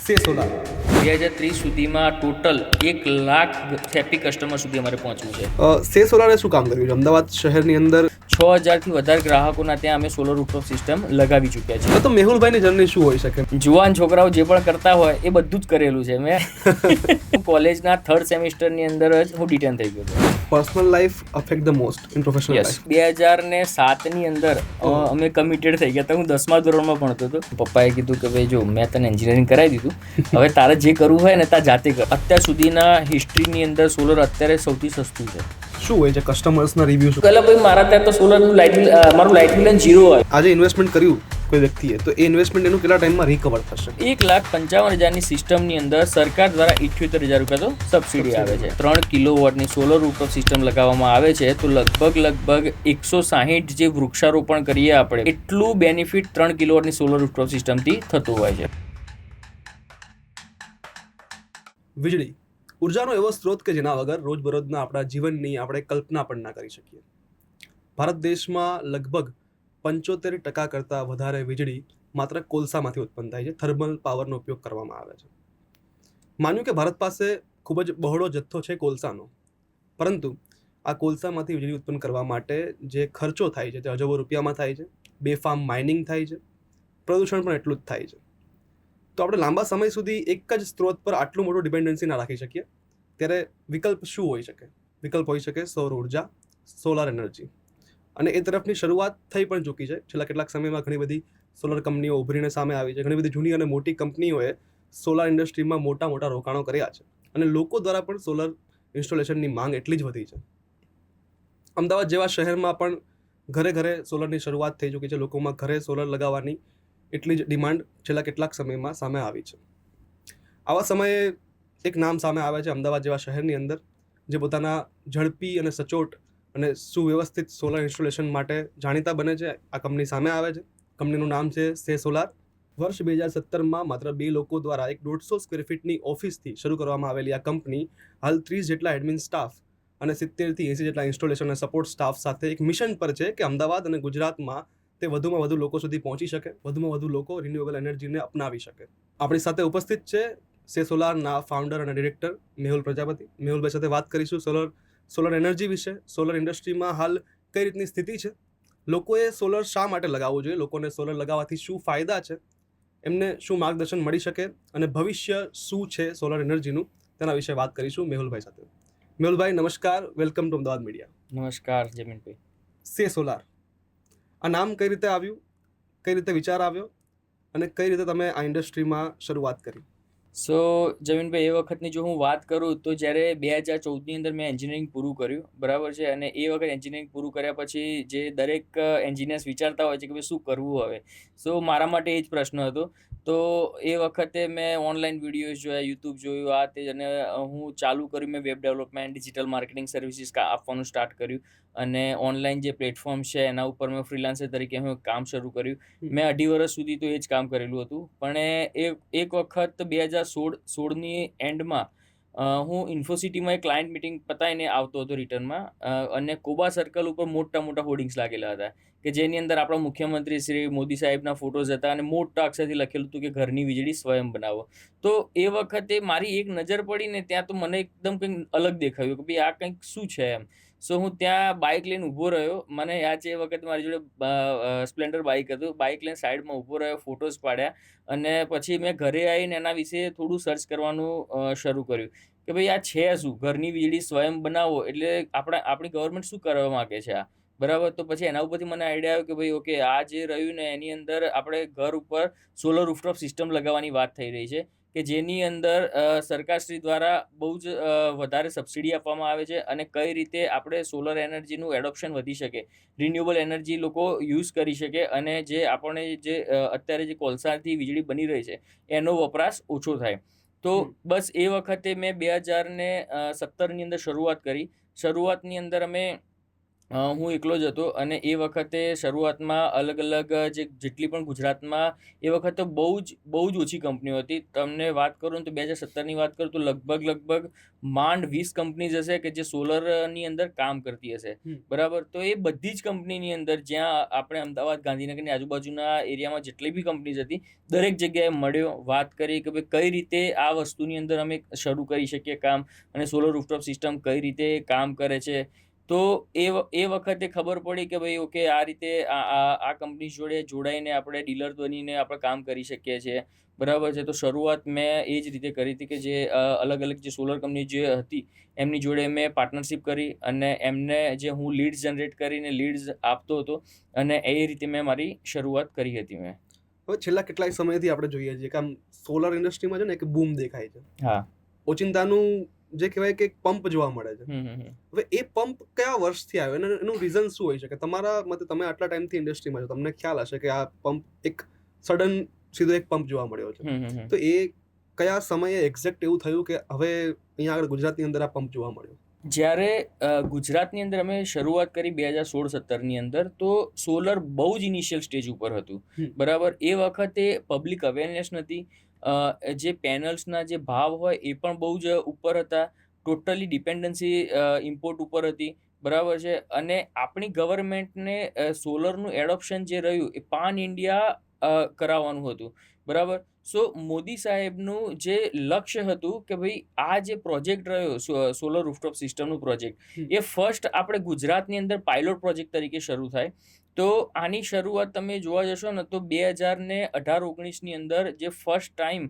સે સોલાર 2030 સુધીમાં total 1,00,000 happy customer સુધી અમારે પહોંચવું છે. સે સોલારે શું કામ કર્યું છે અમદાવાદ શહેરની અંદર? 6,000થી વધારે ગ્રાહકોના ત્યાં અમે સોલર રૂફટોપ સિસ્ટમ લગાવી ચૂક્યા છીએ. તો મેહુલભાઈની જર્ની શું હોઈ શકે? જુવાન છોકરાઓ જે પણ કરતા હોય એ બધું જ કરેલું છે મેં. કોલેજના 3rd સેમિસ્ટરની અંદર જ હું ડિટેન થઈ ગયો હતો. Personal life affect the most in professional life. 2007ની અંદર અમે કમિટેડ થઈ ગયા હતા. હું 10મા ધોરણમાં ભણતો હતો. પપ્પાએ કીધું કે ભાઈ જો મેં તને એન્જિનિયરિંગ કરાવી દીધું, હવે તારે જે કરવું હોય ને તા જાતે કર. અત્યાર સુધીના હિસ્ટ્રીની અંદર સોલર અત્યારે સૌથી સસ્તું છે. શું હોય છે કસ્ટમર્સના રિવ્યુ? શું પહેલાં ભાઈ મારા ત્યાં તો સોલરનું મારું લાઇટ બિલ 0 હોય. આજે ઇન્વેસ્ટમેન્ટ કર્યું કોઈ વ્યક્તિએ તો એ ઇન્વેસ્ટમેન્ટ એનું કેટલા ટાઈમમાં રિકવર થશે? 1,55,000ની સિસ્ટમની અંદર સરકાર દ્વારા 78,000 રૂપિયા તો સબસિડી આવે છે. 3 કિલોવોટની સોલર રૂફટોપ સિસ્ટમ લગાવવામાં આવે છે તો લગભગ 160 જે વૃક્ષારોપણ કરીએ આપણે એટલું બેનિફિટ 3 કિલોવોટની સોલર રૂફટોપ સિસ્ટમથી થતું હોય છે. વીજળી ઉર્જાનો એવો સ્ત્રોત કે જેના વગર રોજબરોજના આપણા જીવનની આપણે કલ્પના પણ ના કરી શકીએ. ભારત દેશમાં લગભગ 75% કરતાં વધારે વીજળી માત્ર કોલસામાંથી ઉત્પન્ન થાય છે. થર્મલ પાવરનો ઉપયોગ કરવામાં આવે છે. માન્યું કે ભારત પાસે ખૂબ જ બહોળો જથ્થો છે કોલસાનો, પરંતુ આ કોલસામાંથી વીજળી ઉત્પન્ન કરવા માટે જે ખર્ચો થાય છે તે અજબો રૂપિયામાં થાય છે. બેફામ માઇનિંગ થાય છે, પ્રદૂષણ પણ એટલું જ થાય છે. તો આપણે લાંબા સમય સુધી એક જ સ્ત્રોત પર આટલું મોટું ડિપેન્ડન્સી ના રાખી શકીએ. ત્યારે વિકલ્પ શું હોઈ શકે? વિકલ્પ હોઈ શકે સૌર ઉર્જા, સોલાર એનર્જી. અને એ તરફની શરૂઆત થઈ પણ ચૂકી છે. છેલ્લા કેટલાક સમયમાં ઘણી બધી સોલર કંપનીઓ ઉભરીને સામે આવી છે. ઘણી બધી જૂની અને મોટી કંપનીઓએ સોલાર ઇન્ડસ્ટ્રીમાં મોટા મોટા રોકાણો કર્યા છે અને લોકો દ્વારા પણ સોલર ઇન્સ્ટોલેશનની માંગ એટલી જ વધી છે. અમદાવાદ જેવા શહેરમાં પણ ઘરે ઘરે સોલરની શરૂઆત થઈ ચૂકી છે. લોકોમાં ઘરે સોલર લગાવવાની એટલી જ ડિમાન્ડ છેલ્લા કેટલાક સમયમાં સામે આવી છે. આવા સમયે એક નામ સામે આવે છે અમદાવાદ જેવા શહેરની અંદર, જે પોતાના ઝડપી અને સચોટ અને સુવ્યવસ્થિત સોલર ઇન્સ્ટોલેશન માટે જાણીતા બને છે. આ કંપની સામે આવે છે. કંપનીનું નામ છે સે સોલાર. વર્ષ 2017માં માત્ર 2 લોકો દ્વારા એક 150 સ્ક્વેર ફીટની ઓફિસથી શરૂ કરવામાં આવેલી આ કંપની હાલ 30 જેટલા એડમિન સ્ટાફ અને 70થી 80 જેટલા ઇન્સ્ટોલેશન અને સપોર્ટ સ્ટાફ સાથે એક મિશન પર છે કે અમદાવાદ અને ગુજરાતમાં તે વધુમાં વધુ લોકો સુધી પહોંચી શકે, વધુમાં વધુ લોકો રિન્યુએબલ એનર્જીને અપનાવી શકે. આપણી સાથે ઉપસ્થિત છે સે સોલારના ફાઉન્ડર અને ડિરેક્ટર મેહુલ પ્રજાપતિ. મેહુલભાઈ સાથે વાત કરીશું સોલર એનર્જી વિશે, સોલર ઇન્ડસ્ટ્રીમાં હાલ કઈ રીતની સ્થિતિ છે, લોકોએ સોલર શા માટે લગાવવું જોઈએ, લોકોને સોલર લગાવવાથી શું ફાયદા છે, એમને શું માર્ગદર્શન મળી શકે અને ભવિષ્ય શું છે સોલર એનર્જીનું, તેના વિશે વાત કરીશું મેહુલભાઈ સાથે. મેહુલભાઈ નમસ્કાર, વેલકમ ટુ અમદાવાદ મીડિયા. નમસ્કાર જમીનભાઈ. સે સોલાર આ નામ કઈ રીતે આવ્યું, કઈ રીતે વિચાર આવ્યો અને કઈ રીતે તમે આ ઇન્ડસ્ટ્રીમાં શરૂઆત કરી? સો જમીનભાઈ, એ વખતની જો હું વાત કરું તો જ્યારે 2014ની અંદર મેં એન્જિનિયરિંગ પૂરું કર્યું, બરાબર છે, અને એ વખત એન્જિનિયરિંગ પૂરું કર્યા પછી જે દરેક એન્જિનિયર્સ વિચારતા હોય છે કે ભાઈ શું કરવું હવે. સો મારા માટે એ જ પ્રશ્ન હતો. તો એ વખતે મેં ઓનલાઈન વિડીયોઝ જોયા, યુટ્યુબ જોયું, આ તે, અને હું ચાલુ કર્યું. મેં web development, digital marketing services આપવાનું સ્ટાર્ટ કર્યું અને ઓનલાઈન જે પ્લેટફોર્મ છે એના ઉપર મેં ફ્રીલાન્સર તરીકે હું કામ શરૂ કર્યું. મેં 2.5 વર્ષ સુધી તો એ જ કામ કરેલું હતું. પણ એક વખત 2016ની એન્ડમાં હું ઇન્ફોસિટીમાં એક ક્લાયન્ટ મિટિંગ પતાવીને આવતો હતો રિટર્નમાં, અને કોબા સર્કલ ઉપર મોટા મોટા હોર્ડિંગ્સ લાગેલા હતા કે જેની અંદર આપણા મુખ્યમંત્રી શ્રી મોદી સાહેબના ફોટોઝ હતા અને મોટા અક્ષરથી લખેલું હતું કે ઘરની વીજળી સ્વયં બનાવો. તો એ વખતે મારી એક નજર પડી ને ત્યાં તો મને એકદમ કંઈક અલગ દેખાયું કે ભાઈ આ કંઈક શું છે એમ. સો હું ત્યાં બાઇક લઈને ઊભો રહ્યો. મને યાદ છે એ વખત મારી જોડે સ્પ્લેન્ડર બાઇક હતું. બાઇક લઈને સાઈડમાં ઊભો રહ્યો, ફોટોઝ પાડ્યા અને પછી મેં ઘરે આવીને એના વિશે થોડું સર્ચ કરવાનું શરૂ કર્યું કે ભાઈ આ છે શું, ઘરની વીજળી સ્વયં બનાવો એટલે આપણી ગવર્મેન્ટ શું કરવા માગે છે આ, બરાબર. તો પછી એના ઉપરથી મને આઈડિયા આવ્યો કે ભાઈ ઓકે, આ જે રહ્યું ને એની અંદર આપણે ઘર ઉપર સોલર રૂફટોપ સિસ્ટમ લગાવવાની વાત થઈ રહી છે કે જેની અંદર સરકારશ્રી દ્વારા બહુ જ વધારે સબસિડી આપવામાં આવે છે અને કઈ રીતે આપણે સોલર એનર્જીનું એડોપ્શન વધી શકે, રિન્યુએબલ એનર્જી લોકો યુઝ કરી શકે અને જે આપણને જે અત્યારે જે કોલસાથી વીજળી બની રહી છે એનો વપરાશ ઓછો થાય. તો બસ એ વખતે મેં 2017ની અંદર શરૂઆત કરી. શરૂઆતની અંદર અમે હું એકલો જ હતો અને એ વખતે શરૂઆતમાં અલગ અલગ જેટલી પણ ગુજરાતમાં એ વખતે બહુ જ ઓછી કંપનીઓ હતી. તમને વાત કરું ને તો 2017ની વાત કરું તો લગભગ માંડ 20 કંપનીઝ હશે કે જે સોલરની અંદર કામ કરતી હશે. બરાબર, તો એ બધી જ કંપનીની અંદર જ્યાં આપણે અમદાવાદ, ગાંધીનગરની આજુબાજુના એરિયામાં જેટલી બી કંપનીઝ હતી, દરેક જગ્યાએ મળ્યો, વાત કરી કે ભાઈ કઈ રીતે આ વસ્તુની અંદર અમે શરૂ કરી શકીએ કામ, અને સોલર રૂફટોપ સિસ્ટમ કઈ રીતે કામ કરે છે. તો એ વખતે ખબર પડી કે ભાઈ ઓકે, આ રીતે આ કંપની જોડે જોડાઈને આપણે ડીલર બનીને આપણે કામ કરી શકીએ છીએ. બરાબર છે. તો શરૂઆત મેં એ જ રીતે કરી હતી કે જે અલગ અલગ જે સોલર કંપની જે હતી એમની જોડે મેં પાર્ટનરશિપ કરી અને એમને જે હું લીડ્સ જનરેટ કરીને લીડ્સ આપતો હતો અને એ રીતે મેં મારી શરૂઆત કરી હતી મેં. હવે છેલ્લા કેટલાય સમયથી આપણે જોઈએ છીએ કે આમ સોલર ઇન્ડસ્ટ્રીમાં છે ને એક બૂમ દેખાય છે. હા. ઓચિંતાનું જે કહેવાય કે એક પંપ જોવા મળે છે. હવે એ પંપ કયા વર્ષથી આવ્યો અને એનું રીઝન શું હોઈ શકે? તમારા મતે, તમે આટલા ટાઈમથી ઇન્ડસ્ટ્રીમાં છો, તમને ખ્યાલ હશે કે આ પંપ એક સડન સીધો એક પંપ જોવા મળ્યો છે. તો એ કયા સમયે એક્ઝેક્ટ એવું થયું કે હવે અહીંયા આગળ ગુજરાતની અંદર આ પંપ જોવા મળ્યો? જ્યારે ગુજરાતની અંદર અમે શરૂઆત કરી 2016-17ની અંદર, તો સોલર બહુ જ ઇનિશિયલ સ્ટેજ ઉપર હતું. બરાબર, એ વખતે પબ્લિક અવેરનેસ નથી. જે પેનલ્સના જે ભાવ હોય એ પણ બહુ જ ઉપર હતા. ટોટલી ડિપેન્ડન્સી ઇમ્પોર્ટ ઉપર હતી. બરાબર છે. અને આપણી ગવર્મેન્ટને સોલરનું એડોપ્શન જે રહ્યું એ પાન ઇન્ડિયા કરાવવાનું હતું. બરાબર. સો મોદી સાહેબનું જે લક્ષ્ય હતું કે ભાઈ આ જે પ્રોજેક્ટ રહ્યો સોલર રૂફટોપ સિસ્ટમનું પ્રોજેક્ટ, એ ફર્સ્ટ આપણે ગુજરાતની અંદર પાયલોટ પ્રોજેક્ટ તરીકે શરૂ થાય. તો આની શરૂઆત તમે જોવા જશો ને તો 2018-19ની અંદર જે ફર્સ્ટ ટાઈમ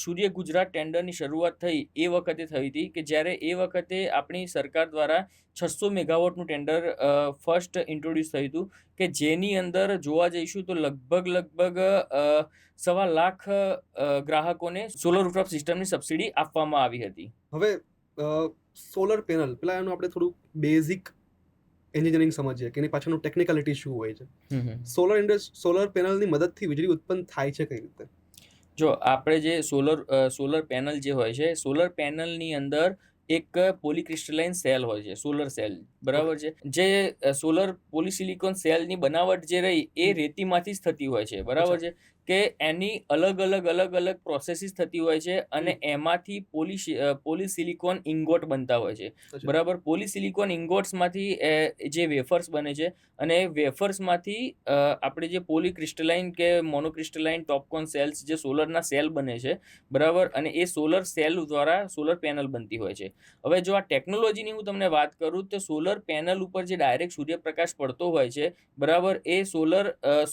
સૂર્ય ગુજરાત ટેન્ડરની શરૂઆત થઈ એ વખતે થઈ હતી કે જ્યારે એ વખતે આપણી સરકાર દ્વારા 600 મેગાવોટનું ટેન્ડર ફર્સ્ટ ઇન્ટ્રોડ્યુસ થયું હતું કે જેની અંદર જોવા જઈશું તો લગભગ 1.25 લાખ ગ્રાહકોને સોલર રૂફટોપ સિસ્ટમની સબસિડી આપવામાં આવી હતી. હવે સોલર પેનલ, પેલા એનું આપણે થોડું બેઝિક એન્જિનિયરિંગ સમજીએ કે એની પાછળનું ટેકનિકાલિટી શું હોય છે. સોલર પેનલની મદદથી વીજળી ઉત્પન્ન થાય છે કઈ રીતે? જો આપણે જે સોલર પેનલ જે હોય છે, સોલર પેનલની અંદર એક પોલીક્રિસ્ટલાઇન સેલ હોય છે, સોલર સેલ. બરાબર છે. જે સોલર પોલિસિલિકોન સેલની બનાવટ જે રહી એ રેતીમાંથી જ થતી હોય છે. બરાબર છે. કે એની અલગ અલગ પ્રોસેસીસ થતી હોય છે અને એમાંથી પોલિસિલિકોન ઇંગોટ બનતા હોય છે. બરાબર. પોલિસિલિકોન ઇંગોટ્સમાંથી જે વેફર્સ બને છે અને વેફર્સમાંથી આપણે જે પોલીક્રિસ્ટલાઇન કે મોનોક્રિસ્ટલાઇન ટોપકોન સેલ્સ જે સોલરના સેલ બને છે. બરાબર. અને એ સોલર સેલ દ્વારા સોલર પેનલ બનતી હોય છે. હવે જો આ ટેકનોલોજીની હું તમને વાત કરું તો સોલર પેનલ ઉપર જે ડાયરેક્ટ સૂર્યપ્રકાશ પડતો હોય છે, બરાબર, એ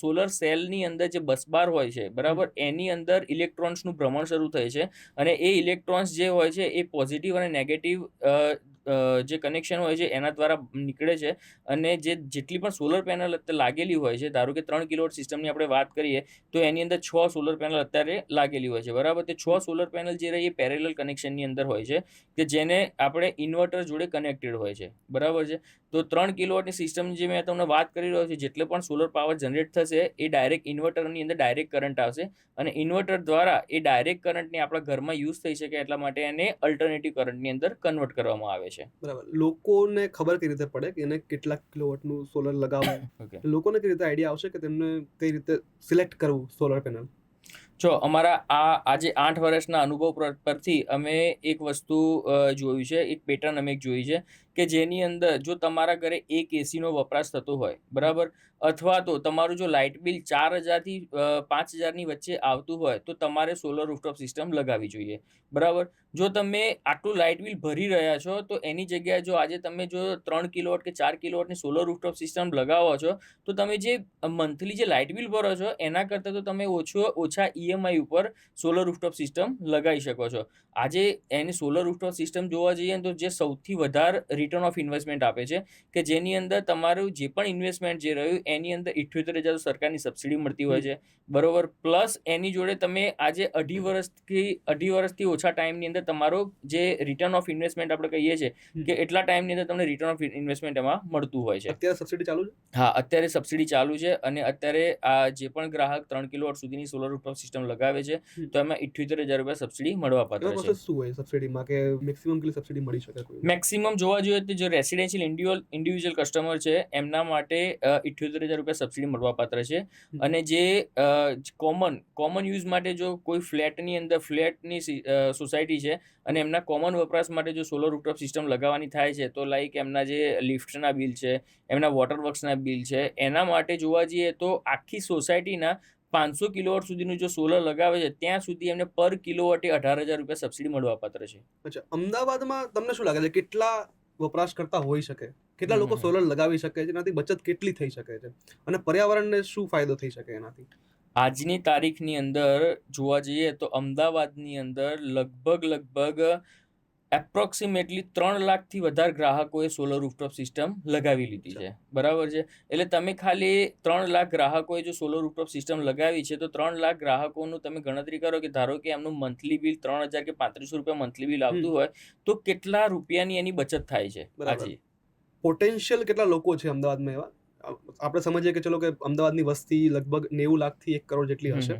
સોલર સેલની અંદર જે બસબાર હોય છે, બરાબર, એની અંદર ઇલેક્ટ્રોન્સનું ભ્રમણ શરૂ થાય છે અને એ ઇલેક્ટ્રોન્સ જે હોય છે એ પોઝિટિવ અને નેગેટિવ જે કનેક્શન હોય છે એના દ્વારા નીકળે છે. અને જેટલી પણ સોલર પેનલ લાગેલી હોય છે, ધારો કે 3 કિલોવોટ સિસ્ટમની આપણે વાત કરીએ તો એની અંદર 6 સોલર પેનલ અત્યારે લાગેલી હોય છે. બરાબર. તે 6 સોલર પેનલ જે રહી એ પેરેલલ કનેક્શનની અંદર હોય છે કે જેને આપણે ઇન્વર્ટર જોડે કનેક્ટેડ હોય છે. બરાબર છે. તો 3 કિલોવોટની સિસ્ટમ જે મેં તમને વાત કરી રહ્યો છું, જેટલે પણ સોલર પાવર જનરેટ થશે એ ડાયરેક્ટ ઇન્વર્ટરની અંદર ડાયરેક્ટ કરંટ આવશે અને ઇન્વર્ટર દ્વારા એ ડાયરેક્ટ કરંટને આપણા ઘરમાં યુઝ થઈ શકે એટલા માટે એને અલ્ટરનેટિવ કરંટની અંદર કન્વર્ટ કરવામાં આવે છે. બરાબર. લોકોને ખબર કઈ રીતે પડે કે એને કેટલા કિલોવોટનું સોલર લગાવવું? લોકોને કઈ રીતે આઈડિયા આવશે કે તેમને કઈ રીતે સિલેક્ટ કરવું સોલર પેનલ? જો અમારા આજે 8 વર્ષના અનુભવ પરથી અમે એક વસ્તુ જોયું છે, એક પેટર્ન અમે જોઈ છે કે જેની અંદર જો તમારા ઘરે એક એસીનો વપરાશ થતો હોય, બરાબર, અથવા તો તમારું જો લાઇટ બિલ 4,000થી 5,000ની વચ્ચે આવતું હોય તો તમારે સોલર રૂફટોપ સિસ્ટમ લગાવવી જોઈએ. બરાબર. જો તમે આટલું લાઇટ બિલ ભરી રહ્યા છો તો એની જગ્યાએ જો આજે તમે જો 3 કિલોવોટ કે 4 કિલોવોટની સોલર રૂફટોપ સિસ્ટમ લગાવો છો તો તમે જે મંથલી જે લાઇટ બિલ ભરો છો એના કરતાં તો તમે ઓછા ઈએમઆઈ ઉપર સોલર રૂફટોપ સિસ્ટમ લગાવી શકો છો. આજે એની સોલર રૂફટોપ સિસ્ટમ જોવા જઈએ તો જે સૌથી વધારે રિટર્ન ઓફ ઇન્વેસ્ટમેન્ટ આપે છે કે જેની અંદર તમારું જે પણ ઇન્વેસ્ટમેન્ટ જે રહ્યું એની અંદર 78,000 સરકારની સબસિડી મળતી હોય છે. બરોબર. પ્લસ એની જોડે તમે આજે 2.5 વર્ષથી ઓછા ટાઈમની અંદર તમારો જે રિટર્ન ઓફ ઇન્વેસ્ટમેન્ટ આપણે કહીએ છીએ કે એટલા ટાઈમની અંદર તમને રિટર્ન ઓફ ઇન્વેસ્ટમેન્ટ એમાં મળતું હોય છે. અત્યારે સબસિડી ચાલુ છે? હા, અત્યારે સબસિડી ચાલુ છે અને અત્યારે આ જે પણ ગ્રાહક 3 કિલોવોટ સુધીની સોલર રૂફટોપ સિસ્ટમ લગાવે છે તો એમાં 78,000 રૂપિયા સબસિડી મળવા પાત્ર છે. શું હોય સબસિડીમાં કે મેક્સિમમ કેટલી સબસિડી મળી શકે? મેક્સિમમ જોવા જોઈએ જોઈએ તો જો રેસિડેન્શિયલ ઇન્ડિવિજ્યુઅલ કસ્ટમર છે એમના માટે 78,000 રૂપિયા સબસિડી મળવાપાત્ર છે. અને જે કોમન યુઝ માટે જો કોઈ ફ્લેટની સોસાયટી છે અને એમના કોમન વપરાશ માટે જો સોલર રૂફટોપ સિસ્ટમ લગાવવાની થાય છે, તો લાઈક એમના જે લિફ્ટના બિલ છે, એમના વોટર વર્ક્સના બિલ છે, એના માટે જોવા જઈએ તો આખી સોસાયટીના 500 કિલોવોટ સુધીનું જો સોલર લગાવે છે ત્યાં સુધી એમને પર કિલોવોટે 18,000 રૂપિયા સબસિડી મળવાપાત્ર છે. અચ્છા, અમદાવાદમાં તમને શું લાગે છે કેટલા વપરાશકર્તા હોઈ શકે, કેટલા લોકો સોલર લગાવી શકે છે, એનાથી બચત કેટલી થઈ શકે છે અને પર્યાવરણને શું ફાયદો થઈ શકે એનાથી? આજની તારીખની અંદર જોવા જઈએ તો અમદાવાદની અંદર લગભગ એપ્રોક્સિમેટલી 3 લાખથી વધારે ગ્રાહકોએ સોલર રૂફટોપ સિસ્ટમ લગાવી લીધી છે. બરાબર છે. એટલે તમે ખાલી 3 લાખ ગ્રાહકોએ જો સોલર રૂફટોપ સિસ્ટમ લગાવી છે તો 3 લાખ ગ્રાહકોનું તમે ગણતરી કરો કે ધારો કે એમનું મંથલી બિલ 3,000 કે 3,500 રૂપિયા મંથલી બિલ આવતું હોય તો કેટલા રૂપિયાની એની બચત થાય છે. આજે પોટેન્શિયલ કેટલા લોકો છે અમદાવાદમાં એવા? આપણે સમજીએ કે ચલો કે અમદાવાદની વસ્તી લગભગ 90 લાખથી 1 કરોડ જેટલી હશે.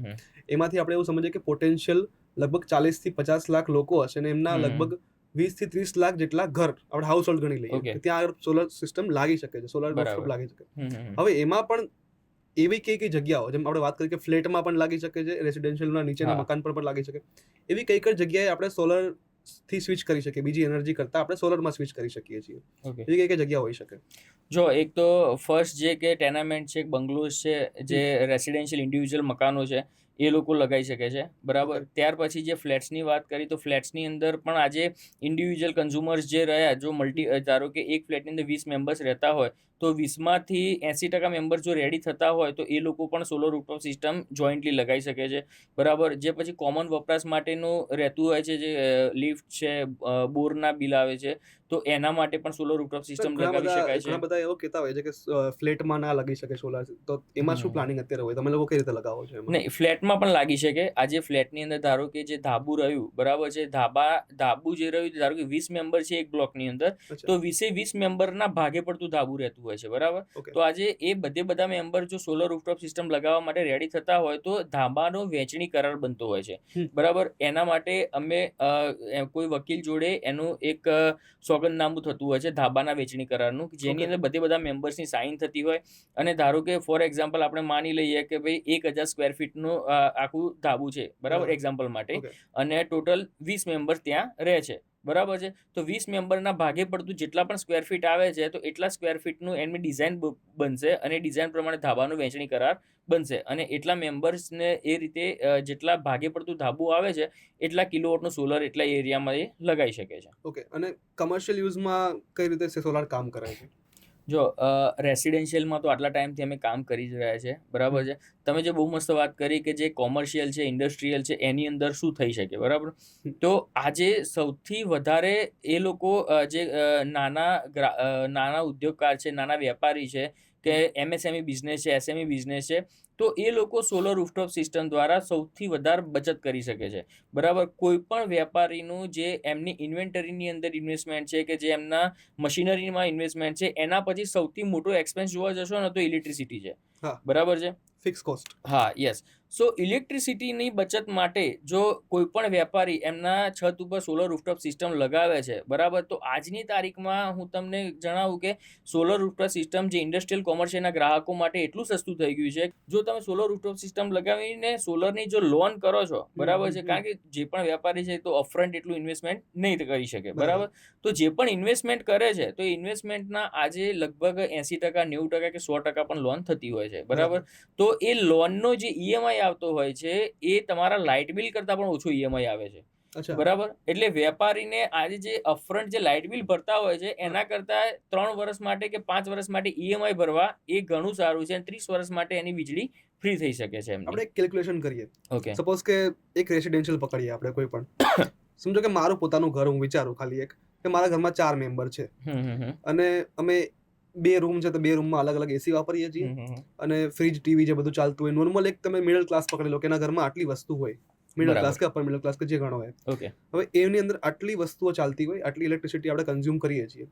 એમાંથી આપણે એવું સમજીએ કે પોટેન્શિયલ લગભગ 40 થી 50 લાખ લોકો હશે અને એમના લગભગ 20 થી 30 લાખ જેટલા ઘર આપણે હાઉસ હોલ્ડ ગણી લઈએ કે ત્યાં આગળ સોલર સિસ્ટમ લાગી શકે છે, સોલર રૂફટોપ લાગી શકે. હવે એમાં પણ એવી કઈ જગ્યાઓ, જેમ આપણે વાત કરી કે ફ્લેટમાં પણ લાગી શકે છે, રેસિડેન્શિયલના નીચેના મકાન પર પણ લાગી શકે, એવી કઈ જગ્યાએ આપણે સોલર થી સ્વિચ કરી શકીએ, બીજી એનર્જી કરતા આપણે સોલરમાં સ્વિચ કરી શકીએ છીએ? એવી કઈ જગ્યા હોઈ શકે? જો એક તો ફર્સ્ટ જે કે ટેનામેન્ટ છે, બંગલોઝ છે, જે રેસિડેન્શિયલ ઇન્ડિવિજ્યુઅલ મકાનો છે એ લોકો લગાવી શકે છે. બરાબર. ત્યાર પછી જે ફ્લેટ્સની વાત કરી તો ફ્લેટ્સની અંદર પણ આજે ઇન્ડિવિજ્યુઅલ કન્ઝ્યુમર્સ જે રહ્યા, જો ધારો કે એક ફ્લેટની અંદર 20 મેમ્બર્સ રહેતા હોય તો 20માંથી 80% મેમ્બર્સ જો રેડી થતા હોય તો એ લોકો પણ સોલર રૂફટોપ સિસ્ટમ જોઈન્ટલી લગાવી શકે છે. બરાબર. જે પછી કોમન વપરાશ માટેનું રહેતું હોય છે, જે લિફ્ટ છે, બોરના બિલ આવે છે, તો એના માટે પણ સોલર રૂફટોપ સિસ્ટમ લગાવી શકાય છે. ઘણા બધા એવું કહેતા હોય છે કે ફ્લેટમાં ના લગાવી શકે સોલર, તો એમાં શું પ્લાનિંગ અત્યારે હોય? તમે લોકો કઈ રીતે લગાવો છો? નહીં, ફ્લેટમાં પણ લાગી શકે. આજે ફ્લેટની અંદર ધારો કે જે ધાબુ રહ્યું, બરાબર છે, ધાબુ જે રહ્યું, ધારો કે 20 મેમ્બર છે એક બ્લોકની અંદર, તો 20 મેમ્બરના ભાગે પડતું ધાબુ રહેતું હોય છે. બરાબર. તો આજે એ બધા મેમ્બર જો સોલર રૂફટોપ સિસ્ટમ લગાવવા માટે રેડી થતા હોય તો ધાબાનો વહેંચણી કરાર બનતો હોય છે. બરાબર. એના માટે અમે કોઈ વકીલ જોડે એનું એક સોગંદનામું થતું હોય છે ધાબાના વેચણી કરારનું, જેની અંદર બધા મેમ્બર્સની સાઇન થતી હોય. અને ધારો કે ફોર એક્ઝામ્પલ આપણે માની લઈએ કે ભાઈ 1,000 સ્ક્વેર ફીટનું આખું ધાબુ છે. બરાબર. એક્ઝામ્પલ માટે. અને ટોટલ 20 મેમ્બર ત્યાં રહે છે. બરાબર છે. તો 20 મેમ્બરના ભાગે પડતું જેટલા પણ સ્ક્વેર ફીટ આવે છે તો એટલા સ્ક્વેર ફીટનું એમની ડિઝાઇન બનશે અને ડિઝાઇન પ્રમાણે ધાબાનું વહેંચણી કરાર બનશે અને એટલા મેમ્બર્સને એ રીતે જેટલા ભાગે પડતું ધાબુ આવે છે એટલા કિલોવોટનું સોલર એટલા એરિયામાં એ લગાવી શકે છે. ઓકે. અને કમર્શિયલ યુઝમાં કઈ રીતે સોલાર કામ કરે છે? જો રેસિડેન્શિયલમાં તો આટલા ટાઈમથી અમે કામ કરી જ રહ્યા છે. બરાબર છે. તમે જે બહુ મસ્ત વાત કરી કે જે કોમર્શિયલ છે, ઇન્ડસ્ટ્રીયલ છે, એની અંદર શું થઈ શકે. બરાબર. તો આજે સૌથી વધારે એ લોકો જે નાના ઉદ્યોગકાર છે, નાના વેપારી છે, કે MSME બિઝનેસ છે, SME બિઝનેસ છે, તો એ લોકો સોલર રૂફટોપ સિસ્ટમ દ્વારા સૌથી વધારે બચત કરી શકે છે. બરાબર. કોઈ પણ વેપારીનું જે એમની ઇન્વેન્ટરીની અંદર ઇન્વેસ્ટમેન્ટ છે કે જે એમના મશીનરીમાં ઇન્વેસ્ટમેન્ટ છે, એના પછી સૌથી મોટો એક્સપેન્સ જોવા જશો ને તો ઇલેક્ટ્રિસિટી છે. બરાબર છે. Fix cost. હા, યસ. સો ઇલેક્ટ્રિસિટીની બચત માટે જો કોઈ પણ વેપારી એમના છત ઉપર સોલર રૂફટોપ સિસ્ટમ લગાવે છે, બરાબર, તો આજની તારીખમાં હું તમને જણાવું કે સોલર રૂફટોપ સિસ્ટમ જે ઇન્ડસ્ટ્રીયલ કોમર્શિયલના ગ્રાહકો માટે એટલું સસ્તું થઈ ગયું છે. જો તમે સોલર રૂફટોપ સિસ્ટમ લગાવીને સોલરની જો લોન કરો છો, બરાબર છે, કારણ કે જે પણ વેપારી છે તો અપફ્રન્ટ એટલું ઇન્વેસ્ટમેન્ટ નહીં કરી શકે. બરાબર. તો જે પણ ઇન્વેસ્ટમેન્ટ કરે છે તો એ ઇન્વેસ્ટમેન્ટના આજે લગભગ 80%, 90% કે 100% પણ લોન થતી હોય છે. બરાબર. તો એ લોનનો જે EMI આવતો હોય છે એ તમારા લાઇટ બિલ કરતાં પણ ઓછો EMI આવે છે. બરાબર. એટલે વેપારીને આજે જે અપફ્રન્ટ જે લાઇટ બિલ ભરતા હોય છે એના કરતાં 3 વર્ષ માટે કે 5 વર્ષ માટે EMI ભરવા એ ઘણું સારું છે અને 30 વર્ષ માટે એની વીજળી ફ્રી થઈ શકે છે. આપણે એક કેલ્ક્યુલેશન કરીએ. ઓકે. સપોઝ કે એક રેસિડેન્શિયલ પકડીએ આપણે કોઈ પણ. સમજો કે મારું પોતાનું ઘર, હું વિચારું ખાલી એક કે મારા ઘરમાં 4 મેમ્બર છે અને અમે 2 રૂમ છે તો 2 રૂમમાં અલગ અલગ એસી વાપરીએ છીએ અને ફ્રીજ, ટીવી જે બધું ચાલતું હોય. નોર્મલ એક તમે મિડલ ક્લાસ પકડી લો કે એના ઘરમાં આટલી વસ્તુ હોય, મિડલ ક્લાસ કે અપર મિડલ ક્લાસ કે જે ગણો હોય. હવે એની અંદર આટલી વસ્તુઓ ચાલતી હોય, આટલી ઇલેક્ટ્રિસિટી આપણે કન્ઝ્યુમ કરીએ છીએ,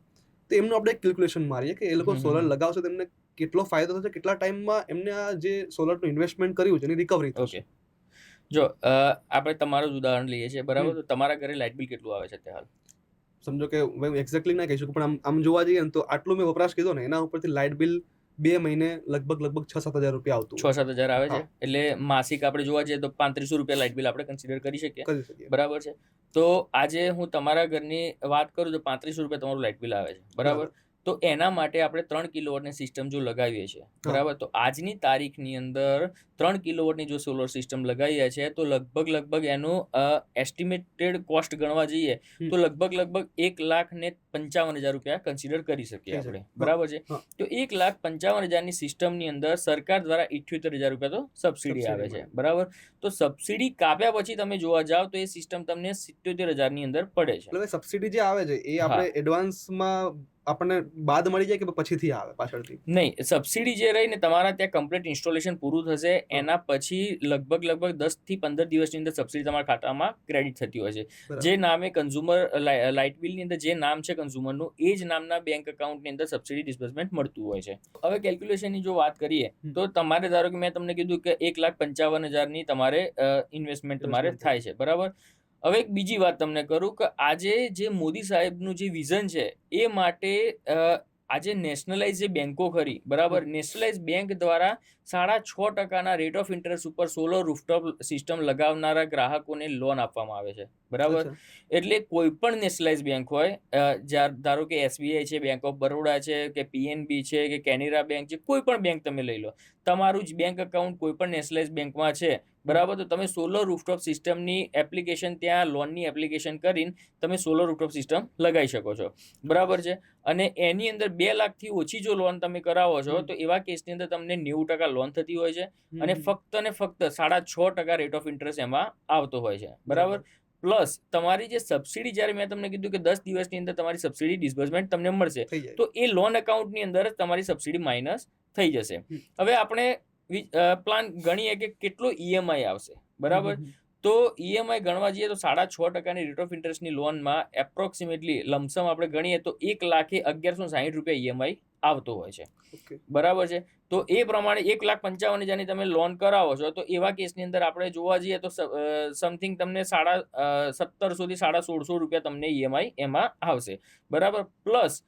તો એમનું આપણે એક કેલ્ક્યુલેશન મારીએ કે એ લોકો સોલર લગાવશે તો એમને કેટલો ફાયદો થશે, કેટલા ટાઈમમાં એમને આ જે સોલરનું ઇન્વેસ્ટમેન્ટ કર્યું છે એની રિકવરી થશે. જો આપણે તમારું જ ઉદાહરણ લઈએ છીએ. બરાબર. તો તમારા ઘરે લાઇટ બિલ કેટલું આવે છે અત્યારે હાલ? સમજો કે હું એક્ઝેક્ટલી ના કહી શકું, પણ આમ જોવા જઈએ ને તો આટલું મેં વપરાશ કીધો ને એના ઉપરથી લાઇટ બિલ 2 મહિને લગભગ 6-7 હજાર રૂપિયા આવતું હોય. 6-7 હજાર આવે છે. હા. એટલે માસિક આપણે જોવા જઈએ તો 3500 રૂપિયા લાઇટ બિલ આપણે કન્સિડર કરી શકીએ. કરી શકીએ. બરાબર છે. તો આજે હું તમારા ઘરની વાત કરું તો 3500 રૂપિયા તમારું લાઇટ બિલ આવે છે. બરાબર. તો એના માટે આપણે 3 કિલોવોટની સિસ્ટમ જો લગાવીએ છીએ, બરાબર, તો આજની તારીખની અંદર 3 કિલોવોટની જો સોલર સિસ્ટમ લગાવીએ છીએ તો લગભગ એનું એસ્ટિમેટેડ કોસ્ટ ગણવા જઈએ તો લગભગ 1,55,000 રૂપિયા કન્સિડર કરી શકીએ આપણે. બરાબર છે. તો 1,55,000ની સિસ્ટમની અંદર સરકાર દ્વારા 78,000 રૂપિયા તો સબસિડી આવે છે. બરાબર. તો સબસિડી કાપ્યા પછી તમે જોવા જાવ તો એ સિસ્ટમ તમને 77,000ની અંદર પડે છે. એટલે સબસિડી જે આવે છે એ આપણે એડવાન્સમાં આપણને બાદ મળી જાય કે પછીથી આવે પાછળથી? નહીં, સબસિડી જે રહી ને તમારા ત્યાં કમ્પ્લીટ ઇન્સ્ટોલેશન પૂરું થશે એના પછી લગભગ 10 થી 15 દિવસની અંદર સબસિડી તમારા ખાતામાં ક્રેડિટ થતી હોય છે. જે નામે કન્ઝ્યુમર લાઇટ બિલની અંદર જે નામ છે કન્ઝ્યુમરનું એ જ નામના બેંક એકાઉન્ટની અંદર સબસિડી ડિસ્બર્સમેન્ટ મળતું હોય છે. હવે કેલ્ક્યુલેશનની જો વાત કરીએ તો તમારે ધારો કે મેં તમને કીધું કે 1,55,000ની તમારે ઇન્વેસ્ટમેન્ટ તમારે થાય છે. બરાબર. હવે એક બીજી વાત તમને કરું કે આજે જે મોદી સાહેબનું જે વિઝન છે એ માટે આજે નેશનલાઇઝ જે બેંકો ખરી, બરાબર, નેશનલાઇઝ બેંક દ્વારા 6.5% રેટ ઓફ ઇન્ટરેસ્ટ ઉપર સોલર રૂફટોપ સિસ્ટમ લગાવનારા ગ્રાહકોને લોન આપવામાં આવે છે. બરાબર. એટલે કોઈ પણ નેશનલાઇઝ બેંક હોય, ધારો કે SBI છે, બેંક ઓફ બરોડા છે, કે PNB છે, કે કેનેરા બેંક છે, કોઈ પણ બેંક તમે લઈ લો, તમારું જ બેંક એકાઉન્ટ કોઈ પણ નેશનલાઇઝ બેંકમાં છે, બરાબર, તો તમે સોલર રૂફટોપ સિસ્ટમની એપ્લિકેશન ત્યાં લોનની એપ્લિકેશન કરીને તમે સોલર રૂફટોપ સિસ્ટમ લગાવી શકો છો. બરાબર છે. અને એની અંદર 2 લાખથી ઓછી જો લોન તમે કરાવો છો તો એવા કેસની અંદર તમને 90% લોન થતી હોય છે અને ફક્ત 6.5% રેટ ઓફ ઇન્ટરેસ્ટ એમાં આવતો હોય છે. બરાબર. પ્લસ તમારી જે સબસિડી, જ્યારે મેં તમને કીધું કે 10 દિવસની અંદર તમારી સબસિડી ડિસ્બર્સમેન્ટ તમને મળશે તો એ લોન એકાઉન્ટની અંદર જ તમારી સબસિડી માઇનસ થઈ જશે. હવે આપણે પ્લાન ગણીએ કે કેટલો EMI આવશે. બરાબર. તો EMI ગણવા જઈએ તો 6.5%ની રેટ ઓફ ઇન્ટરેસ્ટની લોનમાં એપ્રોક્સિમેટલી લમસમ આપણે ગણીએ તો 1,11,60 રૂપિયા EMI આવતો હોય છે. બરાબર છે. તો એ પ્રમાણે 1,55,000ની તમે લોન કરાવો છો તો એવા કેસની અંદર આપણે જોવા જઈએ તો સમથિંગ તમને 1,700 થી 1,600 રૂપિયા તમને EMI એમાં આવશે. બરાબર. પ્લસ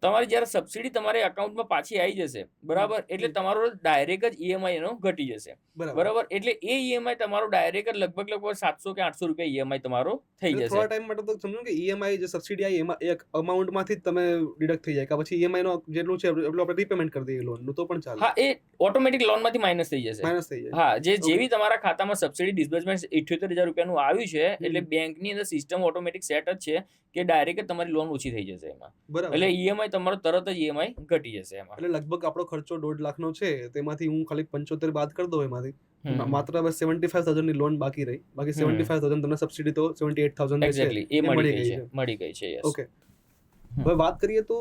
તમારી જ્યારે સબસિડી તમારે એકાઉન્ટમાં પાછી આવી જશે, બરાબર, એટલે તમારો ડાયરેક્ટ જ EMI એનો ઘટી જશે. બરાબર. એટલે એ EMI તમારો ડાયરેક્ટ જ લગભગ 700 કે 800 રૂપિયા EMI તમારો થઈ જશે. થોડા ટાઈમ માટે તો સમજો કે EMI જે સબસિડી આવી એમાં એક અમાઉન્ટમાંથી જ તમે ડિડક્ટ થઈ જાય કે પછી EMI નો જેટલું છે એટલું આપણે રીપેમેન્ટ કરી દઈએ લોનનું તો પણ ચાલે? હા, એ ઓટોમેટિક લોનમાંથી માઇનસ થઈ જશે. માઇનસ થઈ જાય. હા, જેવી તમારા ખાતામાં સબસિડી ડિસ્બર્સમેન્ટ 78,000 રૂપિયાનું આવ્યું છે એટલે બેંકની અંદર સિસ્ટમ ઓટોમેટિક સેટ જ છે કે ડાયરેક્ટ તમારી લોન ઓછી થઈ જશે એમાં. એટલે EMI તમારો તરત જ EMI ઘટી જશે એમાં. એટલે લગભગ આપણો ખર્ચો 1.5 લાખનો છે તેમાંથી હું ખાલી 75 બાદ કરી દઉં એમાંથી માત્ર 75,000 ની લોન બાકી રહી, બાકી 75,000 તમને સબસિડી તો 78,000 એક્ઝેક્ટલી એ મળી ગઈ છે. ઓકે. હવે વાત કરીએ તો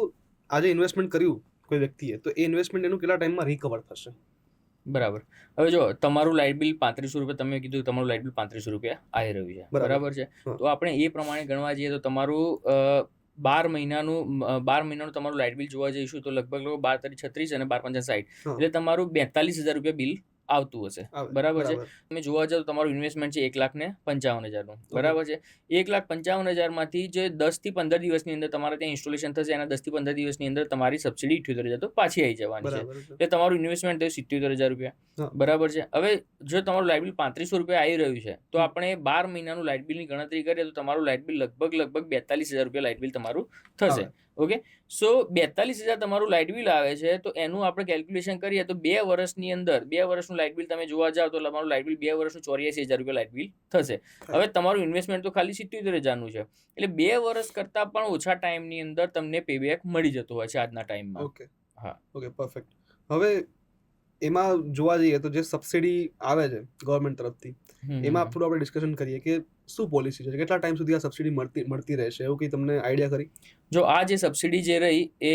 આજે ઇન્વેસ્ટમેન્ટ કર્યું કોઈ વ્યક્તિએ તો એ ઇન્વેસ્ટમેન્ટ એનું કેટલા ટાઈમમાં રિકવર થશે? બરાબર. હવે જો તમારું લાઇટ બિલ 3500 રૂપિયા, તમે કીધું તમારું લાઇટ બિલ 3500 રૂપિયા આવી રહ્યું છે. બરાબર છે. તો આપણે એ પ્રમાણે ગણવા જઈએ તો તમારું 12 મહિનાનું તમારું લાઇટ બિલ જોવા જઈશું તો લગભગ 12×36 અને 12×5 એટલે તમારું 42,000 રૂપિયા બિલ આવતું હશે. બરાબર છે. તમે જોવા જાવ તો તમારું ઇન્વેસ્ટમેન્ટ છે 1,55,000નું. બરાબર છે. 1,55,000માંથી જે 10 થી 15 દિવસની અંદર તમારે ત્યાં ઇન્સ્ટોલેશન થશે એના 10 થી 15 દિવસની અંદર તમારી સબસિડી 78,000 તો પાછી આવી જવાની છે. એટલે તમારું ઇન્વેસ્ટમેન્ટ થયું 77,000 રૂપિયા. બરાબર છે. હવે જો તમારું લાઇટ બિલ 3500 રૂપિયા આવી રહ્યું છે તો આપણે 12 મહિનાનું લાઇટ બિલની ગણતરી કરીએ તો તમારું લાઇટ બિલ લગભગ 42,000 રૂપિયા લાઇટ બિલ તમારું થશે. ઓકે. સો 42,000 તમારું લાઇટ બિલ આવે છે તો એનું આપણે કેલ્ક્યુલેશન કરીએ તો 2 વર્ષની અંદર 2 વર્ષનું લાઇટ બિલ તમે જોવા જાવ તો તમારું લાઇટ બિલ 2 વર્ષનું 84,000 રૂપિયા લાઇટ બિલ થશે. હવે તમારું ઇન્વેસ્ટમેન્ટ તો ખાલી 77,000નું છે એટલે 2 વર્ષ કરતાં પણ ઓછા ટાઈમની અંદર તમને પેબેક મળી જતો હોય છે આજના ટાઈમમાં. ઓકે. હા. Okay, perfect. હવે એમાં જોવા જઈએ તો જે સબસિડી આવે છે ગવર્મેન્ટ તરફથી એમાં થોડું આપણે ડિસ્કશન કરીએ કે શું પોલિસી છે, કેટલા ટાઈમ સુધી આ સબસિડી મળતી રહેશે, એવું કંઈ તમને આઈડિયા ખરી? જો આ જે સબસિડી જે રહી એ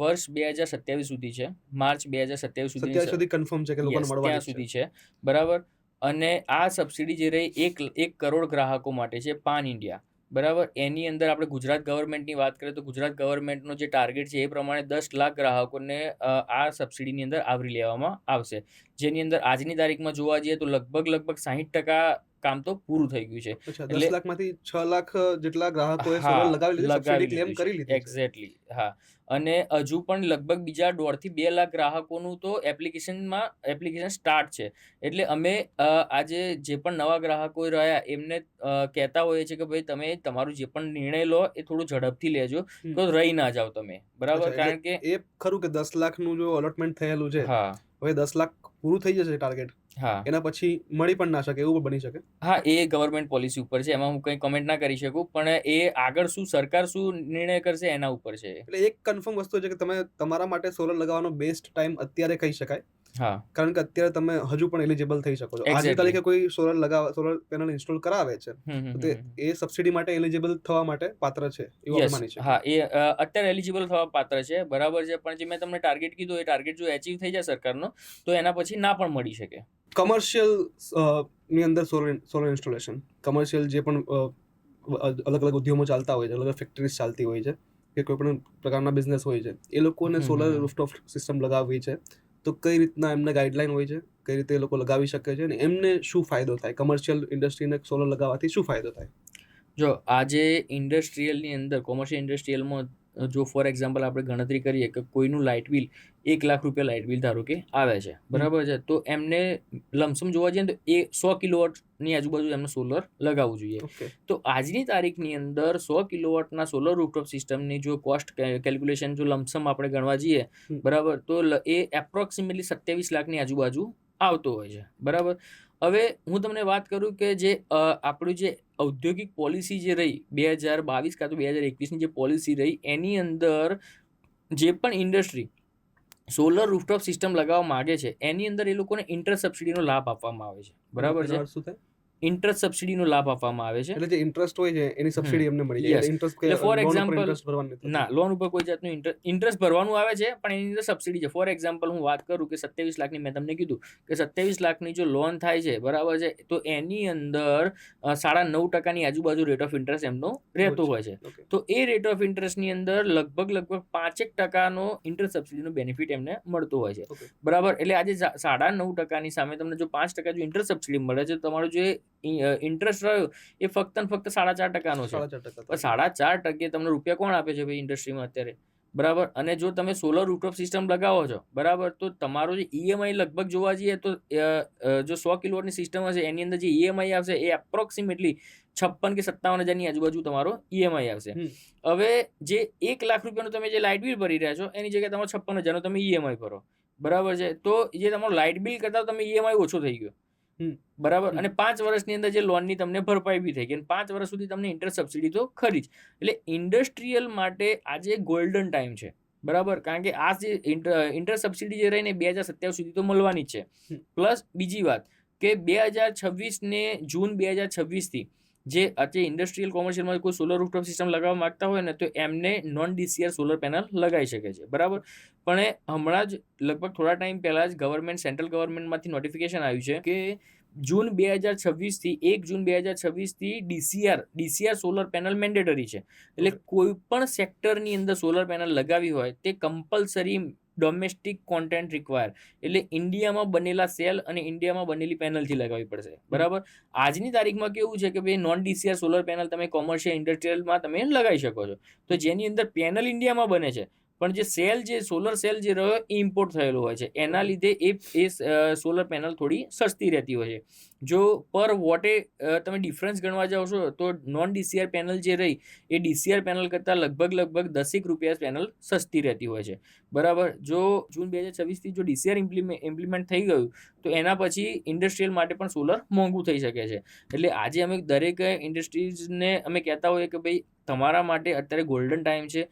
વર્ષ 2027 સુધી છે, માર્ચ 2027 સુધી કન્ફર્મ છે કે લોકોને મળવાની સુધી છે. બરાબર. અને આ સબસિડી જે રહી 1 કરોડ ગ્રાહકો માટે છે પાન ઇન્ડિયા. બરાબર. એની અંદર આપણે ગુજરાત ગવર્મેન્ટની વાત કરીએ તો ગુજરાત ગવર્મેન્ટનો જે ટાર્ગેટ છે એ પ્રમાણે 10 લાખ ગ્રાહકોને આ સબસિડીની અંદર આવરી લેવામાં આવશે. જેની અંદર આજની તારીખમાં જોવા જઈએ તો લગભગ 60% કામ તો પૂરું થઈ ગયું છે. અચ્છા, એટલે 10 લાખમાંથી 6 લાખ જેટલા ગ્રાહકોએ હા, સોલર લગાવી લીધી, સબસિડી લગાવી ક્લેમ લીધું કરી છે. લીધી છે. એક્ઝેક્ટલી, હા. અને હજુ પણ લગભગ બીજા 1.5 થી 2 લાખ ગ્રાહકોનું તો એપ્લિકેશન સ્ટાર્ટ છે. એટલે અમે આજે જે પણ નવા ગ્રાહકો રહ્યા એમને કહેતા હોઈએ છીએ કે ભાઈ તમે તમારું જે પણ નિર્ણય લો એ થોડું ઝડપથી લેજો, તો રહી ના જાઓ તમે, બરાબર? અચ્છા, કારણ એટલે કે એ ખરું કે 10 લાખનું જો અલોટમેન્ટ થયેલું છે, હા, હવે 10 લાખ પૂરું થઈ જશે ટાર્ગેટ, હા. એના પછી મળી પણ ના શકે, એવું પણ બની શકે. હા, એ ગવર્મેન્ટ પોલિસી ઉપર છે. એમાં હું કંઈ કમેન્ટ ના કરી શકું. પણ એ આગળ સરકાર શું નિર્ણય કરશે એના ઉપર છે. એટલે એક કન્ફર્મ વસ્તુ છે કે તમે તમારા માટે સોલર લગાવવાનો બેસ્ટ ટાઈમ અત્યારે કહી શકાય, હા, કારણ કે અત્યારે તમે હજુ પણ એલિજિબલ થઈ શકો છો. આજની એક્ઝેક્ટલી. તારીખે કોઈ સોલર પેનલ ઇન્સ્ટોલ કરાવે છે, તો તે એ સબસિડી માટે એલિજિબલ થવા માટે પાત્ર છે, એવું આપણે યસ, માની શકીએ. હા, એ અત્યારે એલિજિબલ થવા પાત્ર છે, બરાબર છે. પણ જે મેં તમને ટાર્ગેટ કીધું, એ ટાર્ગેટ જો એચીવ થઈ જાય સરકારનો, તો એના પછી ના પણ મળી શકે. કમર્શિયલ ની અંદર સોલર ઇન્સ્ટોલેશન, કમર્શિયલ જે પણ અલગ અલગ ઉદ્યોગો ચાલતા હોય છે, અલગ અલગ ફેક્ટરીઝ ચાલતી હોય છે, કે કોઈ પણ પ્રકારના બિઝનેસ હોય છે, એ લોકોને સોલર રૂફટોપ સિસ્ટમ લગાવવી છે, તો કઈ રીતના એમને ગાઈડલાઈન હોય છે, કઈ રીતે એ લોકો લગાવી શકે છે, અને એમને શું ફાયદો થાય, કમર્શિયલ ઇન્ડસ્ટ્રીને સોલર લગાવવાથી શું ફાયદો થાય? જો આજે ઇન્ડસ્ટ્રીયલની અંદર, કોમર્શિયલ ઇન્ડસ્ટ્રીયલમાં જો ફોર એક્ઝામ્પલ આપણે ગણતરી કરીએ કે કોઈનું લાઇટ બિલ 1 લાખ રૂપિયા લાઇટ બિલ ધારો કે આવે છે, બરાબર છે, તો એમને લમસમ જોવા જઈએ ને તો એ 100 કિલોવોટની આજુબાજુ એમને સોલર લગાવવું જોઈએ. ઓકે, તો આજની તારીખની અંદર 100 કિલોવોટના સોલર રૂફટોપ સિસ્ટમની જો કોસ્ટ કેલ્ક્યુલેશન જો લમસમ આપણે ગણવા જઈએ, બરાબર, તો એ એપ્રોક્સિમેટલી 27 લાખની આજુબાજુ આવતો હોય છે, બરાબર. હવે હું તમને વાત કરું કે જે આપણું જે ઔદ્યોગિક પોલિસી જે રહી 2022 કાં તો 2021ની જે પોલિસી રહી, એની અંદર જે પણ ઇન્ડસ્ટ્રી સોલર રૂફટોપ સિસ્ટમ લગાવવા માંગે છે, એની અંદર એ લોકોને ઇન્ટરેસ્ટ સબસિડીનો લાભ આપવામાં આવે છે, બરાબર એનો છે. અર્થ શું થાય? ઇન્ટરેસ્ટ સબસિડીનો લાભ આપવામાં આવે છે. એટલે જે ઇન્ટરેસ્ટ હોય છે એની સબસિડી એમને મળી જાય, યસ. એટલે ઇન્ટરેસ્ટ એટલે ફોર લોન ઉપર એક્ઝામ્પલ, ઇન્ટરેસ્ટ ભરવાનું નથી થતું. ના, લોન ઉપર કોઈ જાતનું ઇન્ટરેસ્ટ ભરવાનું આવે છે, પણ એની અંદર સબસિડી છે. ફોર એક્ઝામ્પલ હું વાત કરું કે 27 લાખની મેં તમને કીધું કે 27 લાખની જો લોન થાય છે, બરાબર છે, તો એની અંદર 9.5% આજુબાજુ રેટ ઓફ ઇન્ટરેસ્ટ એમનો રહેતો હોય છે. ઓકે, તો એ રેટ ઓફ ઇન્ટરેસ્ટની અંદર લગભગ 5% ઇન્ટરેસ્ટ સબસિડીનો બેનિફિટ એમને મળતો હોય છે, ઓકે, બરાબર. એટલે આજે 9.5%ની સામે તમને જો 5% જો ઇન્ટરેસ્ટ સબસિડી મળે છે, તો તમારો જે ઇન્ટરેસ્ટ રહ્યો એ ફક્ત ને ફક્ત 4.5%નો છે. 4.5%. 4.5% તમને રૂપિયા કોણ આપે છે ભાઈ ઇન્ડસ્ટ્રીમાં અત્યારે, બરાબર. અને જો તમે સોલર રૂફટોપ સિસ્ટમ લગાવો છો, બરાબર, તો તમારો જે ઈએમઆઈ લગભગ જોવા જઈએ તો જો 100 કિલોવોટની સિસ્ટમ હશે, એની અંદર જે ઈએમઆઈ આવશે એ એપ્રોક્સિમેટલી 56 કે 57,000ની આજુબાજુ તમારો ઈએમઆઈ આવશે. હવે જે 1 લાખ રૂપિયાનું તમે જે લાઇટ બિલ ભરી રહ્યા છો, એની જગ્યાએ તમારો 56,000નો તમે ઈએમઆઈ ભરો, બરાબર છે. તો જે તમારો લાઇટ બિલ કરતા તમે ઈએમઆઈ ઓછો થઈ ગયો, બરાબર. અને 5 વર્ષની અંદર જે લોનની તમને ભરપાઈ બી થઈ ગઈ, અને 5 વર્ષ સુધી તમને ઇન્ટરેસ્ટ સબસિડી તો ખરી જ. એટલે ઇન્ડસ્ટ્રીયલ માટે આજે ગોલ્ડન ટાઈમ છે, બરાબર. કારણ કે આ જે ઇન્ટરેસ્ટ સબસિડી જે રહીને 2027 સુધી તો મળવાની જ છે. પ્લસ બીજી વાત કે 2026 ને જૂન 2026થી જે આજે ઇન્ડસ્ટ્રીયલ કોમર્શિયલમાં કોઈ સોલર રૂફટોપ સિસ્ટમ લગાવવા માંગતા હોય ને, તો એમને નોન ડીસીઆર સોલર પેનલ લગાવી શકે છે, બરાબર. પણ હમણાં જ લગભગ થોડા ટાઈમ પહેલા જ સેન્ટ્રલ ગવર્મેન્ટમાંથી નોટિફિકેશન આવ્યું છે કે જૂન 2026થી 1 જૂન 2026થી ડીસીઆર સોલર પેનલ મેન્ડેટરી છે. એટલે કોઈ પણ સેક્ટરની અંદર સોલર પેનલ લગાવી હોય તે કમ્પલસરી ડોમેસ્ટિક કોન્ટેન્ટ રિક્વાયર, એટલે ઇન્ડિયામાં બનેલા સેલ અને ઇન્ડિયામાં બનેલી પેનલથી લગાવવી પડશે, બરાબર. આજની તારીખમાં કેવું છે કે ભાઈ નોન ડીસીઆર સોલર પેનલ તમે કોમર્શિયલ ઇન્ડસ્ટ્રીયલમાં તમે લગાવી શકો છો, તો જેની અંદર પેનલ ઇન્ડિયામાં બને છે, પણ જે સોલર સેલ જે રહ્યો એ ઇમ્પોર્ટ થયેલો હોય છે, એના લીધે એ સોલર પેનલ થોડી સસ્તી રહેતી હોય છે. જો પર વોટે તમે ડિફરન્સ ગણવા જાઓ છો, તો નોન ડીસીઆર પેનલ જે રહી એ ડીસીઆર પેનલ કરતાં લગભગ 10 રૂપિયા પેનલ સસ્તી રહેતી હોય છે, બરાબર. જો જૂન 2026થી જો ડીસીઆર ઇમ્પ્લિમેન્ટ થઈ ગયું, તો એના પછી ઇન્ડસ્ટ્રીયલ માટે પણ સોલર મોંઘું થઈ શકે છે. એટલે આજે અમે દરેક ઇન્ડસ્ટ્રીઝને અમે કહેતા હોઈએ કે ભાઈ તમારા માટે અત્યારે ગોલ્ડન ટાઈમ છે,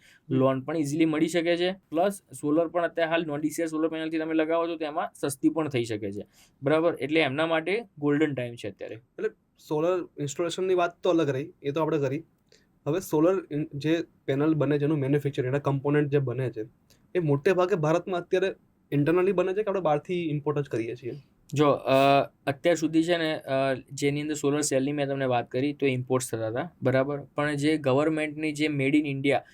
લોન પણ ઇઝીલી મળી શકે છે, પ્લસ સોલર પણ અત્યારે હાલ નોન ડીસીઆર સોલર પેનલથી તમે લગાવો છો તો એમાં સસ્તી પણ થઈ શકે છે, બરાબર. એટલે એમના માટે ગોલ્ડન ટાઈમ છે અત્યારે. એટલે સોલર ઇન્સ્ટોલેશનની વાત તો અલગ રહી, એ તો આપણે કરી. હવે સોલર જે પેનલ બને છે, એનું મેન્યુફેક્ચરિંગ, એના કમ્પોનન્ટ જે બને છે, એ મોટે ભાગે ભારતમાં અત્યારે ઇન્ટરનલી બને છે કે આપણે બહારથી ઇમ્પોર્ટ જ કરીએ છીએ? જો અત્યાર સુધી છે ને જેની અંદર સોલર સેલની મેં તમને વાત કરી તો ઇમ્પોર્ટ્સ થતા હતા, બરાબર. પણ જે ગવર્મેન્ટની જે મેડ ઇન ઇન્ડિયા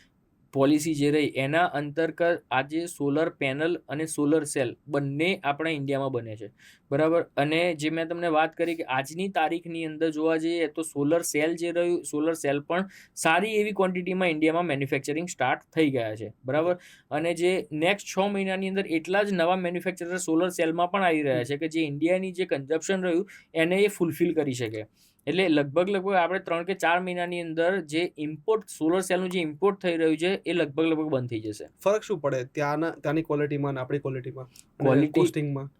પોલિસી જે રહી એના અંતર્ગત આજે સોલર પેનલ અને સોલર સેલ બંને આપણા ઇન્ડિયામાં બને છે, બરાબર. અને જે મેં તમને વાત કરી કે આજની તારીખની અંદર જોવા જઈએ તો સોલર સેલ જે રહ્યું, સોલર સેલ પણ સારી એવી ક્વોન્ટિટીમાં ઇન્ડિયામાં મેન્યુફેક્ચરિંગ સ્ટાર્ટ થઈ ગયા છે, બરાબર. અને જે નેક્સ્ટ 6 મહિનાની અંદર એટલા જ નવા મેન્યુફેક્ચરર સોલર સેલમાં પણ આવી રહ્યા છે કે જે ઇન્ડિયાની જે કન્ઝપ્શન રહ્યું એને એ ફૂલફિલ કરી શકે. એટલે લગભગ આપણે 3 કે 4 મહિનાની અંદર જે ઇમ્પોર્ટ સોલર સેલનું જે ઇમ્પોર્ટ થઈ રહ્યું છે એ લગભગ બંધ થઈ જશે. ફરક શું પડે ત્યાંની ક્વોલિટીમાં અને આપણી ક્વોલિટીમાં, કોસ્ટિંગમાં?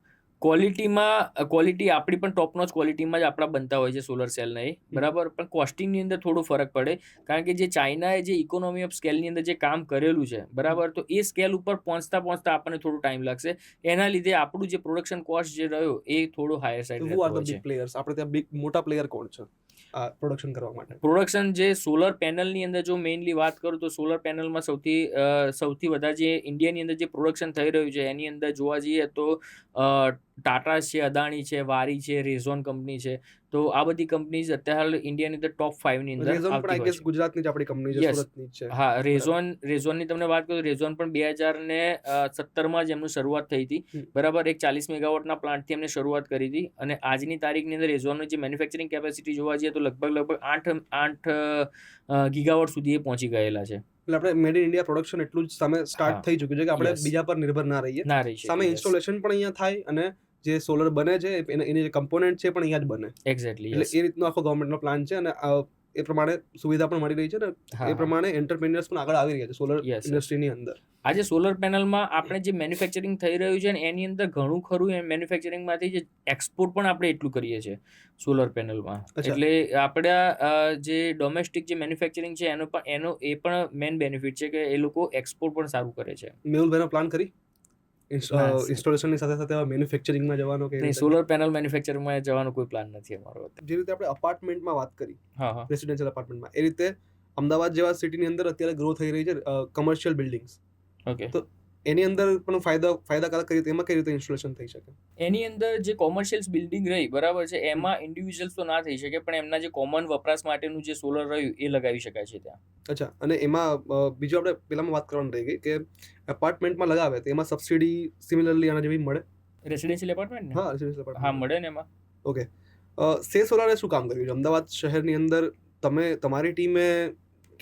ક્વોલિટી આપણી પણ ટોપ નોચ ક્વોલિટીમાં જ આપણા બનતા હોય છે સોલર સેલના, બરાબર. પણ કોસ્ટિંગની અંદર થોડો ફરક પડે, કારણ કે જે ચાઇનાએ જે ઇકોનોમી ઓફ સ્કેલની અંદર જે કામ કરેલું છે, બરાબર, તો એ સ્કેલ ઉપર પહોંચતા આપણને થોડું ટાઈમ લાગશે. એના લીધે આપણું જે પ્રોડક્શન કોસ્ટ જે રહ્યો એ થોડો હાયર સાઈડ હુ આર રહેતો ધ હોય બિગ છે. પ્લેયર્સ? આપણે ત્યાં મોટા પ્લેયર કોણ છે આ પ્રોડક્શન કરવા માટે? પ્રોડક્શન જે સોલર પેનલની અંદર જો મેઇનલી વાત કરું તો સોલર પેનલમાં સૌથી વધારે જે ઇન્ડિયાની અંદર જે પ્રોડક્શન થઈ રહ્યું છે એની અંદર જોવા જઈએ તો ટાટા છે, અદાણી છે, વારી છે, રેઝોન કંપની છે. તો આ બધી કંપનીઝ અત્યારે ઇન્ડિયાની અંદર ટોપ 5 ની અંદર રેઝોન પણ આઈ આવતી ગેસ હોય છે. ગુજરાતની જ આપણી કંપની છે, Yes. સુરતની જ છે. હા, રેઝોનની તમને વાત કરું, રેઝોન પણ 2017માં જ એમનું શરૂઆત થઈ હતી, બરાબર. એક 40 મેગાવોટના પ્લાન્ટથી એમને શરૂઆત કરી હતી અને આજની તારીખની અંદર રેઝોનની જે મેન્યુફેક્ચરિંગ કેપેસિટી જોવા જઈએ તો લગભગ 8 ગીગાવોટ સુધી એ પહોંચી ગયેલા છે. એટલે આપણે મેડ ઇન ઇન્ડિયા પ્રોડક્શન એટલું જ સામે સ્ટાર્ટ હા. થઈ ચૂક્યું છે કે આપણે Yes. બીજા પર નિર્ભર ના રહીએ. ના રહી સામે શકે. ઇન્સ્ટોલેશન પણ અહીંયા થાય અને જે સોલર બને છે એની જે કમ્પોનન્ટ છે પણ અહીંયા જ બને. એક્ઝેક્ટલી. એટલે એ રીતનો આખો ગવર્મેન્ટનો પ્લાન છે અને એ પ્રમાણે સુવિધા પણ મળી રહી છે ને એ પ્રમાણે એન્ટરપ્રેન્યોર્સ પણ આગળ આવી રહ્યા છે સોલર Yes, yes. ઇન્ડસ્ટ્રીની અંદર. આજે સોલર પેનલમાં આપણે જે મેન્યુફેક્ચરિંગ થઈ રહ્યું છે ને એની અંદર ઘણું ખરું મેન્યુફેક્ચરિંગમાંથી જે એક્સપોર્ટ પણ આપણે એટલું કરીએ છીએ સોલર પેનલમાં. અચ્છા. એટલે આપણા જે ડોમેસ્ટિક જે મેન્યુફેક્ચરિંગ છે એનો પણ મેઇન બેનિફિટ છે કે એ લોકો એક્સપોર્ટ પણ સારું કરે છે. મેહુલભાઈનો પ્લાન કરી ના, sir. ઇન્સ્ટોલેશનની સાથે સાથે મેન્યુફેક્ચરિંગમાં જવાનો કે નહીં, સોલર પેનલ મેન્યુફેક્ચરિંગમાં જવાનો કોઈ પ્લાન નથી અમારો. જે રીતે આપણે અપાર્ટમેન્ટમાં વાત કરી, હા, હા. રેસિડેન્શિયલ અપાર્ટમેન્ટમાં, એ રીતે અમદાવાદ જેવા સિટીની અંદર અત્યારે ગ્રો થઈ રહી છે કમર્શિયલ બિલ્ડિંગ્સ. ઓકે. તો એની અંદર પણ ફાયદાકારક કઈ રીતે એમાં કઈ રીતે ઇન્સ્ટોલેશન થઈ શકે? એની અંદર જે કોમર્શિયલ બિલ્ડિંગ રહી, બરાબર છે, એમાં ઇન્ડિવિજ્યુઅલ્સ તો ના થઈ શકે પણ એમના જે કોમન વપરાશ માટેનું જે સોલર રહ્યું એ લગાવી શકાય છે ત્યાં. અચ્છા. અને એમાં બીજું આપણે પેલામાં વાત કરવાની રહી ગઈ કે એપાર્ટમેન્ટમાં લગાવે તો એમાં સબસિડી સિમિલરલી આના જેવી મળે? રેસિડેન્શિયલ એપાર્ટમેન્ટ ને? હા, રેસિડેન્શિયલ હા, એપાર્ટમેન્ટ મળે ને એમાં. ઓકે. સે સોલારે શું કામ કર્યું છે અમદાવાદ શહેરની અંદર? તમારી ટીમે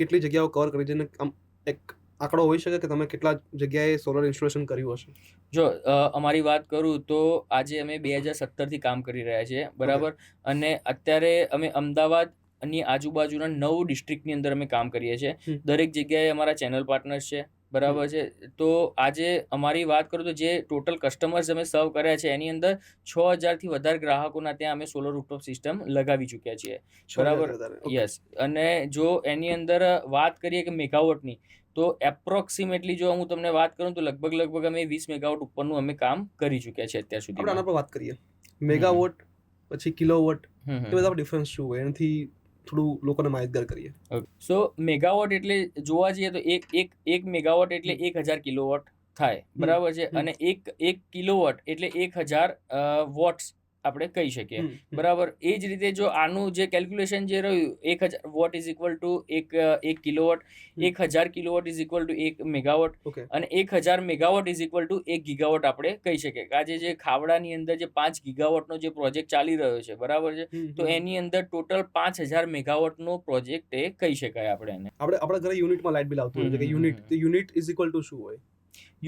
કેટલી જગ્યાઓ કવર કરી છે અને આમ એક આંકડો હોઈ શકે કે તમે કેટલા જગ્યાએ સોલર ઇન્સ્ટોલેશન કર્યું હશે? જો અમારી વાત કરું તો આજે અમે 2017થી કામ કરી રહ્યા છીએ, બરાબર. અને અત્યારે અમે અમદાવાદની આજુબાજુના 9 ડિસ્ટ્રિક્ટની અંદર અમે કામ કરીએ છીએ. દરેક જગ્યાએ અમારા ચેનલ પાર્ટનર્સ છે, બરાબર છે. તો આજે અમારી વાત કરું તો જે ટોટલ કસ્ટમર્સ અમે સર્વ કર્યા છે એની અંદર 6000થી વધારે ગ્રાહકોના ત્યાં અમે સોલર રૂફટોપ સિસ્ટમ લગાવી ચૂક્યા છીએ, બરાબર. યસ. અને જો એની અંદર વાત કરીએ કે મેગાવોટની, તો એપ્રોક્સિમેટલી જો હું તમને વાત કરું તો લગભગ અમે 20 મેગાવોટ ઉપરનું અમે કામ કરી ચૂક્યા છે અત્યાર સુધી. આપણે આના પર વાત કરીએ. મેગાવોટ પછી કિલોવોટ, એ બધા ડિફરન્સ શું હોય એનાથી થોડું લોકોને માહિતગાર કરીએ. સો મેગાવોટ એટલે જોવા જઈએ તો એક મેગાવોટ એટલે 1000 કિલોવોટ થાય, બરાબર છે. અને એક કિલોવોટ એટલે 1000 વોટ્સ આપણે કહી શકીએ, બરાબર. એ જ રીતે જો આનું જે કેલ્ક્યુલેશન જે રહ્યું 1000 વોટ ઇઝ ઇક્વલ ટુ એક kilowatt, 1000 kilowatt is equal to 1 megawatt, અને 1000 megawatt is equal to 1 gigawatt આપણે કહી શકીએ. આજે જે ખાવડાની અંદર જે 5 ગીગાવોટનો જે પ્રોજેક્ટ ચાલી રહ્યો છે, બરાબર છે, તો એની અંદર ટોટલ 5000 મેગાવોટનો પ્રોજેક્ટ એ કહી શકાય આપણે એને. આપણા ઘરે યુનિટમાં લાઇટ બિલ આવતું હોય છે કે યુનિટ ઇઝ ઇક્વલ ટુ શું હોય?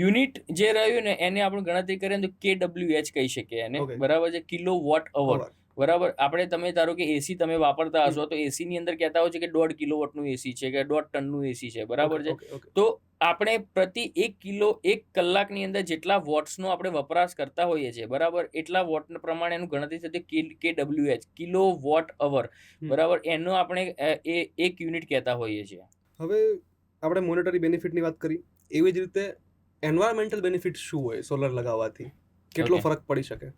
યુનિટ જે રહ્યું ને એને આપણે ગણતરી કરીએ તો KWH કહી શકીએ એને, બરાબર છે, કિલો વોટ અવર, બરાબર. આપણે તમે ધારો કે એસી તમે વાપરતા હશો તો એસી ની અંદર કહેતા હોય છે કે 1.5 કિલોવોટનું એસી છે કે 1.5 ટનનું એસી છે, બરાબર છે. તો આપણે પ્રતિ 1 કલાકની અંદર જેટલા વોટ્સનો આપણે વપરાશ કરતા હોઈએ છીએ, બરાબર, એટલા વોટ પ્રમાણે એનું ગણતરી થતી KWH, કિલો વોટ અવર, બરાબર. એનો આપણે એક યુનિટ કહેતા હોઈએ છીએ. હવે આપણે મોનેટરી બેનિફિટની વાત કરી, એવી જ રીતે એન્વાયરમેન્ટલ બેનિફિટ શું હોય સોલર લગાવવાથી? કેટલો ફરક પડી શકે?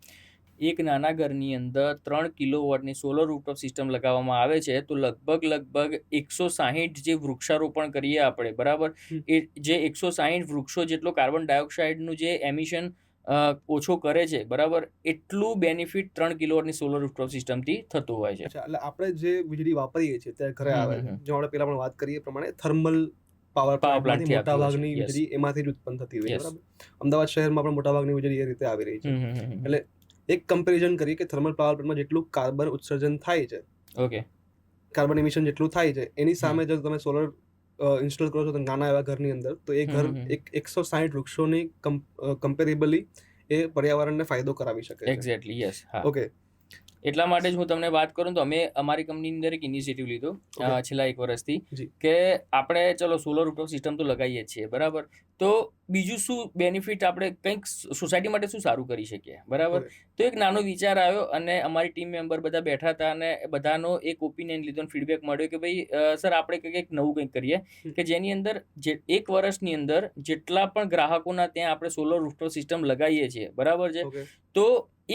એક નાના ઘરની અંદર 3 કિલોવોટની સોલર રૂફટોપ સિસ્ટમ લગાવવામાં આવે છે તો લગભગ 160 જે વૃક્ષારોપણ કરીએ આપણે, બરાબર, એ જે 160 વૃક્ષો જેટલો કાર્બન ડાયોક્સાઇડનું જે એમિશન ઓછો કરે છે, બરાબર, એટલું બેનિફિટ 3 કિલોવોટની સોલર રૂફટોપ સિસ્ટમથી થતું હોય છે. એટલે આપણે જે વીજળી વાપરીએ છીએ ત્યારે ઘરે આવે છે, જો આપણે પેલા પણ વાત કરીએ પ્રમાણે થર્મલ પાવર પ્લાન્ટમાંથી પ્લાન્ટથી મોટા આવતી હોય ભાગની છે. યસ વીજળી એમાંથી જ ઉત્પન્ન થતી હોય છે, યસ બરાબર. અમદાવાદ શહેરમાં પણ મોટા ભાગની વીજળી એ રીતે આવી રહી છે. એટલે એક કમ્પેરિઝન કરીએ કે થર્મલ પાવર પ્લાન્ટમાં જેટલું કાર્બન ઉત્સર્જન થાય છે, ઓકે કાર્બન ઇમિશન જેટલું થાય છે, એની સામે જો તમે સોલર ઇન્સ્ટોલ કરો છો તો નાના એવા ઘરની અંદર, તો એ ઘર 160 વૃક્ષોની કમ્પેરેબલી એ પર્યાવરણને ફાયદો કરાવી શકે છે. એક્ઝેક્ટલી યસ હા ઓકે, એટલા માટે જ હું તમને વાત કરું તો અમે અમારી કંપનીની અંદર એક ઇનિશિયેટિવ લીધો Okay. છેલ્લા 1 વર્ષથી જી. કે આપણે ચલો સોલર રૂફટોપ સિસ્ટમ તો લગાવીએ જ છીએ બરાબર, તો બીજું શું બેનિફિટ આપણે કંઈક સોસાયટી માટે શું સારું કરી શકીએ બરાબર. Okay. તો એક નાનો વિચાર આવ્યો અને અમારી ટીમ મેમ્બર બધા બેઠા હતા અને બધાનો એક ઓપિનિયન લીધો, ફીડબેક મળ્યો કે ભાઈ સર આપણે કંઈક નવું કંઈક કરીએ કે જેની અંદર જે 1 વર્ષની અંદર જેટલા પણ ગ્રાહકોના ત્યાં આપણે સોલર રૂફટોપ સિસ્ટમ લગાવીએ છીએ બરાબર છે, ઓકે, તો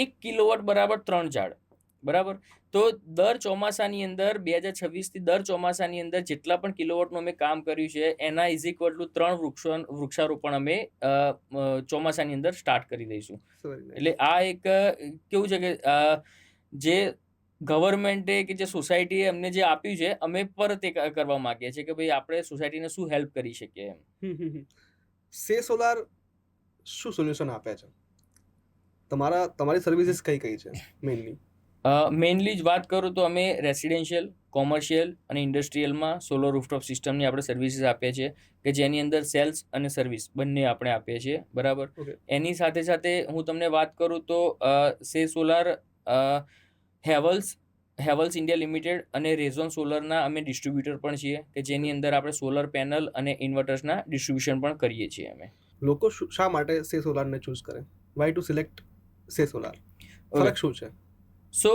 1 કિલોવોટ બરાબર 3 ઝાડ બરાબર. તો દર ચોમાસાની અંદર 2026થી દર ચોમાસાની અંદર જેટલા પણ કિલોવોટનું અમે કામ કર્યું છે એના ઇઝ ઇક્વલ ટુ 3 વૃક્ષારોપણ અમે ચોમાસાની અંદર સ્ટાર્ટ કરી દઈશું. Very nice. એટલે આ એક કેવું છે કે જે ગવર્મેન્ટે કે જે સોસાયટીએ અમને જે આપ્યું છે અમે પરત એ કરવા માંગીએ છીએ કે ભાઈ આપણે સોસાયટીને શું હેલ્પ કરી શકીએ એમ. સે સોલાર શું સોલ્યુશન આપે છે? તમારી સર્વિસીસ કઈ કઈ છે મેઇનલી? મેઇનલી જ વાત કરું તો અમે રેસિડેન્શિયલ, કોમર્શિયલ અને ઇન્ડસ્ટ્રીયલમાં સોલર રૂફટોપ સિસ્ટમની આપણે સર્વિસીસ આપીએ છીએ કે જેની અંદર સેલ્સ અને સર્વિસ બંને આપણે આપીએ છીએ બરાબર. Okay. એની સાથે સાથે હું તમને વાત કરું તો સે સોલાર, હેવલ્સ ઇન્ડિયા લિમિટેડ અને રેઝોન સોલરના અમે ડિસ્ટ્રીબ્યુટર પણ છીએ કે જેની અંદર આપણે સોલર પેનલ અને ઇન્વર્ટર્સના ડિસ્ટ્રીબ્યુશન પણ કરીએ છીએ અમે. લોકો શા માટે સે સોલારને ચૂઝ કરે? વાય ટુ સિલેક્ટ સે સોલાર? ફરક શું છે? સો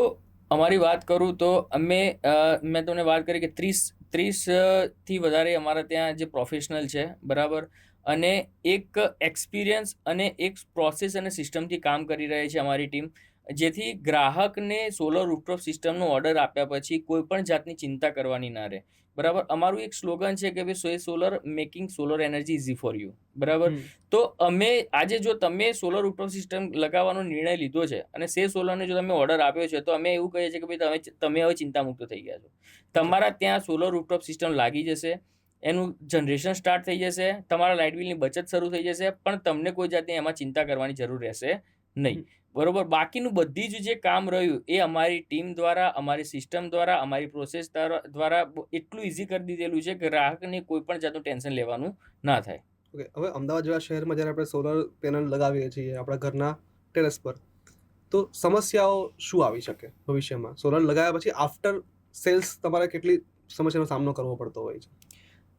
અમારી વાત કરું તો મેં તમને વાત કરી કે 30 થી વધારે અમારા ત્યાં જે પ્રોફેશનલ છે બરાબર, અને એક એક્સપિરિયન્સ અને એક પ્રોસેસ અને સિસ્ટમથી કામ કરી રહી છે અમારી ટીમ, જેથી ગ્રાહકને સોલર રૂફટોપ સિસ્ટમનો ઓર્ડર આપ્યા પછી કોઈ પણ જાતની ચિંતા કરવાની ના રહે બરાબર. અમારું એક સ્લોગન છે કે ભાઈ solar making solar energy easy for you બરાબર. તો અમે આજે જો તમે સોલર રૂફટોપ સિસ્ટમ લગાવવાનો નિર્ણય લીધો છે અને સે સોલરને જો તમે ઓર્ડર આપ્યો છે, તો અમે એવું કહીએ છીએ કે ભાઈ તમે હવે ચિંતામુક્ત થઈ ગયા છો. તમારા ત્યાં સોલર રૂફટોપ સિસ્ટમ લાગી જશે, એનું જનરેશન સ્ટાર્ટ થઈ જશે, તમારા લાઇટ બિલની બચત શરૂ થઈ જશે, પણ તમને કોઈ જાતની એમાં ચિંતા કરવાની જરૂર રહેશે નહીં બરોબર. બાકીનું બધી જ જે કામ રહ્યું એ અમારી ટીમ દ્વારા, અમારી સિસ્ટમ દ્વારા, અમારી પ્રોસેસ દ્વારા એટલું ઇઝી કરી દીધેલું છે કે ગ્રાહકને કોઈ પણ જાતનું ટેન્શન લેવાનું ના થાય. ઓકે, હવે અમદાવાદ જેવા શહેરમાં જ્યારે આપણે સોલર પેનલ લગાવીએ છીએ આપણા ઘરના ટેરેસ પર, તો સમસ્યાઓ શું આવી શકે ભવિષ્યમાં? સોલર લગાવ્યા પછી આફ્ટર સેલ્સ તમારે કેટલી સમસ્યાનો સામનો કરવો પડતો હોય છે?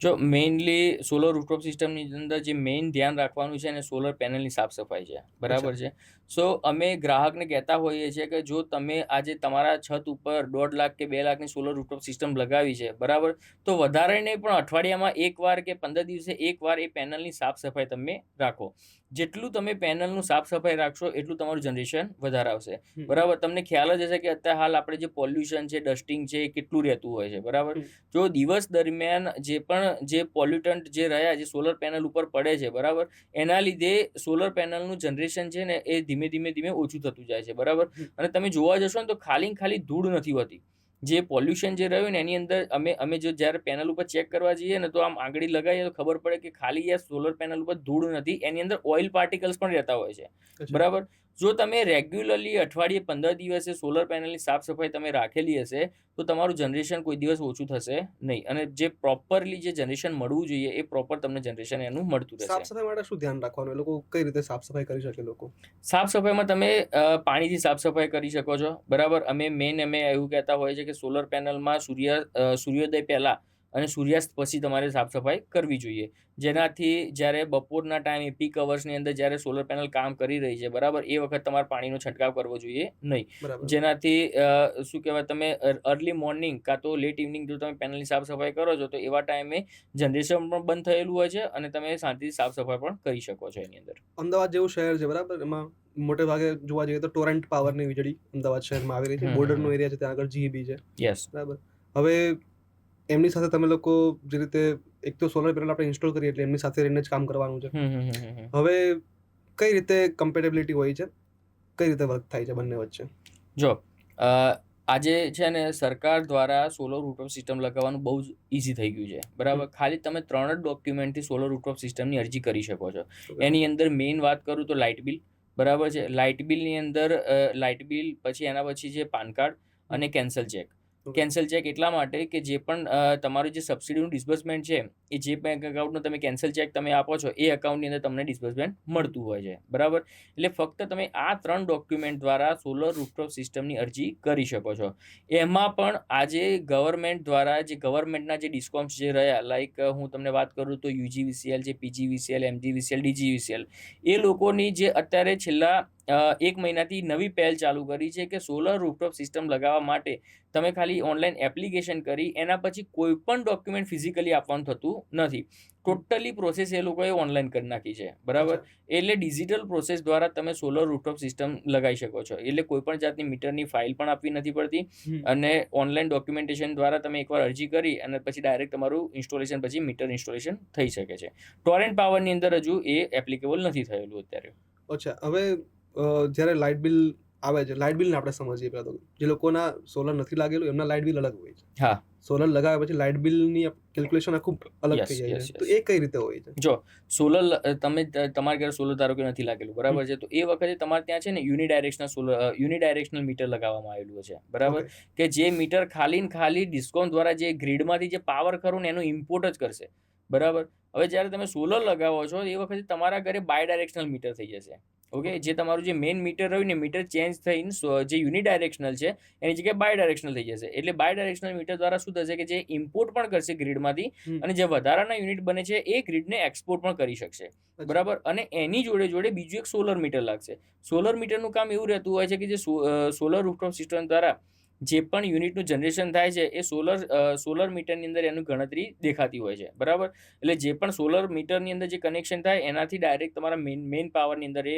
જો મેઇનલી સોલર રૂફટોપ સિસ્ટમની અંદર જે મેઇન ધ્યાન રાખવાનું છે ને સોલર પેનલની સાફ સફાઈ છે બરાબર છે. સો અમે ગ્રાહકને કહેતા હોઈએ છીએ કે જો તમે આજે તમારા છત ઉપર 1.5 લાખ કે 2 લાખની સોલર રૂફટોપ સિસ્ટમ લગાવી છે બરાબર, તો વધારે નહીં પણ અઠવાડિયામાં 1 વાર કે 15 દિવસે 1 વાર એ પેનલની સાફ સફાઈ તમે રાખો. જેટલું તમે પેનલનું સાફ સફાઈ રાખશો એટલું તમારું જનરેશન વધારે આવશે બરાબર. તમને ખ્યાલ જ હશે કે અત્યારે હાલ આપણે જે પોલ્યુશન છે, ડસ્ટિંગ છે, એ કેટલું રહેતું હોય છે બરાબર. જો દિવસ દરમિયાન જે પોલ્યુટન્ટ જે રહ્યા જે સોલર પેનલ ઉપર પડે છે બરાબર, એના લીધે સોલર પેનલનું જનરેશન છે ને એ ધીમે ધીમે ઓછું થતું જાય છે બરાબર. અને તમે જોવા જશો ને તો ખાલી ધૂળ નથી હોતી. જે પોલ્યુશન જે રહ્યું ને એની અંદર અમે જો જ્યારે પેનલ ઉપર ચેક કરવા જઈએ ને તો આમ આંગળી લગાવીએ તો ખબર પડે કે ખાલી આ સોલર પેનલ ઉપર ધૂળ નથી, એની અંદર ઓઇલ પાર્ટિકલ્સ પણ રહેતા હોય છે બરાબર. જો તમે રેગ્યુલરલી અઠવાડિયે 15 દિવસે સોલર પેનલની સાફ સફાઈ તમે રાખેલી હશે તો તમારું જનરેશન કોઈ દિવસ ઓછું થશે નહીં, અને જે પ્રોપરલી જે જનરેશન મળવું જોઈએ એ પ્રોપર તમને જનરેશન એનું મળતું રહેશે. સાફ સફાઈ માટે શું ધ્યાન રાખવાનું? એ લોકો કઈ રીતે સાફ સફાઈ કરી શકે? લોકો સાફ સફાઈમાં તમે પાણીથી સાફ સફાઈ કરી શકો છો બરાબર. અમે એવું કહેતા હોઈએ છીએ કે સોલર પેનલમાં સૂર્યોદય પહેલા અને સૂર્યાસ્ત પછી તમારે સાફ સફાઈ કરવી જોઈએ, જેનાથી જ્યારે બપોરના ટાઈમે પીક અવર્સની અંદર જ્યારે સોલર પેનલ કામ કરી રહી છે બરાબર, એ વખત તમારે પાણીનો છંટકાવ કરવો જોઈએ નહીં. જેનાથી શું કહેવાય, તમે અર્લી મોર્નિંગ કાં તો લેટ ઇવનિંગ જો તમે પેનલની સાફ સફાઈ કરો છો તો એવા ટાઈમે જનરેશન પણ બંધ થયેલું હોય છે અને તમે શાંતિથી સાફ સફાઈ પણ કરી શકો છો એની અંદર. અમદાવાદ જેવું શહેર છે બરાબર, એમાં મોટે ભાગે જોવા જઈએ તો ટોરેન્ટ પાવરની વીજળી અમદાવાદ શહેરમાં આવી રહી છે. બોર્ડરનો એરિયા છે, ત્યાં આગળ GEB છે. યસ બરાબર. હવે એમની સાથે તમે લોકો જે રીતે એક તો સોલર પેનલ આપણે ઇન્સ્ટોલ કરીએ એટલે એમની સાથે રહીને જ કામ કરવાનું છે. હવે કઈ રીતે કમ્પેટેબિલિટી હોય છે, કઈ રીતે વર્ક થાય છે બંને વચ્ચે? જો આજે છે ને સરકાર દ્વારા સોલર રૂફટોપ સિસ્ટમ લગાવવાનું બહુ જ ઇઝી થઈ ગયું છે, બરાબર. ખાલી તમે 3 જ ડોક્યુમેન્ટથી સોલર રૂફટોપ સિસ્ટમની અરજી કરી શકો છો. Okay. એની અંદર મેઇન વાત કરું તો લાઇટ બિલ, બરાબર છે. લાઇટ બિલની અંદર લાઇટ બિલ, પછી એના પછી છે પાન કાર્ડ અને cancel check. Okay. Cancel check એટલા માટે કે જે પણ તમારું જે સબસિડીનું ડિસ્બર્સમેન્ટ છે એ જે બેંક એકાઉન્ટનો તમે કેન્સલ ચેક તમે આપો છો એ એકાઉન્ટની અંદર તમને ડિસ્બર્સમેન્ટ મળતું હોય છે, બરાબર. એટલે ફક્ત તમે આ 3 ડોક્યુમેન્ટ દ્વારા સોલર રૂફટોપ સિસ્ટમની અરજી કરી શકો છો. એમાં પણ આજે ગવર્મેન્ટ દ્વારા જે ગવર્મેન્ટના જે ડિસ્કોમ્સ જે રહ્યા, લાઈક હું તમને વાત કરું તો યુજીવીસીએલ છે, પીજીવીસીએલ, એમજીવીસીએલ, ડીજીવીસીએલ, એ લોકોની જે અત્યારે છેલ્લા 1 મહિનાથી નવી પહેલ ચાલુ કરી છે કે સોલર રૂફટોપ સિસ્ટમ લગાવવા માટે તમે ખાલી ઓનલાઈન એપ્લિકેશન કરી એના પછી કોઈ પણ ડોક્યુમેન્ટ ફિઝિકલી આપવાનું થતું નથી. ટોટલી પ્રોસેસ એ લોકોએ ઓનલાઈન કરી નાખી છે, બરાબર. એટલે ડિજિટલ પ્રોસેસ દ્વારા તમે સોલર રૂફટોપ સિસ્ટમ લગાવી શકો છો. એટલે કોઈ પણ જાતની મીટરની ફાઇલ પણ આપવી નથી પડતી અને ઓનલાઈન ડોક્યુમેન્ટેશન દ્વારા તમે એકવાર અરજી કરી અને પછી ડાયરેક્ટ તમારું ઇન્સ્ટોલેશન, પછી મીટર ઇન્સ્ટોલેશન થઈ શકે છે. ટોરેન્ટ પાવરની અંદર હજુ એ એપ્લિકેબલ નથી થયેલું અત્યારે. અચ્છા, હવે જ્યારે લાઇટ બિલ આવે છે, લાઇટ બિલને આપણે સમજીએ પહેલાં તો. જે લોકોના સોલર નથી લાગેલું એમના લાઇટ બિલ અલગ હોય છે. હા. સોલર લગાવ્યા પછી લાઇટ બિલની કેલ્ક્યુલેશન આખું અલગ Yes, થઈ જાય yes, છે. તો yes. એ કઈ રીતે હોય છે? જો સોલર તમારા ઘરે સોલર ધારો કે નથી લાગેલું, બરાબર છે, તો એ વખતે તમારે ત્યાં છે ને યુનિડાયરેક્શનલ મીટર લગાવવામાં આવેલું છે, બરાબર. Okay. કે જે મીટર ખાલી ને ખાલી ડિસ્કોમ દ્વારા જે ગ્રીડમાંથી જે પાવર ખરું ને એનું ઇમ્પોર્ટ જ કરશે, બરાબર. હવે જ્યારે તમે સોલર લગાવો છો એ વખતે તમારા ઘરે બાયડાયરેક્શનલ મીટર થઈ જશે. ઓકે, જે તમારું જે મેઇન મીટર રહ્યું ને મીટર ચેન્જ થઈને જે યુનિડાયરેક્શનલ છે એની જગ્યાએ બાયડાયરેક્શનલ થઈ જશે. એટલે બાયડાયરેક્શનલ મીટર દ્વારા શું થશે કે જે ઇમ્પોર્ટ પણ કરશે ગ્રીડમાંથી અને જે વધારાના યુનિટ બને છે એ ગ્રીડને એક્સપોર્ટ પણ કરી શકશે, બરાબર. અને એની જોડે જોડે બીજું એક સોલર મીટર લાગશે. સોલર મીટરનું કામ એવું રહેતું હોય છે કે જે સોલર રૂફટોપ સિસ્ટમ દ્વારા જે પણ યુનિટનું જનરેશન થાય છે એ સોલર મીટરની અંદર એનું ગણતરી દેખાતી હોય છે, બરાબર. એટલે જે પણ સોલર મીટરની અંદર જે કનેક્શન થાય એનાથી ડાયરેક્ટ તમારા મેઇન પાવરની અંદર એ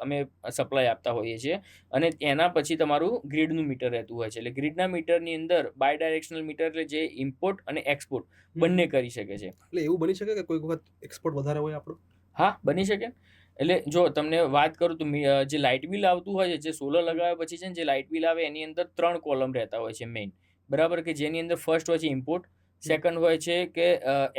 અમે સપ્લાય આપતા હોઈએ છીએ અને એના પછી તમારું ગ્રીડનું મીટર રહેતું હોય છે. એટલે ગ્રીડના મીટરની અંદર બાયડાયરેક્શનલ મીટર એટલે જે ઇમ્પોર્ટ અને એક્સપોર્ટ બંને કરી શકે છે. એટલે એવું બની શકે કે કોઈક વખત એક્સપોર્ટ વધારે હોય આપણો? હા, બની શકે. એટલે જો તમને વાત કરું તો જે લાઇટ બિલ આવતું હોય છે, જે સોલર લગાવ્યા પછી છે ને જે લાઇટ બિલ આવે એની અંદર 3 કોલમ રહેતા હોય છે મેઇન, બરાબર. કે જેની અંદર ફર્સ્ટ હોય છે ઇમ્પોર્ટ, સેકન્ડ હોય છે કે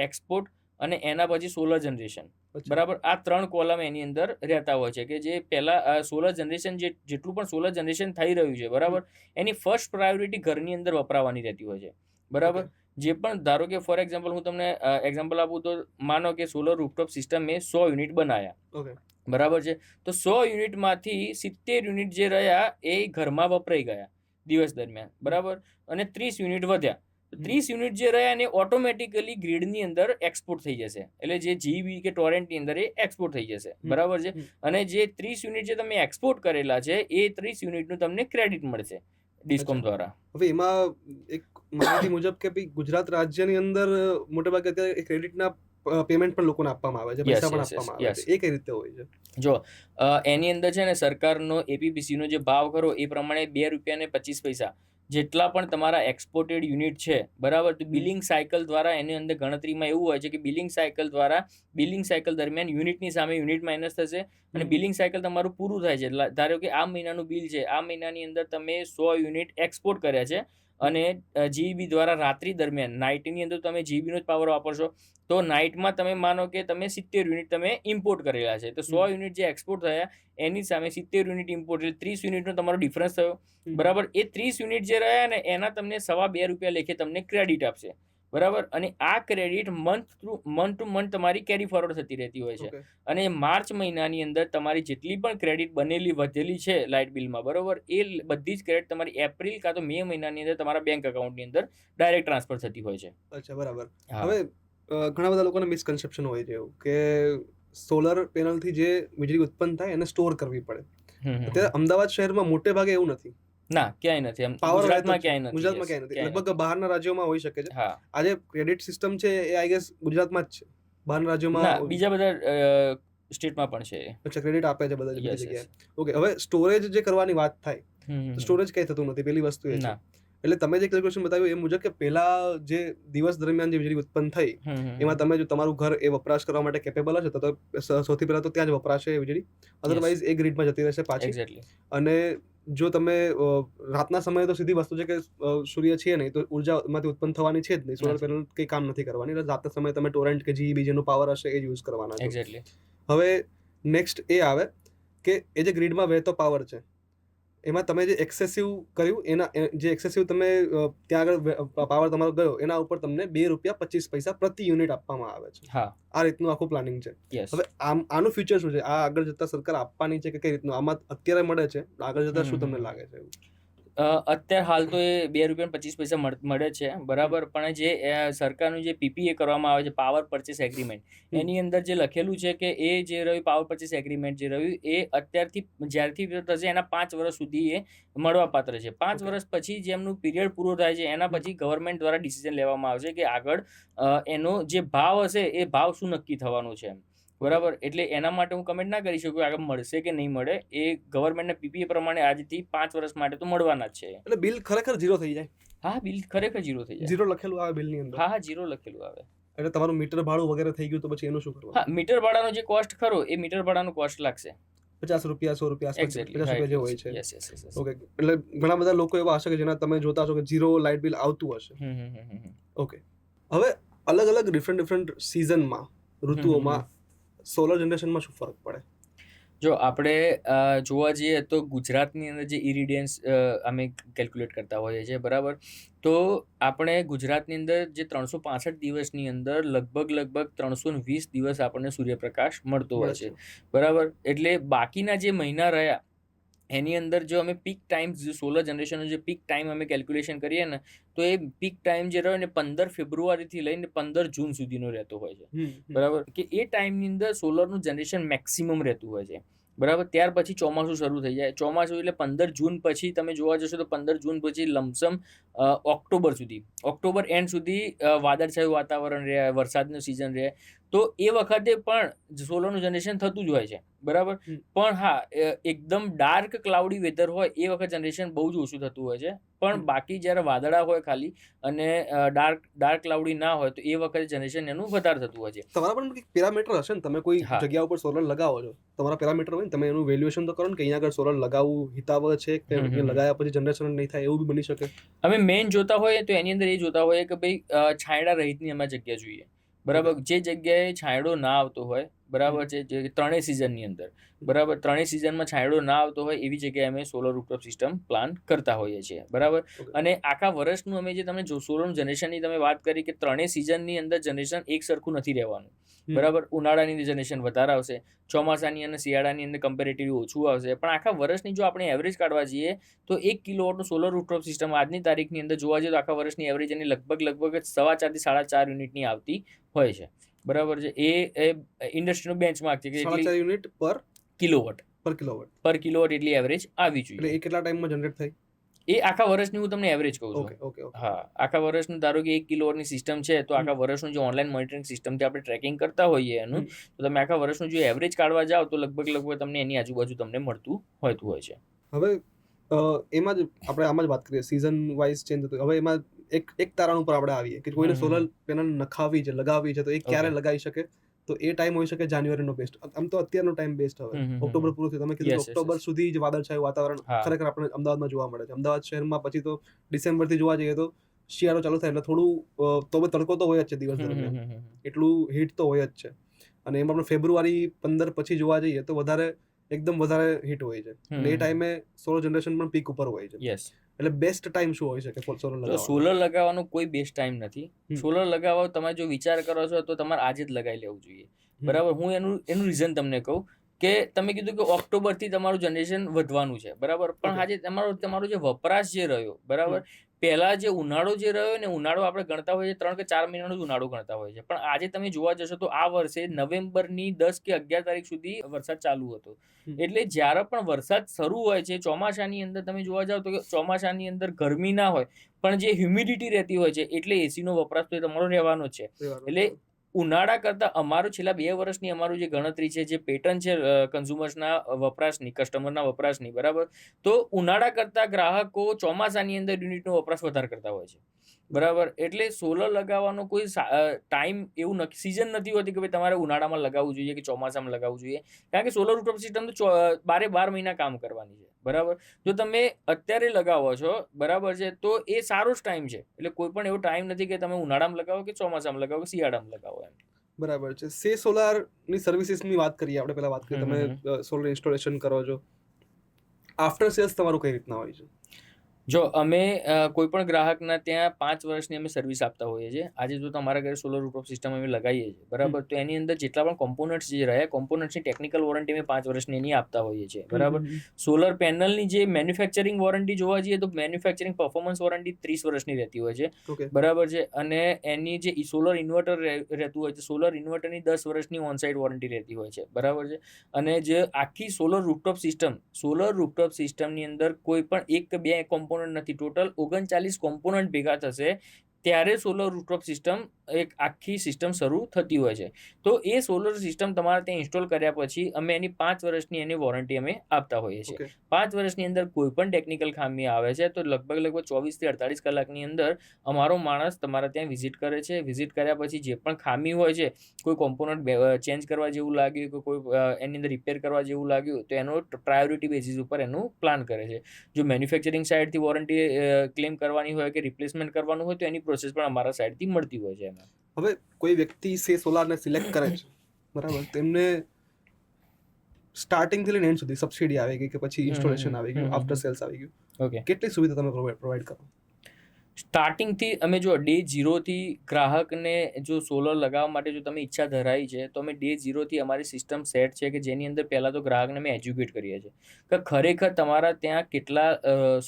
એક્સપોર્ટ અને એના પછી સોલર જનરેશન, બરાબર. આ 3 કોલમ એની અંદર રહેતા હોય છે કે જે પહેલા સોલર જનરેશન જેટલું પણ સોલર જનરેશન થઈ રહ્યું છે, બરાબર, એની ફર્સ્ટ પ્રાયોરિટી ઘરની અંદર વપરાવાની રહેતી હોય છે, બરાબર. જે પણ ધારો કે ફોર એક્ઝામ્પલ હું તમને એક્ઝામ્પલ આપું તો માનો કે સોલર રૂફટોપ સિસ્ટમ મેં 100 યુનિટ બનાવ્યા, Okay. બરાબર છે. તો 100 યુનિટમાંથી 70 યુનિટ જે રહ્યા એ ઘરમાં વપરાઈ ગયા દિવસ દરમિયાન, બરાબર. અને 30 યુનિટ વધ્યા. 30 યુનિટ જે રહ્યા એને ઓટોમેટિકલી ગ્રીડની અંદર એક્સપોર્ટ થઈ જશે. એટલે જે જીબી કે ટોરેન્ટની અંદર એ એક્સપોર્ટ થઈ જશે, બરાબર છે. અને જે 30 યુનિટ જે તમે એક્સપોર્ટ કરેલા છે એ 30 યુનિટનું તમને ક્રેડિટ મળશે ડિસ્કોમ દ્વારા. હવે એમાં એક માહિતી મુજબ કે ભાઈ ગુજરાત રાજ્યની અંદર મોટેભાગે અત્યારે ક્રેડિટના પેમેન્ટ પણ લોકોને આપવામાં આવે છે, પૈસા પણ આપવામાં આવે છે. એ કઈ રીતે હોય છે? જો એની અંદર છે ને સરકારનો એપીપીસીનો જે ભાવ ખરો એ પ્રમાણે ₹2.25 જેટલા પણ તમારા એક્સપોર્ટેડ યુનિટ છે, બરાબર. તો બિલિંગ સાયકલ દ્વારા એની અંદર ગણતરીમાં એવું હોય છે કે બિલિંગ સાયકલ દરમિયાન યુનિટની સામે યુનિટ માઇનસ થશે અને બિલિંગ સાયકલ તમારું પૂરું થાય છે. ધારો કે આ મહિનાનું બિલ છે, આ મહિનાની અંદર તમે 100 યુનિટ એક્સપોર્ટ કર્યા છે અને જીબી દ્વારા રાત્રિ દરમિયાન નાઇટની અંદર તમે જીબીનો જ પાવર વાપરશો તો નાઇટમાં તમે માનો કે તમે 70 યુનિટ તમે ઇમ્પોર્ટ કરેલા છે, તો 100 યુનિટ જે એક્સપોર્ટ થયા એની સામે 70 યુનિટ ઇમ્પોર્ટ એટલે 30 યુનિટનો તમારો ડિફરન્સ થયો, બરાબર. એ 30 યુનિટ જે રહ્યા ને એના તમને ₹2.25 લેખે તમને ક્રેડિટ આપશે, બરાબર. અને આ ક્રેડિટ મંથ ટુ મંથ તમારી કેરી ફોરવર્ડ થતી રહેતી હોય છે. અને માર્ચ મહિનાની અંદર તમારી જેટલી પણ ક્રેડિટ બનેલી વધેલી છે લાઇટ બિલમાં, બરાબર, એ બધી જ ક્રેડિટ તમારી એપ્રિલ કાં તો મે મહિનાની અંદર તમારા બેંક એકાઉન્ટની અંદર ડાયરેક્ટ ટ્રાન્સફર થતી હોય છે. અચ્છા, બરાબર. હવે ઘણા બધા લોકોને મિસકન્સેપ્શન હોય છે એવું કે સોલર પેનલથી જે વીજળી ઉત્પન્ન થાય એને સ્ટોર કરવી પડે. અત્યારે અમદાવાદ શહેરમાં મોટે ભાગે એવું નથી. ના, ક્યાંય નથી. ગુજરાતમાં ક્યાંય નથી. લગભગ બહારના રાજ્યોમાં હોઈ શકે છે. આજે ક્રેડિટ સિસ્ટમ છે એ આઈ ગેસ ગુજરાતમાં જ છે. બહારના રાજ્યોમાં બીજા બધા સ્ટેટમાં પણ છે. અચ્છા, ક્રેડિટ આપે છે બધા જગ્યાએ. ઓકે, હવે સ્ટોરેજ જે કરવાની વાત થાય, સ્ટોરેજ કઈ થતું નથી પેલી વસ્તુ એ છે. એટલે તમે જે કેલ્ક્યુલેશન બતાવ્યું એ મુજબ કે પહેલા જે દિવસ દરમિયાન જે વીજળી ઉત્પન્ન થઈ એમાં તમે જો તમારું ઘર એ વપરાશ કરવા માટે કેપેબલ હશે તો સૌથી પહેલા તો ત્યાં જ વપરાશે એ વીજળી, અધરવાઇઝ એ ગ્રીડમાં જતી રહેશે પાછી. એક્ઝેક્ટલી. અને જો તમે રાતના સમયે તો સીધી વસ્તુ છે કે સૂર્ય છે નહીં તો ઉર્જામાંથી ઉત્પન્ન થવાની છે જ નહીં, સોલર પેનલ કંઈ કામ નથી કરવાની, એટલે રાતના સમયે તમે ટોરેન્ટ કે GE જેનો પાવર હશે એ જ યુઝ કરવાના છો. એક્ઝેક્ટલી. હવે નેક્સ્ટ એ આવે કે એ જે ગ્રીડમાં વહેતો પાવર છે એમાં તમે જે એક્સેસિવ કર્યું જે એક્સેસિવ તમે ત્યાં આગળ પાવર તમારો ગયો એના ઉપર તમને ₹2.25 પ્રતિ યુનિટ આપવામાં આવે છે. હા. આ રીતનું આખું પ્લાનિંગ છે. યસ. હવે આનું ફ્યુચર શું છે? આ આગળ જતા સરકાર આપવાની છે કે કઈ રીતનું? આમાં અત્યારે મળે છે, આગળ જતા શું તમને લાગે છે? અત્યારે હાલ તો એ ₹2.25 મળે છે, બરાબર. પણ જે સરકારનું જે PPA કરવામાં આવે છે, પાવર પરચેસ એગ્રીમેન્ટ, એની અંદર જે લખેલું છે કે એ જે રહ્યું પાવર પરચેસ એગ્રીમેન્ટ જે રહ્યું એ અત્યારથી જ્યારથી થશે એના 5 વર્ષ સુધી એ મળવાપાત્ર છે. 5 વર્ષ પછી જેમનું પીરિયડ પૂરો થાય છે એના પછી ગવર્મેન્ટ દ્વારા ડિસિઝન લેવામાં આવશે કે આગળ એનો જે ભાવ હશે એ ભાવ શું નક્કી થવાનો છે, બરાબર. એટલે એના માટે હું કમેન્ટ ના કરી શકું આગળ મળશે કે નહીં મળે. એ ગવર્મેન્ટના PPA પ્રમાણે આજથી 5 વર્ષ માટે તો મળવાના જ છે. એટલે બિલ ખરેખર ઝીરો થઈ જાય? હા, બિલ ખરેખર ઝીરો થઈ જાય. ઝીરો લખેલું આવે બિલની અંદર? હા, ઝીરો લખેલું આવે. એટલે તમારું મીટર ભાડું વગેરે થઈ ગયું તો પછી એનું શું કરવાનું? હા, મીટર ભાડાનો જે કોસ્ટ ખરો એ મીટર ભાડાનો કોસ્ટ લાગશે ₹50 ₹100 આસપાસ, ₹50 જે હોય છે. Yes yes yes. ઓકે. એટલે ઘણા બધા લોકો એવા હશે કે જેના તમે જોતા હશો કે ઝીરો લાઇટ બિલ આવતું હશે. ઓકે. હવે અલગ અલગ ડિફરન્ટ સિઝનમાં, ઋતુઓમાં સોલર જનરેશનમાં શું ફરક પડે? જો આપણે જોવા જઈએ તો ગુજરાતની અંદર જે ઇરિડિયન્સ અમે કેલ્ક્યુલેટ કરતા હોઈએ છીએ, બરાબર. તો આપણે ગુજરાતની અંદર જે 365 દિવસની અંદર લગભગ 320 દિવસ આપણને સૂર્યપ્રકાશ મળતો હોય છે, બરાબર. એટલે બાકીના જે મહિના રહ્યા એની અંદર જો અમે પીક ટાઈમ, જે સોલર જનરેશનનો જે પીક ટાઈમ અમે કેલ્ક્યુલેશન કરીએ ને તો એ પીક ટાઈમ જે રહ્યો ને 15 ફેબ્રુઆરીથી લઈને 15 જૂન સુધીનો રહેતો હોય છે, બરાબર. કે એ ટાઈમની અંદર સોલરનું જનરેશન મેક્સિમમ રહેતું હોય છે, બરાબર. ત્યાર પછી ચોમાસું શરૂ થઈ જાય. ચોમાસું એટલે 15 જૂન પછી તમે જોવા જશો તો 15 જૂન પછી લમસમ ઓક્ટોબર એન્ડ સુધી વાદળછાયું વાતાવરણ રહે, વરસાદનું સિઝન રહે. તો એ વખતે પણ સોલરનું જનરેશન થતું જ હોય છે, બરાબર. પણ હા, એકદમ ડાર્ક ક્લાઉડી વેધર હોય એ વખત જનરેશન બહુ જ ઓછું થતું હોય છે. પણ બાકી જ્યારે વાદળા હોય ખાલી અને ડાર્ક ક્લાઉડી ના હોય તો એ વખતે જનરેશન એનું વધારે થતું હોય છે. તમારા પણ કંઈક પેરામીટર હશે ને? તમે કોઈ જગ્યા ઉપર સોલર લગાવો છો, તમારા પેરામીટર હોય ને, તમે એનું વેલ્યુએશન તો કરો ને કે અહીંયા આગળ સોલર લગાવવું હિતાવહ છે કે લગાવ્યા પછી જનરેશન નહીં થાય, એવું બી બની શકે? અમે મેઇન જોતા હોઈએ તો એની અંદર એ જોતા હોઈએ કે ભાઈ છાંયડા રહિતની અમે જગ્યા જોઈએ, બરાબર. જે જગ્યાએ છાંયડો ના આવતો હોય, બરાબર છે, જે ત્રણેય સિઝનની અંદર, બરાબર, ત્રણેય સિઝનમાં છાંયડો ના આવતો હોય એવી જગ્યાએ અમે સોલર રૂફટોપ સિસ્ટમ પ્લાન કરતા હોઈએ છીએ, બરાબર. અને આખા વર્ષનું અમે જે તમે સોલર જનરેશનની તમે વાત કરી કે ત્રણેય સિઝનની અંદર જનરેશન એક સરખું નથી રહેવાનું, બરાબર. ઉનાળાની અંદર જનરેશન વધારે આવશે, ચોમાસાની અને શિયાળાની અંદર કમ્પેરેટિવલી ઓછું આવશે. પણ આખા વર્ષની જો આપણે એવરેજ કાઢવા જઈએ તો 1 કિલોવોટનું સોલર રૂફટોપ સિસ્ટમ આજની તારીખની અંદર જોવા જઈએ તો આખા વર્ષની એવરેજ એની લગભગ 4.5 થી 4.5 યુનિટની આવતી હોય છે, બરાબર છે. એ ઇન્ડસ્ટ્રીનું બેન્ચમાર્ક છે કે 4.5 યુનિટ પર કિલોવોટ એટલી એવરેજ આવી જોઈએ. એટલે એ કેટલા ટાઈમમાં જનરેટ થાય? એ આખા વર્ષની હું તમને એવરેજ કહું છું. ઓકે. હા, આખા વર્ષનું ધારો કે 1 કિલોવોટની સિસ્ટમ છે તો આખા વર્ષનું જે ઓનલાઈન મોનિટરિંગ સિસ્ટમથી આપણે ટ્રેકિંગ કરતા હોઈએ એનું, તો તમે આખા વર્ષનું જો એવરેજ કાઢવા જાઓ તો લગભગ તમને એની આજુબાજુ તમને મળતું હોતું હોય છે. હવે એમાં જ આપણે આમાં જ વાત કરીએ, સિઝન વાઇઝ ચેન્જ થતું. હવે એમાં એક તારણ ઉપર આપણે આવીએ કે કોઈને સોલર પેનલ નખાવી છે, લગાવવી છે, તો એ ક્યારે લગાવી શકે? તો એ ટાઈમ હોઈ શકે જાન્યુઆરીનો બેસ્ટ. આમ તો અત્યારનો ટાઈમ બેસ્ટ. હવે ઓક્ટોબર પૂરું થયું, તમે કીધું ઓક્ટોબર સુધી જ વાદળછાયું વાતાવરણ ખરેખર આપણે અમદાવાદમાં જોવા મળે છે. અમદાવાદ શહેરમાં પછી તો ડિસેમ્બરથી જોવા જઈએ તો શિયાળો ચાલુ થાય એટલે થોડું તો તડકો તો હોય જ છે દિવસ દરમિયાન, એટલું હીટ તો હોય જ છે. અને એમાં આપણે ફેબ્રુઆરી 15 પછી જોવા જઈએ તો એકદમ વધારે હીટ હોય છે. અને એ ટાઈમે સોલર જનરેશન પણ પીક ઉપર હોય છે. એટલે બેસ્ટ ટાઈમ શું હોય શકે સોલર લગાવવાનો? સોલર લગાવવાનો કોઈ બેસ્ટ ટાઈમ નથી. સોલર લગાવવા તમે જો વિચાર કરો છો તો તમારે આજે જ લગાવી લેવું જોઈએ, બરાબર. હું એનું રીઝન તમને કહું કે તમે કીધું કે ઓક્ટોબરથી તમારું જનરેશન વધવાનું છે, બરાબર. પણ આજે તમારો જે વપરાશ જે રહ્યો, બરાબર, પહેલા જે ઉનાળો જે રહ્યો ને, ઉનાળો આપણે ગણતા હોઈએ 3 કે 4 મહિનાનો જ ઉનાળો ગણતા હોય છે. પણ આજે તમે જોવા જશો તો આ વર્ષે નવેમ્બરની 10 કે 11 તારીખ સુધી વરસાદ ચાલુ હતો. એટલે જ્યારે પણ વરસાદ શરૂ હોય છે ચોમાસાની અંદર, તમે જોવા જાવ તો ચોમાસાની અંદર ગરમી ના હોય પણ જે હ્યુમિડિટી રહેતી હોય છે એટલે એસીનો વપરાશ તો તમારો રહેવાનો જ છે. એટલે ઉનાળા કરતાં અમારું છેલ્લા 2 વર્ષની અમારું જે ગણતરી છે, જે પેટર્ન છે કન્ઝ્યુમર્સના વપરાશની, કસ્ટમરના વપરાશની, બરાબર? તો ઉનાળા કરતાં ગ્રાહકો ચોમાસાની અંદર યુનિટનો વપરાશ વધારે કરતા હોય છે, બરાબર? એટલે સોલર લગાવવાનો કોઈ ટાઈમ એવું નક્કી સિઝન નથી હોતી કે ભાઈ તમારે ઉનાળામાં લગાવવું જોઈએ કે ચોમાસામાં લગાવવું જોઈએ. કારણ કે સોલર રૂફટોપ સિસ્ટમ તો 12 મહિના કામ કરવાની છે, બરાબર? જો તમે અત્યારે લગાવો છો, બરાબર છે, તો એ સારો જ ટાઈમ છે. એટલે કોઈ પણ એવો ટાઈમ નથી કે તમે ઉનાળામાં લગાવો કે ચોમાસામાં લગાવો કે શિયાળામાં લગાવો એમ. બરાબર છે. સે સોલારની સર્વિસીસની વાત કરીએ આપણે. પહેલા વાત કરીએ તમે સોલર ઇન્સ્ટોલેશન કરો છો, આફ્ટર સેલ્સ તમારું કઈ રીતના હોય છે? જો અમે કોઈ પણ ગ્રાહકના ત્યાં 5 વર્ષની અમે સર્વિસ આપતા હોઈએ છીએ. આજે જો તમારા ઘરે સોલર રૂફટોપ સિસ્ટમ અમે લગાવીએ છીએ, બરાબર? તો એની અંદર જેટલા પણ કોમ્પોનન્ટ્સ જે રહ્યા, કોમ્પોનન્ટ્સની ટેકનિકલ વોરંટી અમે 5 વર્ષની એની આપતા હોઈએ છીએ, બરાબર? સોલર પેનલની જે મેન્યુફેક્ચરિંગ વોરંટી જોવા જઈએ તો મેન્યુફેક્ચરિંગ પરફોર્મન્સ વોરંટી 30 વર્ષની રહેતી હોય છે, ઓકે. બરાબર છે? અને એની જે સોલર ઇન્વર્ટર રહેતું હોય છે, સોલર ઇન્વર્ટરની 10 વર્ષની ઓનસાઇટ વોરંટી રહેતી હોય છે, બરાબર છે? અને જે આખી સોલર રૂફટોપ સિસ્ટમની અંદર કોઈ પણ 1 કે 2 કોમ્પોનન્ટ નથી, ટોટલ 39 કોમ્પોનન્ટ ભેગા થશે ત્યારે સોલર રૂફટોપ સિસ્ટમ એક આખી સિસ્ટમ શરૂ થતી હોય છે. તો એ સોલર સિસ્ટમ તમારે ત્યાં ઇન્સ્ટોલ કર્યા પછી અમે એની 5 વર્ષની એની વોરંટી અમે આપતા હોઈએ છીએ. ઓકે. 5 વર્ષની અંદર કોઈ પણ ટેકનિકલ ખામી આવે છે તો લગભગ 24 થી 48 કલાકની અંદર અમારો માણસ તમારા ત્યાં વિઝિટ કરે છે. વિઝિટ કર્યા પછી જે પણ ખામી હોય છે, કોઈ કોમ્પોનન્ટ ચેન્જ કરવા જેવું લાગ્યું કે કોઈ એની અંદર રિપેર કરવા જેવું લાગ્યું તો એનો પ્રાયોરિટી બેઝિસ ઉપર એનું પ્લાન કરે છે. જો મેન્યુફેક્ચરિંગ સાઇડથી વોરંટી ક્લેમ કરવાની હોય કે રિપ્લેસમેન્ટ કરવાનું હોય તો એની પ્રોસેસ પણ અમારા સાઇડથી મળતી હોય છે. હવે કોઈ વ્યક્તિ સે સોલારને સિલેક્ટ કરે છે, બરાબર? તેમને સ્ટાર્ટિંગથી લઈને એન્ડ સુધી સબસિડી આવી ગઈ કે પછી ઇન્સ્ટોલેશન આવી ગયું, આફ્ટર સેલ્સ આવી ગયું, ઓકે. કેટલી સુવિધા તમે પ્રોવાઈડ કરો? સ્ટાર્ટિંગથી અમે જો ડે 0થી ગ્રાહકને જો સોલર લગાવવા માટે જો તમે ઈચ્છા ધરાવી છે તો અમે ડે 0થી અમારી સિસ્ટમ સેટ છે કે જેની અંદર પહેલાં તો ગ્રાહકને અમે એજ્યુકેટ કરીએ છીએ કે ખરેખર તમારા ત્યાં કેટલા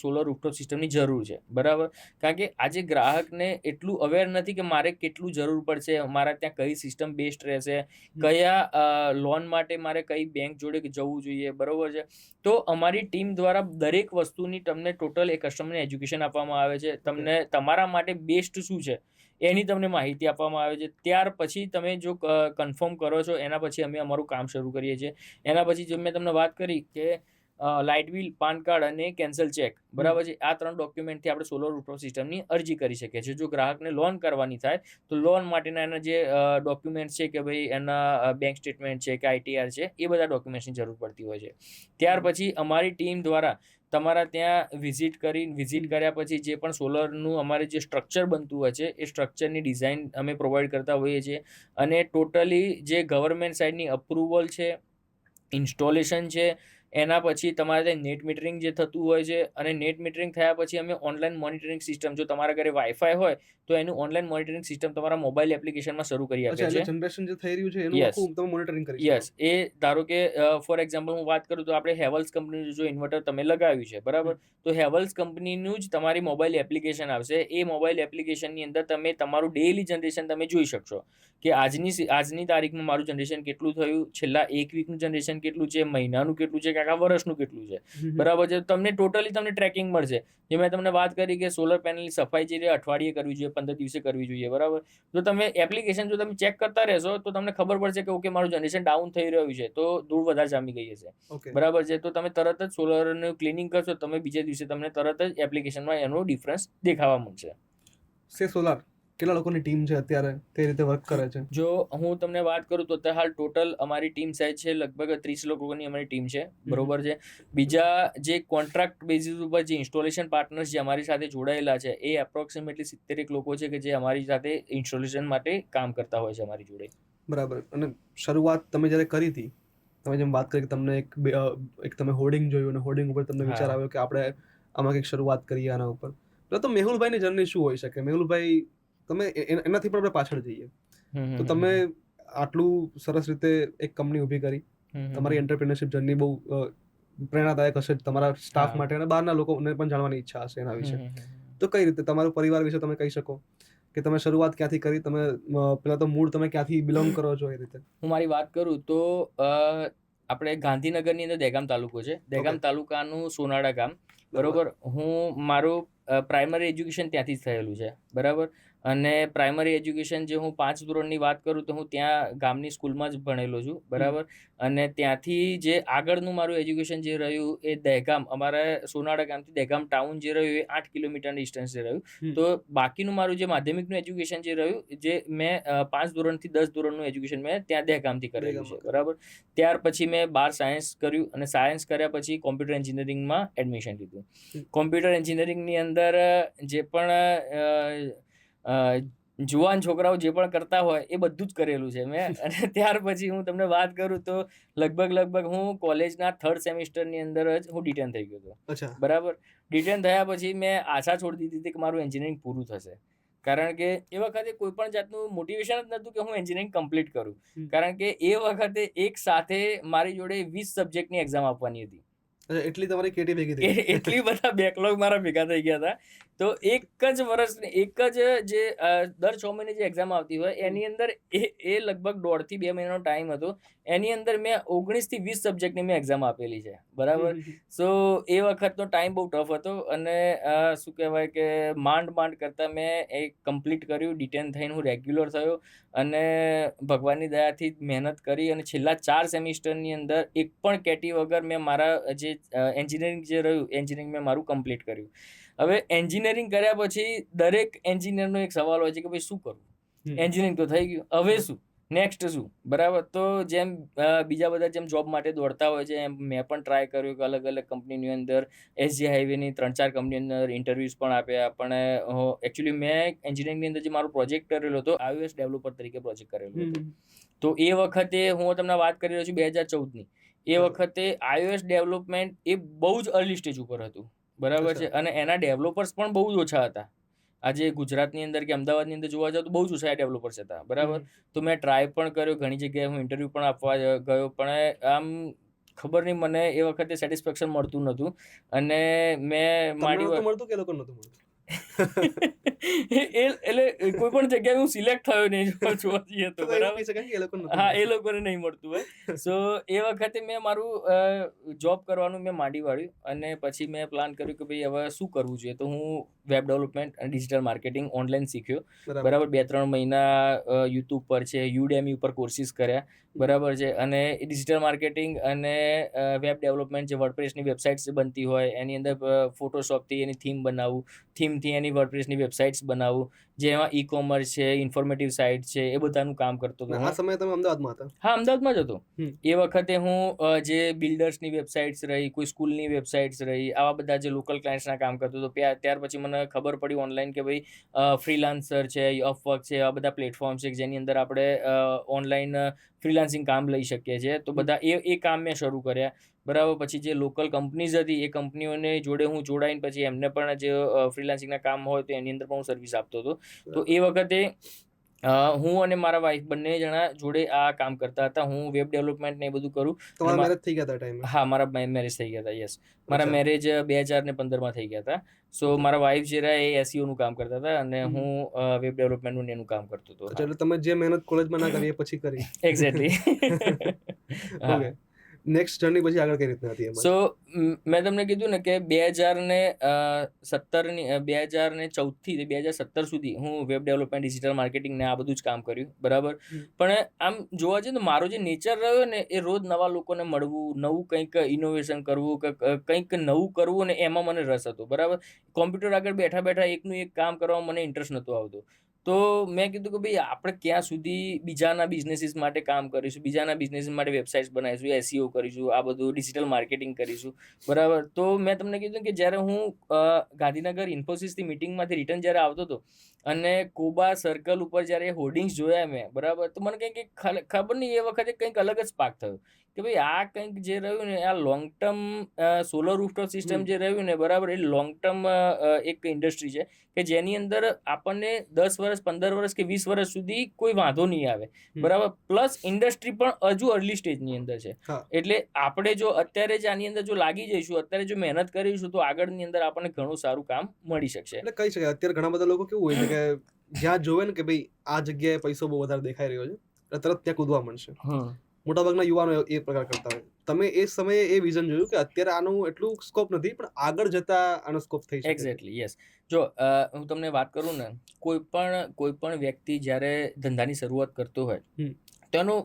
સોલર રૂફટોપ સિસ્ટમની જરૂર છે, બરાબર? કારણ કે આજે ગ્રાહકને એટલું અવેર નથી કે મારે કેટલું જરૂર પડશે, મારા ત્યાં કઈ સિસ્ટમ બેસ્ટ રહેશે, કયા લોન માટે મારે કઈ બેંક જોડે જવું જોઈએ, બરાબર છે? તો અમારી ટીમ દ્વારા દરેક વસ્તુની તમને ટોટલ એ કસ્ટમરને એજ્યુકેશન આપવામાં આવે છે. તમને તમારા માટે બેસ્ટ શું છે એની તમને માહિતી આપવામાં આવે છે. ત્યાર પછી તમે જો કન્ફર્મ કરો છો એના પછી અમે અમારું કામ શરૂ કરીએ છીએ. એના પછી જો મેં તમને વાત કરી કે લાઇટ બિલ, પાન કાર્ડ અને કેન્સલ ચેક, બરાબર છે, આ 3 ડોક્યુમેન્ટથી આપણે સોલર રૂફટોપ સિસ્ટમની અરજી કરી શકીએ છીએ. જો ગ્રાહકને લોન કરવાની થાય તો લોન માટેના એના જે ડોક્યુમેન્ટ છે કે ભાઈ એના બેંક સ્ટેટમેન્ટ છે કે ITR છે, એ બધા ડોક્યુમેન્ટ્સની જરૂર પડતી હોય છે. ત્યાર પછી અમારી ટીમ દ્વારા તમારા ત્યાં વિઝિટ કર્યા પછી જે પણ સોલરનું અમારે જે સ્ટ્રક્ચર બનતું હોય છે એ સ્ટ્રક્ચરની ડિઝાઇન અમે પ્રોવાઈડ કરતા હોઈએ છીએ. અને ટોટલી જે ગવર્મેન્ટ સાઇડની અપ્રુવલ છે, ઇન્સ્ટોલેશન છે, એના પછી તમારે ત્યાં નેટ મીટરિંગ જે થતું હોય છે અને નેટ મીટરિંગ થયા પછી અમે ઓનલાઈન મોનિટરિંગ સિસ્ટમ, જો તમારા ઘરે વાઈફાઈ હોય તો એનું ઓનલાઈન મોનિટરિંગ સિસ્ટમ તમારા મોબાઈલ એપ્લિકેશનમાં શરૂ કરી આપે છે. જનરેશન જે થઈ રહ્યું છે એનું Yes. આખું તમે મોનિટરિંગ કરી શકો. યસ, એ ધારો કે ફોર એક્ઝામ્પલ હું વાત કરું તો આપણે હેવલ્સ કંપનીનું જો ઇન્વર્ટર તમે લગાવ્યું છે, બરાબર? તો હેવલ્સ કંપનીનું જ તમારી મોબાઈલ એપ્લિકેશન આવશે. એ મોબાઈલ એપ્લિકેશનની અંદર તમે તમારું ડેઇલી જનરેશન તમે જોઈ શકશો કે આજની તારીખમાં મારું જનરેશન કેટલું થયું, છેલ્લા 1 વીકનું જનરેશન કેટલું છે, મહિનાનું કેટલું છે કે આખા વર્ષનું કેટલું છે, બરાબર છે? તમને ટ્રેકિંગ મળશે. જે મેં તમને વાત કરી કે સોલર પેનલની સફાઈ જે અઠવાડિયે કરવી જોઈએ, 15 દિવસે કરવી જોઈએ, બરાબર? જો તમે એપ્લિકેશન જો તમે ચેક કરતા રહેશો તો તમને ખબર પડશે કે ઓકે મારું જનરેશન ડાઉન થઈ રહ્યું છે, તો ધૂળ વધારે જામી ગઈ હશે, ઓકે. બરાબર છે? તો તમે તરત જ સોલરનું ક્લિનિંગ કરશો, તમે બીજા દિવસે તમને તરત જ એપ્લિકેશનમાં એનો ડિફરન્સ દેખાવા મળશે. સે સોલાર કેટલા લોકોની ટીમ છે અત્યારે, કઈ રીતે વર્ક કરે છે? જો હું તમને વાત કરું તો અત્યારે હાલ ટોટલ અમારી ટીમ સાઇઝ છે લગભગ 30 લોકોની અમારી ટીમ છે, બરોબર છે? બીજા જે કોન્ટ્રાક્ટ બેઝિસ ઉપર જે ઇન્સ્ટોલેશન પાર્ટનર્સ જે અમારી સાથે જોડાયેલા છે એ એપ્રોક્સિમેટલી 70 લોકો છે કે જે અમારી સાથે ઇન્સ્ટોલેશન માટે કામ કરતા હોય છે અમારી જોડે. બરાબર. અને શરૂઆત તમે જ્યારે કરી હતી, તમે જેમ વાત કરી કે તમને એક તમે હોર્ડિંગ જોયું અને હોર્ડિંગ ઉપર તમને વિચાર આવ્યો કે આપણે આમાં કંઈક શરૂઆત કરીએ આના ઉપર. તો મેહુલભાઈની જર્ની શું હોઈ શકે? મેહુલભાઈ, તમે એનાથી પણ આપણે પાછળ જઈએ તો તમે આટલું સરસ રીતે એક કંપની ઊભી કરી, તમારી એન્ટરપ્રિન્યોરશિપ જર્ની બહુ પ્રેરણાદાયક હશે તમારા સ્ટાફ માટે અને બહારના લોકોને પણ જાણવાની ઈચ્છા હશે એના વિશે. તો કઈ રીતે તમારો પરિવાર વિશે તમે કહી શકો કે તમે શરૂઆત ક્યાંથી કરી, તમે પહેલા તો મૂળ તમે ક્યાંથી બિલોંગ કરો છો? એ રીતે હું મારી વાત કરું તો આપણે ગાંધીનગરની અંદર દહેગામ તાલુકો છે, દહેગામ તાલુકાનું સોનાડા ગામ, બરોબર? હું મારું પ્રાઇમરી એજ્યુકેશન ત્યાંથી જ થયેલું છે, બરાબર? અને પ્રાઇમરી એજ્યુકેશન જે હું 5 ધોરણની વાત કરું તો હું ત્યાં ગામની સ્કૂલમાં જ ભણેલો છું, બરાબર. અને ત્યાંથી જે આગળનું મારું એજ્યુકેશન જે રહ્યું એ દહેગામ, અમારા સોનાડા ગામથી દહેગામ ટાઉન જે રહ્યું એ 8 કિલોમીટરના ડિસ્ટન્સે રહ્યું. તો બાકીનું મારું જે માધ્યમિકનું એજ્યુકેશન જે રહ્યું, જે મેં 5 ધોરણથી 10 ધોરણનું એજ્યુકેશન મેં ત્યાં દહેગામથી કરેલું છે, બરાબર. ત્યાર પછી મેં 12 સાયન્સ કર્યું અને સાયન્સ કર્યા પછી કોમ્પ્યુટર એન્જિનિયરિંગમાં એડમિશન લીધું. કોમ્પ્યુટર એન્જિનિયરિંગની અંદર જે પણ જુવાન છોકરાઓ જે પણ કરતા હોય એ બધું જ કરેલું છે મેં. અને ત્યાર પછી હું તમને વાત કરું તો લગભગ હું કોલેજના 3rd સેમિસ્ટરની અંદર જ હું ડિટેન થઈ ગયો હતો, બરાબર. ડિટેન થયા પછી મેં આશા છોડી દીધી હતી કે મારું એન્જિનિયરિંગ પૂરું થશે, કારણ કે એ વખતે કોઈ પણ જાતનું મોટિવેશન જ નહોતું કે હું એન્જિનિયરિંગ કમ્પ્લીટ કરું, કારણ કે એ વખતે એક સાથે મારી જોડે 20 સબ્જેક્ટની એક્ઝામ આપવાની હતી. એટલી તમારી કેટી ભેગી થઈ, એટલી બધા બેકલોગ મારા ભેગા થઈ ગયા હતા. તો એક જ વર્ષની એક જ જે દર 6 મહિને જે એક્ઝામ આવતી હોય એની અંદર એ લગભગ 1.5 થી 2 મહિનાનો ટાઈમ હતો. એની અંદર મેં 19 થી 20 સબ્જેક્ટની મેં એક્ઝામ આપેલી છે, બરાબર. સો એ વખતનો ટાઈમ બહુ ટફ હતો અને શું કહેવાય કે માંડ કરતાં મેં એ કમ્પ્લીટ કર્યું. ડિટેન થઈને હું રેગ્યુલર થયો અને ભગવાનની દયાથી મહેનત કરી અને છેલ્લા 4 સેમિસ્ટરની અંદર એક પણ કેટી વગર મેં મારા જે એન્જિનિયરિંગ જે રહ્યું એન્જિનિયરિંગ મેં મારું કમ્પ્લીટ કર્યું. હવે એન્જિનિયરિંગ કર્યા પછી દરેક એન્જિનિયરનો એક સવાલ હોય છે કે ભાઈ શું કરવું? એન્જિનિયરિંગ તો થઈ ગયું, હવે શું, નેક્સ્ટ શું, બરાબર. તો જેમ બીજા બધા જેમ જોબ માટે દોડતા હોય છે એમ મેં પણ ટ્રાય કર્યું કે અલગ અલગ કંપનીની અંદર SG હાઈવેની 3-4 કંપની અંદર ઇન્ટરવ્યૂઝ પણ આપ્યા. પણ એકચ્યુઅલી મેં એન્જિનિયરિંગની અંદર જે મારો પ્રોજેક્ટ કરેલો હતો iOS ડેવલપર તરીકે પ્રોજેક્ટ કરેલો હતો. તો એ વખતે હું તમને વાત કરી રહ્યો છું 2014ની. એ વખતે iOS ડેવલપમેન્ટ એ બહુ જ અર્લી સ્ટેજ ઉપર હતું, બરાબર છે. અને એના ડેવલપર્સ પણ બહુ જ ઓછા હતા. આજે ગુજરાતની અંદર કે અમદાવાદની અંદર જોવા જાવ તો બહુ જ ઓછા ડેવલપર્સ હતા, બરાબર. તો મેં ટ્રાય પણ કર્યો, ઘણી જગ્યાએ હું ઇન્ટરવ્યૂ પણ આપવા ગયો, પણ આમ ખબર નહીં મને એ વખતે સેટિસ્ફેક્શન મળતું નહોતું અને મેં મળતું કે લોકો નહોતું મળતું એટલે કોઈ પણ જગ્યાએ હું સિલેક્ટ થયો નહીં જોવા જઈએ તો, બરાબર. હા, એ લોકોને નહીં મળતું હોય. સો એ વખતે મેં મારું જોબ કરવાનું મેં માંડી વાળ્યું અને પછી મેં પ્લાન કર્યું કે ભાઈ હવે શું કરવું જોઈએ. તો હું વેબ ડેવલપમેન્ટ અને ડિજિટલ માર્કેટિંગ ઓનલાઈન શીખ્યો, બરાબર. 2-3 મહિના યુટ્યુબ પર છે, યુડેમી ઉપર કોર્સિસ કર્યા, બરાબર છે. અને ડિજિટલ માર્કેટિંગ અને વેબ ડેવલપમેન્ટ જે વર્ડપ્રેસની વેબસાઇટ્સ બનતી હોય એની અંદર ફોટોશોપથી એની થીમ બનાવવું, થીમથી એની વર્ડપ્રેસની વેબસાઇટ્સ બનાવવું, જેમાં ઈ કોમર્સ છે, ઇન્ફોર્મેટિવ સાઇટ છે, એ બધાનું કામ કરતો હતો. આ સમયે તમે અમદાવાદમાં હતા? હા, અમદાવાદમાં જ હતો. એ વખતે હું જે બિલ્ડર્સની વેબસાઇટ્સ રહી, કોઈ સ્કૂલની વેબસાઇટ્સ રહી, આવા બધા જે લોકલ ક્લાયન્ટ્સના કામ કરતો હતો. ત્યાર પછી મને ખબર પડી ઓનલાઈન કે ભાઈ ફ્રીલાન્સર છે, અપવર્ક છે, આ બધા પ્લેટફોર્મ છે જેની અંદર આપણે ઓનલાઈન ફ્રીલાન્સિંગ કામ લઈ શકીએ છીએ. તો બધા એ કામ મેં શરૂ કર્યા, બરાબર. પછી જે લોકલ કંપનીઝ હતી એ કંપનીઓને જોડે હું જોડાઈને પછી એમને પણ જે ફ્રીલાન્સિંગના કામ હોય તો એની અંદર પણ હું સર્વિસ આપતો હતો. તો એ વખતે હું અને મારા વાઈફ બંને જણા જોડે આ કામ કરતા હતા. હું વેબ ડેવલપમેન્ટ ને એ બધું કરું. તમારા મેરેજ થઈ ગયા હતા ટાઈમે? હા, મારા મેરેજ થઈ ગયા હતા, યસ. મારા મેરેજ 2015માં થઈ ગયા હતા. સો મારા વાઈફ જે રહ્યા એ SEO નું કામ કરતા હતા અને હું વેબ ડેવલપમેન્ટનું એનું કામ કરતો હતો. એટલે તમે જે મહેનત કોલેજમાં ના કરી એ પછી કરી? એક્ઝેક્ટલી. નેક્સ્ટ જર્ની પછી આગળ કઈ રીતના હતી? સો મેં તમને કીધું ને કે 2014 થી 2017 સુધી હું વેબ ડેવલપમેન્ટ, ડિજિટલ માર્કેટિંગ ને આ બધું જ કામ કર્યું, બરાબર. પણ આમ જોવા જઈએ તો મારો જે નેચર રહ્યો ને એ રોજ નવા લોકોને મળવું, નવું કંઈક ઇનોવેશન કરવું, કંઈક નવું કરવું ને એમાં મને રસ હતો, બરાબર. કોમ્પ્યુટર આગળ બેઠા એકનું એક કામ કરવામાં મને ઇન્ટરેસ્ટ નહોતો આવતો. તો મેં કીધું કે ભાઈ આપણે ક્યાં સુધી બીજાના બિઝનેસીસ માટે કામ કરીશું, બીજાના બિઝનેસીસ માટે વેબસાઇટ્સ બનાવીશું, SEO કરીશું, આ બધું ડિજિટલ માર્કેટિંગ કરીશું, બરાબર. તો મેં તમને કીધું કે જ્યારે હું ગાંધીનગર ઇન્ફોસિસથી મિટિંગમાંથી રિટર્ન જ્યારે આવતો હતો અને કોબા સર્કલ ઉપર જ્યારે હોર્ડિંગ્સ જોયા મેં, બરાબર, તો મને કંઈક ખબર નહીં એ વખતે કંઈક અલગ જ સ્પાર્ક થયો કે ભાઈ આ કંઈક જે રહ્યું ને આ long term solar rooftop system જે રહ્યું ને, બરાબર, એ લોંગ ટર્મ એક ઇન્ડસ્ટ્રી છે કે જેની અંદર આપણને 10 વર્ષ, 15 વર્ષ કે 20 વર્ષ સુધી કોઈ વાંધો નહીં આવે, બરાબર. પ્લસ ઇન્ડસ્ટ્રી પણ હજુ અર્લી સ્ટેજની અંદર છે. એટલે આપણે જો અત્યારે જ આની અંદર જો લાગી જઈશું, અત્યારે જો મહેનત કરીશું તો આગળની અંદર આપણને ઘણું સારું કામ મળી શકશે. એટલે કહી શકાય અત્યારે ઘણા બધા લોકો કેવું હોય છે કે જ્યાં જોવે ને કે ભાઈ આ જગ્યાએ પૈસો બહુ વધારે દેખાઈ રહ્યો છે એટલે તરત ત્યાં કૂદવા માંડશે. મોટાભાગના યુવાનો એ પ્રકાર કરતા હોય. તમે એ સમયે એ વિઝન જોયું કે અત્યારે આનું એટલું સ્કોપ નથી, પણ આગળ જતા આનો સ્કોપ થઈ શકે છે. Exactly, yes. જો હું તમને વાત કરું ને, કોઈ પણ વ્યક્તિ જ્યારે ધંધાની શરૂઆત કરતો હોય હમ. તો એનું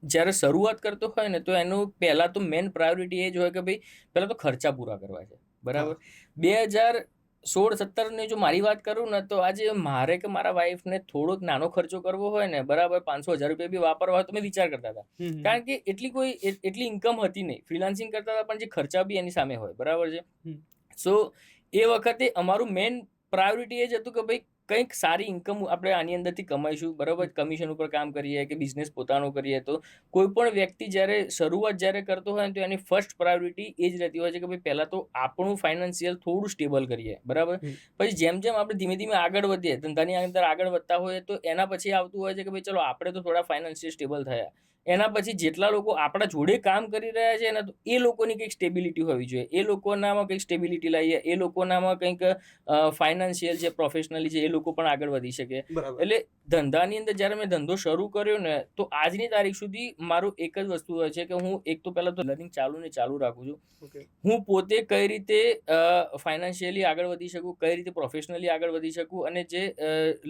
જ્યારે શરૂઆત કરતો હોય ને, તો એનું પહેલાં તો મેન પ્રાયોરિટી એ જ હોય કે ભાઈ પહેલાં તો ખર્ચા પૂરા કરવા છે, બરાબર. 2016-17ની જો મારી વાત કરું ને, તો આજે મારે કે મારા વાઈફને થોડોક નાનો ખર્ચો કરવો હોય ને, બરાબર, 500,000 રૂપિયા બી વાપરવા હોય તો મેં વિચાર કરતા હતા. કારણ કે એટલી ઇન્કમ હતી નહીં, ફ્રીલાન્સિંગ કરતા હતા, પણ જે ખર્ચા બી એની સામે હોય, બરાબર છે. સો એ વખતે અમારું મેન પ્રાયોરિટી એ જ હતું કે ભાઈ કંઈક સારી ઇન્કમ આપણે આની અંદરથી કમાઈશું, બરાબર. કમિશન ઉપર કામ કરીએ કે બિઝનેસ પોતાનો કરીએ, તો કોઈ પણ વ્યક્તિ જ્યારે શરૂઆત કરતો હોય ને, તો એની ફર્સ્ટ પ્રાયોરિટી એ જ રહેતી હોય છે કે ભાઈ પહેલાં તો આપણું ફાઇનાન્શિયલ થોડું સ્ટેબલ કરીએ, બરાબર. પછી જેમ જેમ આપણે ધીમે ધીમે આગળ વધીએ, ધંધાની અંદર આગળ વધતા હોઈએ, તો એના પછી આવતું હોય છે કે ભાઈ ચલો આપણે તો થોડા ફાઇનાન્શિયલ સ્ટેબલ થયા, એના પછી જેટલા લોકો આપણા જોડે કામ કરી રહ્યા છે ને, તો એ લોકોની કંઈક સ્ટેબિલિટી હોવી જોઈએ, એ લોકોનામાં કંઈક સ્ટેબિલિટી લાવીએ, એ લોકોનામાં કંઈક ફાઇનાન્શિયલ જે પ્રોફેશનલી છે એ લોકો પણ આગળ વધી શકે. એટલે ધંધાની અંદર જ્યારે મેં ધંધો શરૂ કર્યો ને, તો આજની તારીખ સુધી મારું એક જ વસ્તુ હોય છે કે હું એક તો પહેલાં તો લર્નિંગ ચાલુ રાખું છું. હું પોતે કઈ રીતે ફાઇનાન્શિયલી આગળ વધી શકું, કઈ રીતે પ્રોફેશનલી આગળ વધી શકું, અને જે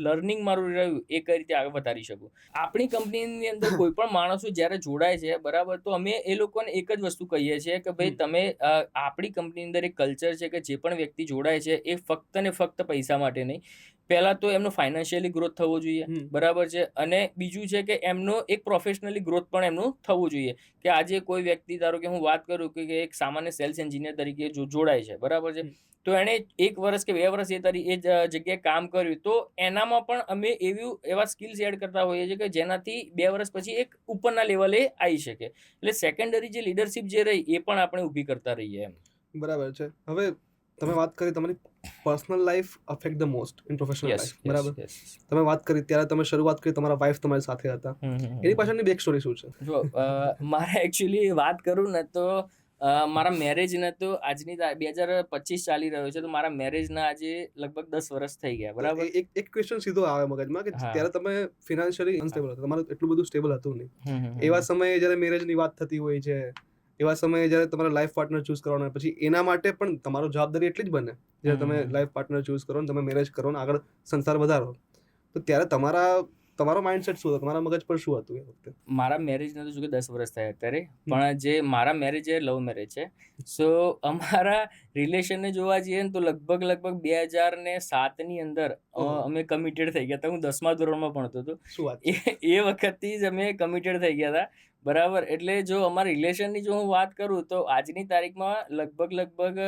લર્નિંગ મારું રહ્યું એ કઈ રીતે આગળ વધારી શકું. આપણી કંપનીની અંદર કોઈ પણ માણસો જ્યારે જોડાય છે, બરાબર, તો અમે એ લોકોને એક જ વસ્તુ કહીએ છીએ કે ભાઈ તમે આપણી કંપનીની અંદર એક કલ્ચર છે કે જે પણ વ્યક્તિ જોડાય છે એ ફક્ત ને ફક્ત પૈસા માટે નહીં, પહેલાં તો એમનો ફાઇનાન્શિયલી ગ્રોથ થવો જોઈએ, બરાબર છે. અને બીજું છે કે એમનો એક પ્રોફેશનલી ગ્રોથ પણ એમનું થવું જોઈએ. કે આજે કોઈ વ્યક્તિ, ધારો કે હું વાત કરું કે એક સામાન્ય સેલ્સ એન્જિનિયર તરીકે જોડાય છે, બરાબર છે, તો એણે 1 વર્ષ કે 2 વર્ષ એ જગ્યાએ કામ કર્યું, તો એનામાં પણ અમે એવા સ્કિલ્સ એડ કરતા હોઈએ છીએ કે જેનાથી 2 વર્ષ પછી એક ઉપરના લેવલે આવી શકે. એટલે સેકન્ડરી જે લીડરશિપ જે રહી એ પણ આપણે ઊભી કરતા રહીએ એમ. બરાબર છે. હવે તમે વાત કરી તમારી personal life affect the most in professional life, બરાબર. તમે વાત કરી ત્યારે તમે શરૂઆત કરી, તમારા વાઈફ તમારી સાથે હતા, એની પાછળની બેક સ્ટોરી શું છે? જો મારે એકચ્યુઅલી વાત કરું ને, તો મારા મેરેજને તો આજની 2025 ચાલી રહ્યો છે, તો મારા મેરેજના આજે લગભગ 10 વર્ષ થઈ ગયા, બરાબર. એક ક્વેશ્ચન સીધો આવે મગજમાં કે ત્યારે તમે ફિનાન્શિયલી અનસ્ટેબલ હતા, તમારું એટલું બધું સ્ટેબલ હતું નહીં. એવા સમયે જ્યારે મેરેજની વાત થતી હોય છે, એવા સમયે જ્યારે તમારા લાઈફ પાર્ટનર ચૂઝ કરવાના, પછી એના માટે પણ તમારો જવાબદારી એટલી જ બને જ્યારે તમે લાઈફ પાર્ટનર ચૂઝ કરો ને, તમે મેરેજ કરો ને આગળ સંસાર વધારો, તો ત્યારે તમારો માઇન્ડસેટ શું હતો, તમારા મગજ પર શું હતું એ વખતે? મારા મેરેજને તો જો કે 10 વર્ષ થયા અત્યારે, પણ જે મારા મેરેજ એ લવ મેરેજ છે. સો અમારા રિલેશનને જોવા જઈએ ને, તો લગભગ 2007ની અંદર અમે કમિટેડ થઈ ગયા હતા. હું 10મા ધોરણમાં ભણતો હતો. શું વાત? એ વખતથી જ અમે કમિટેડ થઈ ગયા હતા, બરાબર. એટલે જો અમારા રિલેશનની જો હું વાત કરું, તો આજની તારીખમાં લગભગ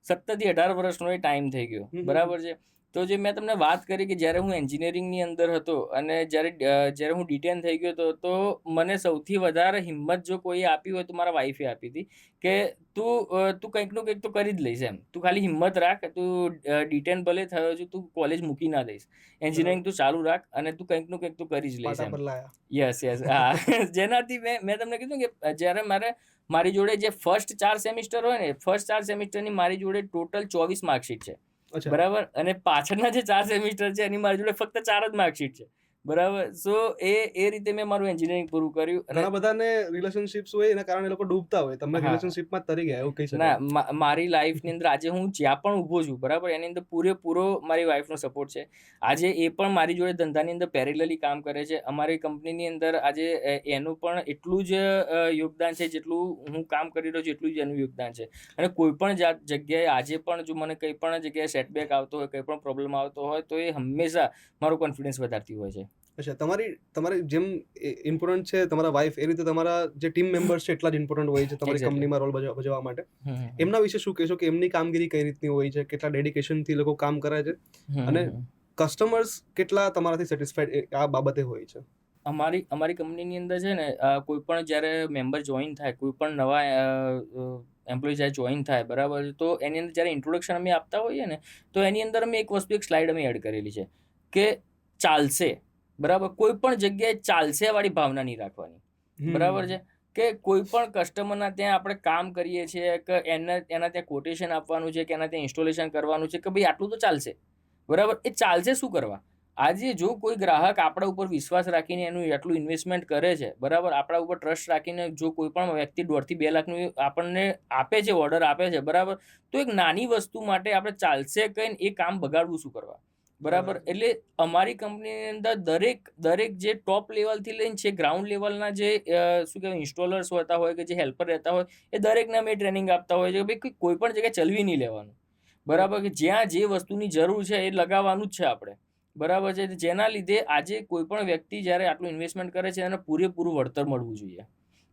17 થી 18 વર્ષનો એ ટાઈમ થઈ ગયો, બરાબર છે. તો જે મેં તમને વાત કરી કે જ્યારે હું એન્જિનિયરિંગની અંદર હતો અને જ્યારે હું ડિટેન થઈ ગયો હતો, તો મને સૌથી વધારે હિંમત જો કોઈ આપી હોય તો મારા વાઈફે આપી હતી કે તું કંઈકનું કંઈક તો કરી જ લઈશ એમ, તું ખાલી હિંમત રાખ, તું ડિટેન ભલે થયો છે, તું કોલેજ મૂકી ના દઈશ, એન્જિનિયરિંગ તું ચાલુ રાખ અને તું કંઈકનું કંઈક તો કરી જ લઈશ એમ. યસ, હા. જેનાથી મેં તમને કીધું કે જ્યારે મારી જોડે જે ફર્સ્ટ 4 સેમિસ્ટર હોય ને, ફર્સ્ટ 4 સેમિસ્ટરની મારી જોડે ટોટલ 24 માર્કશીટ છે, બરાબર. અને પાછળના જે 4 સેમિસ્ટર છે એની મારી જોડે ફક્ત 4 જ માર્કશીટ છે, બરાબર. સો એ રીતે મેં મારું એન્જિનિયરિંગ પૂરું કર્યું. ઘણા બધાને રિલેશનશિપ્સ હોય એના કારણે લોકો ડૂબતા હોય, તમે રિલેશનશિપમાં તરી ગયા એવું કહી શકાય? ના, મારી લાઈફની અંદર આજે હું જ્યાં પણ ઊભો છું, બરાબર, એની અંદર પૂરેપૂરો મારી વાઈફનો સપોર્ટ છે. આજે એ પણ મારી જોડે ધંધાની અંદર પેરેલલી કામ કરે છે. અમારી કંપનીની અંદર આજે એનું પણ એટલું જ યોગદાન છે જેટલું હું કામ કરી રહ્યો છું, એટલું જ એનું યોગદાન છે. અને કોઈ પણ જગ્યાએ આજે પણ જો મને કંઈ પણ જગ્યાએ સેટબેક આવતો હોય, કંઈ પણ પ્રોબ્લેમ આવતો હોય, તો એ હંમેશા મારો કોન્ફિડન્સ વધારતી હોય છે. અચ્છા, તમારી જેમ ઇમ્પોર્ટન્ટ છે તમારા વાઈફ, એ રીતે તમારા જે ટીમ મેમ્બર્સ છે એટલા જ ઇમ્પોર્ટન્ટ હોય છે તમારી કંપનીમાં રોલ ભજવવા માટે. એમના વિશે શું કહેશો કે એમની કામગીરી કઈ રીતની હોય છે, કેટલા ડેડિકેશનથી લોકો કામ કરે છે, અને કસ્ટમર્સ કેટલા તમારાથી સેટિસ્ફાઈડ આ બાબતે હોય છે? અમારી કંપનીની અંદર છે ને, કોઈ પણ જ્યારે મેમ્બર જોઈન થાય, કોઈ પણ નવા એમ્પ્લોય જ્યારે જોઈન થાય, બરાબર, તો એની અંદર જ્યારે ઇન્ટ્રોડક્શન અમે આપતા હોઈએ ને, તો એની અંદર અમે એક સ્લાઇડ અમે એડ કરેલી છે કે ચાલશે, બરાબર. કોઈ પણ જગ્યાએ ચાલશે વાળી ભાવના નહીં રાખવાની, બરાબર છે. કે કોઈ પણ કસ્ટમરના ત્યાં આપણે કામ કરીએ છીએ કે એના ત્યાં કોટેશન આપવાનું છે કે એના ત્યાં ઇન્સ્ટોલેશન કરવાનું છે કે ભાઈ આટલું તો ચાલશે, બરાબર. એ ચાલશે શું કરવા? આજે જો કોઈ ગ્રાહક આપણા ઉપર વિશ્વાસ રાખીને એનું એટલું ઇન્વેસ્ટમેન્ટ કરે છે, બરાબર, આપણા ઉપર ટ્રસ્ટ રાખીને જો કોઈ પણ વ્યક્તિ 1.5 થી 2 લાખનું આપણને આપે છે, ઓર્ડર આપે છે, બરાબર, તો એક નાની વસ્તુ માટે આપણે ચાલશે કહીને એ કામ બગાડવું શું કરવા, બરાબર. એટલે અમારી કંપનીની અંદર દરેક જે ટોપ લેવલથી લઈને છે ગ્રાઉન્ડ લેવલના જે શું કહેવાય ઇન્સ્ટોલર્સ હોતા હોય કે જે હેલ્પર રહેતા હોય, એ દરેકને અમે ટ્રેનિંગ આપતા હોય છે કે ભાઈ કોઈ પણ જગ્યાએ ચલવી નહીં લેવાનું, બરાબર, કે જ્યાં જે વસ્તુની જરૂર છે એ લગાવવાનું જ છે આપણે, બરાબર છે. જેના લીધે આજે કોઈ પણ વ્યક્તિ જ્યારે આટલું ઇન્વેસ્ટમેન્ટ કરે છે એને પૂરેપૂરું વળતર મળવું જોઈએ,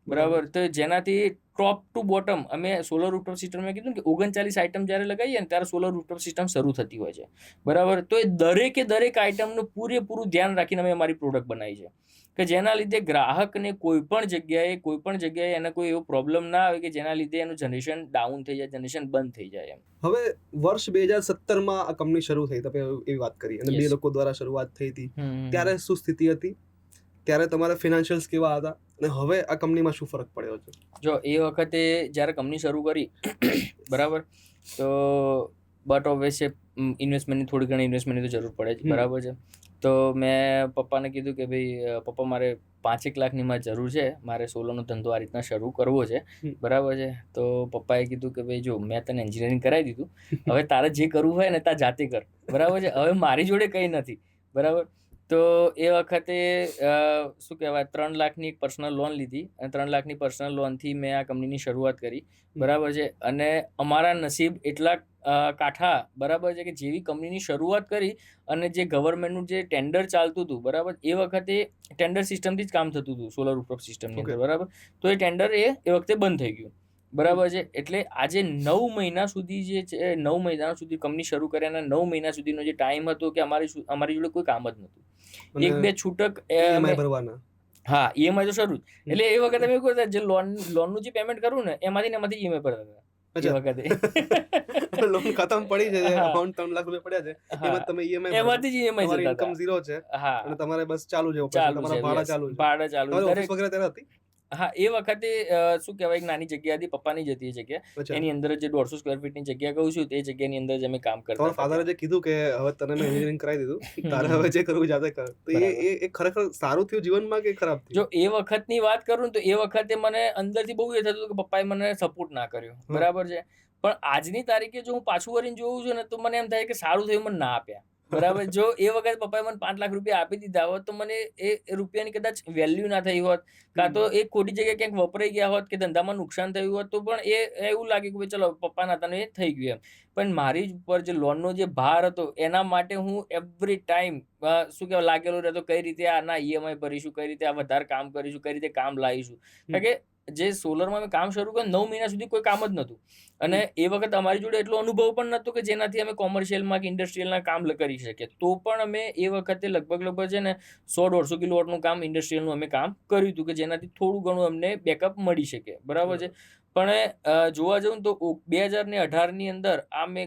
બરાબર. તો જેનાથી ટોપ ટુ બોટમ અમે સોલર રૂફટોપ સિસ્ટમ મેં કીધું કે 39 આઇટમ જ્યારે લગાવીએ ને ત્યારે સોલર રૂફટોપ સિસ્ટમ શરૂ થતી હોય છે, બરાબર. તો એ દરેક આઇટમનું પૂરેપૂરું ધ્યાન રાખીને અમે અમારી પ્રોડક્ટ બનાવી છે કે જેના લીધે ગ્રાહકને કોઈ પણ જગ્યાએ એને કોઈ એવો પ્રોબ્લેમ ના આવે કે જેના લીધે એનું જનરેશન ડાઉન થઈ જાય, જનરેશન બંધ થઈ જાય એમ. હવે વર્ષ 2017માં આ કંપની શરૂ થઈ, તમે એવી વાત કરી, અને બે Yes. લોકો દ્વારા શરૂઆત થઈ હતી, ત્યારે શું સ્થિતિ હતી, ત્યારે તમારા ફિનાન્શિયલ્સ કેવા હતા, અને હવે આ કંપનીમાં શું ફરક પડ્યો છે? જો એ વખતે જ્યારે કંપની શરૂ કરી બરાબર, તો બટ ઓબ્વિયસ ઇન્વેસ્ટમેન્ટની થોડી ઘણી ઇન્વેસ્ટમેન્ટની તો જરૂર પડે જ, બરાબર છે. તો મેં પપ્પાને કીધું કે ભાઈ પપ્પા મારે 5 લાખની મારે જરૂર છે, મારે સોલરનો ધંધો આ રીતના શરૂ કરવો છે, બરાબર છે. તો પપ્પાએ કીધું કે ભાઈ જો મેં તને એન્જિનિયરિંગ કરાવી દીધું, હવે તારે જે કરવું હોય ને તાર જાતે કર, બરાબર છે, હવે મારી જોડે કંઈ નથી, બરાબર. તો એ વખતે શું કહેવાય 3 લાખની એક પર્સનલ લોન લીધી અને 3 લાખની પર્સનલ લોનથી મેં આ કંપનીની શરૂઆત કરી, બરાબર છે. અને અમારા નસીબ એટલા કાઠા, બરાબર છે, કે જેવી કંપનીની શરૂઆત કરી અને જે ગવર્મેન્ટનું જે ટેન્ડર ચાલતું હતું, બરાબર, એ વખતે ટેન્ડર સિસ્ટમથી જ કામ થતું હતું સોલર રૂફટોપ સિસ્ટમની અંદર, બરાબર. તો એ ટેન્ડર એ વખતે બંધ થઈ ગયું, બરાબર છે. એટલે આજે 9 મહિના સુધી જે છે 9 મહિના સુધી કંપની શરૂ કર્યા અને 9 મહિના સુધીનો જે ટાઈમ હતો કે અમારી જોડે કોઈ કામ જ નહોતું, એક બે છૂટક EMI ભરવાના. હા, EMI તો શરૂ જ. એટલે એ વખતે અમે એવું કરતા જે લોનનું જે પેમેન્ટ કરવું ને એમાંથી EMI ભરતા હતા એ વખતે. લોન ખતમ પડી છે, અકાઉન્ટ 3 લાખ રૂપિયા પડ્યા છે, એમાં તમે EMI એમાંથી જ EMI તમારી જતા ઇન્કમ ઝીરો છે, હા, અને તમારે બસ ચાલુ છે, ચાલુ તમારા છે, ભાડા yes, ચાલુ છે, ભાડા ચાલુ તમારી દરેક. ઓફિસ વગેરે ત્યારે હતી? હા, એ વખતે શું કહેવાય એક નાની જગ્યા હતી, પપ્પાની જ હતી એ જગ્યા, અચ્છા. એની અંદર જે 150 સ્ક્વેર ફીટની જગ્યા કહું છું તે જગ્યાની અંદર જ અમે કામ કરતા તમારા ફાધરે જે કીધું કે હવે તને મેં એન્જિનિયરિંગ કરાવી દીધું, તારે હવે જે કરવું જાતે કર, તો એ ખરેખર સારું થયું જીવનમાં કે ખરાબ થયું? જો એ વખતની વાત કરું ને તો એ વખતે મને અંદરથી બહુ એ થતું હતું કે પપ્પાએ મને સપોર્ટ ના કર્યો, બરાબર છે. પણ આજની તારીખે જો હું પાછું વળીને જોઉં છું ને તો મને એમ થાય કે સારું થયું મને ના આપ્યા, બરાબર. જો એ વખત પપ્પાએ મને 5 લાખ રૂપિયા આપી દીધા હોત તો મને એ રૂપિયાની કદાચ વેલ્યુ ના થઈ હોત, કાં તો એ ખોટી જગ્યાએ ક્યાંક વપરાઈ ગયા હોત કે ધંધામાં નુકસાન થયું હોત, તો પણ એ એવું લાગે કે ભાઈ ચલો પપ્પાના હતા એ થઈ ગયું એમ. પણ મારી ઉપર જે લોનનો જે ભાર હતો એના માટે હું એવરી ટાઈમ શું કહેવાય લાગેલો રહેતો, કઈ રીતે આના EMI ભરીશું, કઈ રીતે આ વધારે કામ કરીશું, કઈ રીતે કામ લાવીશું. કારણ કે જે સોલરમાં મેં કામ શરૂ કર્યું 9 મહિના સુધી કોઈ કામ જ નહોતું, અને એ વખત અમારી જોડે એટલો અનુભવ પણ નહોતો કે જેનાથી અમે કોમર્શિયલમાં કે ઇન્ડસ્ટ્રીયલના કામ કરી શકીએ. તો પણ અમે એ વખતે લગભગ છે ને 100-150 કિલોવોટનું કામ ઇન્ડસ્ટ્રીયલનું અમે કામ કર્યું હતું કે જેનાથી થોડું ઘણું અમને બેકઅપ મળી શકે, બરાબર છે. પણ જોવા જવું તો 2018ની અંદર આમ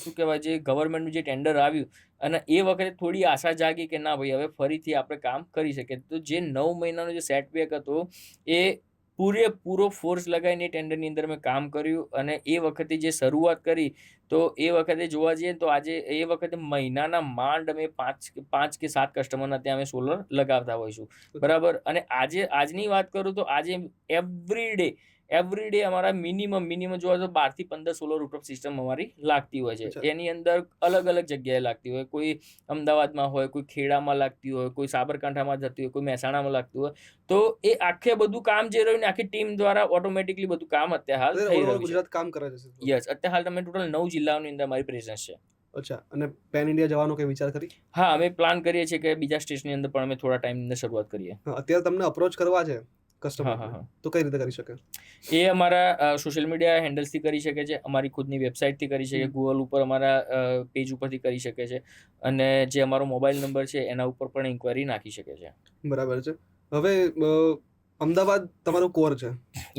શું કહેવાય જે ગવર્મેન્ટનું જે ટેન્ડર આવ્યું અને એ વખતે થોડી આશા જાગી કે ના ભાઈ હવે ફરીથી આપણે કામ કરી શકીએ. તો જે 9 મહિનાનો જે સેટબેક હતો એ પૂરેપૂરો ફોર્સ લગાવીને ટેન્ડરની અંદર મેં કામ કર્યું, અને એ વખતે જે શરૂઆત કરી તો એ વખતે જોવા જઈએ તો આજે એ વખતે મહિનાના માંડ અમે 5 કે 7 કસ્ટમરના ત્યાં અમે સોલર લગાવતા હોઈશું, બરાબર. અને આજની વાત કરું તો આજે એવરી ડે અમારા મિનિમમ જોવા તો 12 થી 15 સોલર રૂફટોપ સિસ્ટમ અમારી લાગતી હોય છે. એની અંદર અલગ જગ્યાએ લાગતી હોય, કોઈ અમદાવાદમાં હોય, કોઈ ખેડામાં લાગતી હોય, કોઈ સાબરકાંઠામાં જતી હોય, કોઈ મહેસાણામાં લાગતું હોય. તો એ આખે બધું કામ જે રહ્યું ને આખી ટીમ દ્વારા ઓટોમેટિકલી બધું કામ અત્યારે હાલ થઈ રહ્યું છે. ગુજરાત કામ કરે છે? યસ, અત્યારે હાલ તમે ટોટલ 9 જિલ્લાઓની અંદર અમારી પ્રેઝન્સ છે. અચ્છા, અને પેન ઇન્ડિયા જવાનો કઈ વિચાર કરી? હા, અમે પ્લાન કરીએ છીએ કે બીજા સ્ટેટની અંદર પણ અમે થોડા ટાઈમની અંદર શરૂઆત કરીએ. અત્યારે તમને અપ્રોચ કરવા છે કસ્ટમર, તો કઈ રીતે કરી શકે? એ અમારા સોશિયલ મીડિયા હેન્ડલ્સથી કરી શકે છે, અમારી ખુદની વેબસાઇટથી કરી શકે, ગૂગલ ઉપર અમારા પેજ ઉપરથી કરી શકે છે, અને જે અમારો મોબાઈલ નંબર છે એના ઉપર પણ ઇન્ક્વાયરી નાખી શકે છે. બરાબર છે. હવે અમદાવાદ તમારું કોર છે.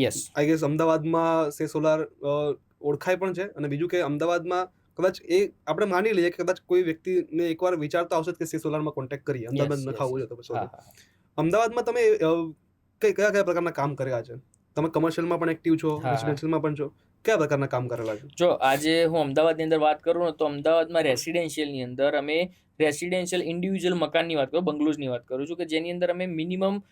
યસ, આઈ ગેસ અમદાવાદમાં સે સોલાર ઓળખાય પણ છે, અને બીજું કે અમદાવાદમાં કદાચ એ આપણે માની લઈએ કે કદાચ કોઈ વ્યક્તિને એકવાર વિચારતા આવશે કે સે સોલારમાં કોન્ટેક્ટ કરીએ, અમદાવાદ નખાવવું છે તો પછી અમદાવાદમાં તમે કયા પ્રકારના કામ કર્યા છે? તમે કમર્શિયલમાં પણ એક્ટિવ છો, રેસિડેન્શિયલમાં પણ છો, કયા પ્રકારના કામ કરેલા છે? જો આજે હું અમદાવાદની અંદર વાત કરું ને તો અમદાવાદમાં રેસિડેન્શિયલની અંદર અમે રેસિડેન્શિયલ ઇન્ડિવિજ્યુઅલ મકાનની વાત કરું, બંગલોઝની વાત કરું છું, કે જેની અંદર અમે મિનિમમ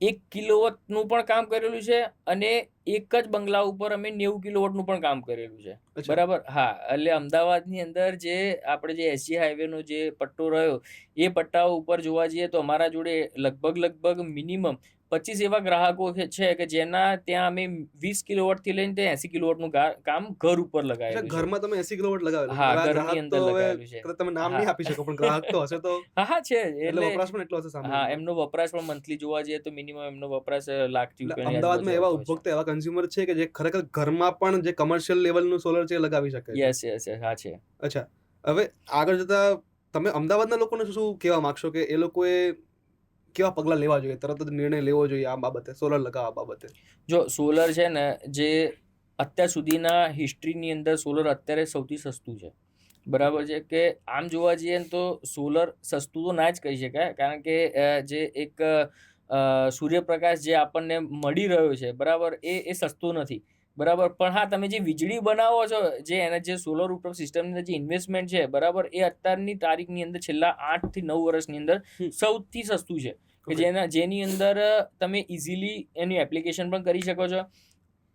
1 કિલોવોટનું પણ કામ કરેલું છે અને એક જ બંગલા ઉપર અમે 90 કિલોવોટનું પણ કામ કરેલું છે. અચ્છા. બરાબર, હા. એટલે અમદાવાદની અંદર જે આપણે જે એસજી હાઈવેનો જે પટ્ટો રહ્યો એ પટ્ટા ઉપર જોવા જઈએ તો અમારા જોડે લગભગ મિનિમમ 25 એવા ગ્રાહકો છે કે જેના ત્યાં અમે 20 કિલોવોટથી લઈને 80 કિલોવોટનું કામ ઘર ઉપર અચ્છા, લગાવેલું છે. ઘરમાં તમે 80 કિલોવોટ લગાવેલું? હા, મારા ઘરની ગ્રાહક અંદર તો હવે લગાવેલું છે. કદાચ તમે નામ હા. નહીં આપી શકો, પણ ગ્રાહક તો હશે તો હા છે. એટલે એટલે વપરાશ પણ એટલો હશે હા, સામે. એમનો વપરાશ પણ મંથલી જોવા જઈએ તો મિનિમમ એમનો વપરાશ લાખ એટલે રૂપિયાની અમદાવાદમાં આજુબાજુ એવા આવતો હોય છે. ઉપભોક્તા, એવા કન્ઝ્યુમર છે કે જે ખરેખર ઘરમાં પણ જે કમર્શિયલ લેવલનું સોલર છે એ લગાવી શકે છે. યસ, હા છે. અચ્છા, હવે આગળ જતા તમે અમદાવાદના લોકોને શું કહેવા માંગશો કે એ લોકોએ કેવા પગલાં લેવા જોઈએ, તરત જ નિર્ણય લેવો જોઈએ આ બાબતે, સોલર લગાવવા બાબતે? જો સોલર છે ને, જે અત્યાર સુધીના હિસ્ટ્રીની અંદર સોલર અત્યારે સૌથી સસ્તું છે. બરાબર છે, કે આમ જોવા જઈએ ને તો સોલર સસ્તું તો ના જ કહી શકાય, કારણ કે જે એક સૂર્યપ્રકાશ જે આપણને મળી રહ્યો છે, બરાબર, એ સસ્તો નથી. બરાબર, પણ હા, તમે જે વીજળી બનાવો છો, જે એના જે સોલર રૂફટોપ સિસ્ટમની અંદર જે ઇન્વેસ્ટમેન્ટ છે, બરાબર, એ અત્યારની તારીખની અંદર છેલ્લા 8 થી 9 વર્ષની અંદર સૌથી સસ્તું છે, કે જેની અંદર તમે ઇઝીલી એની એપ્લિકેશન પણ કરી શકો છો.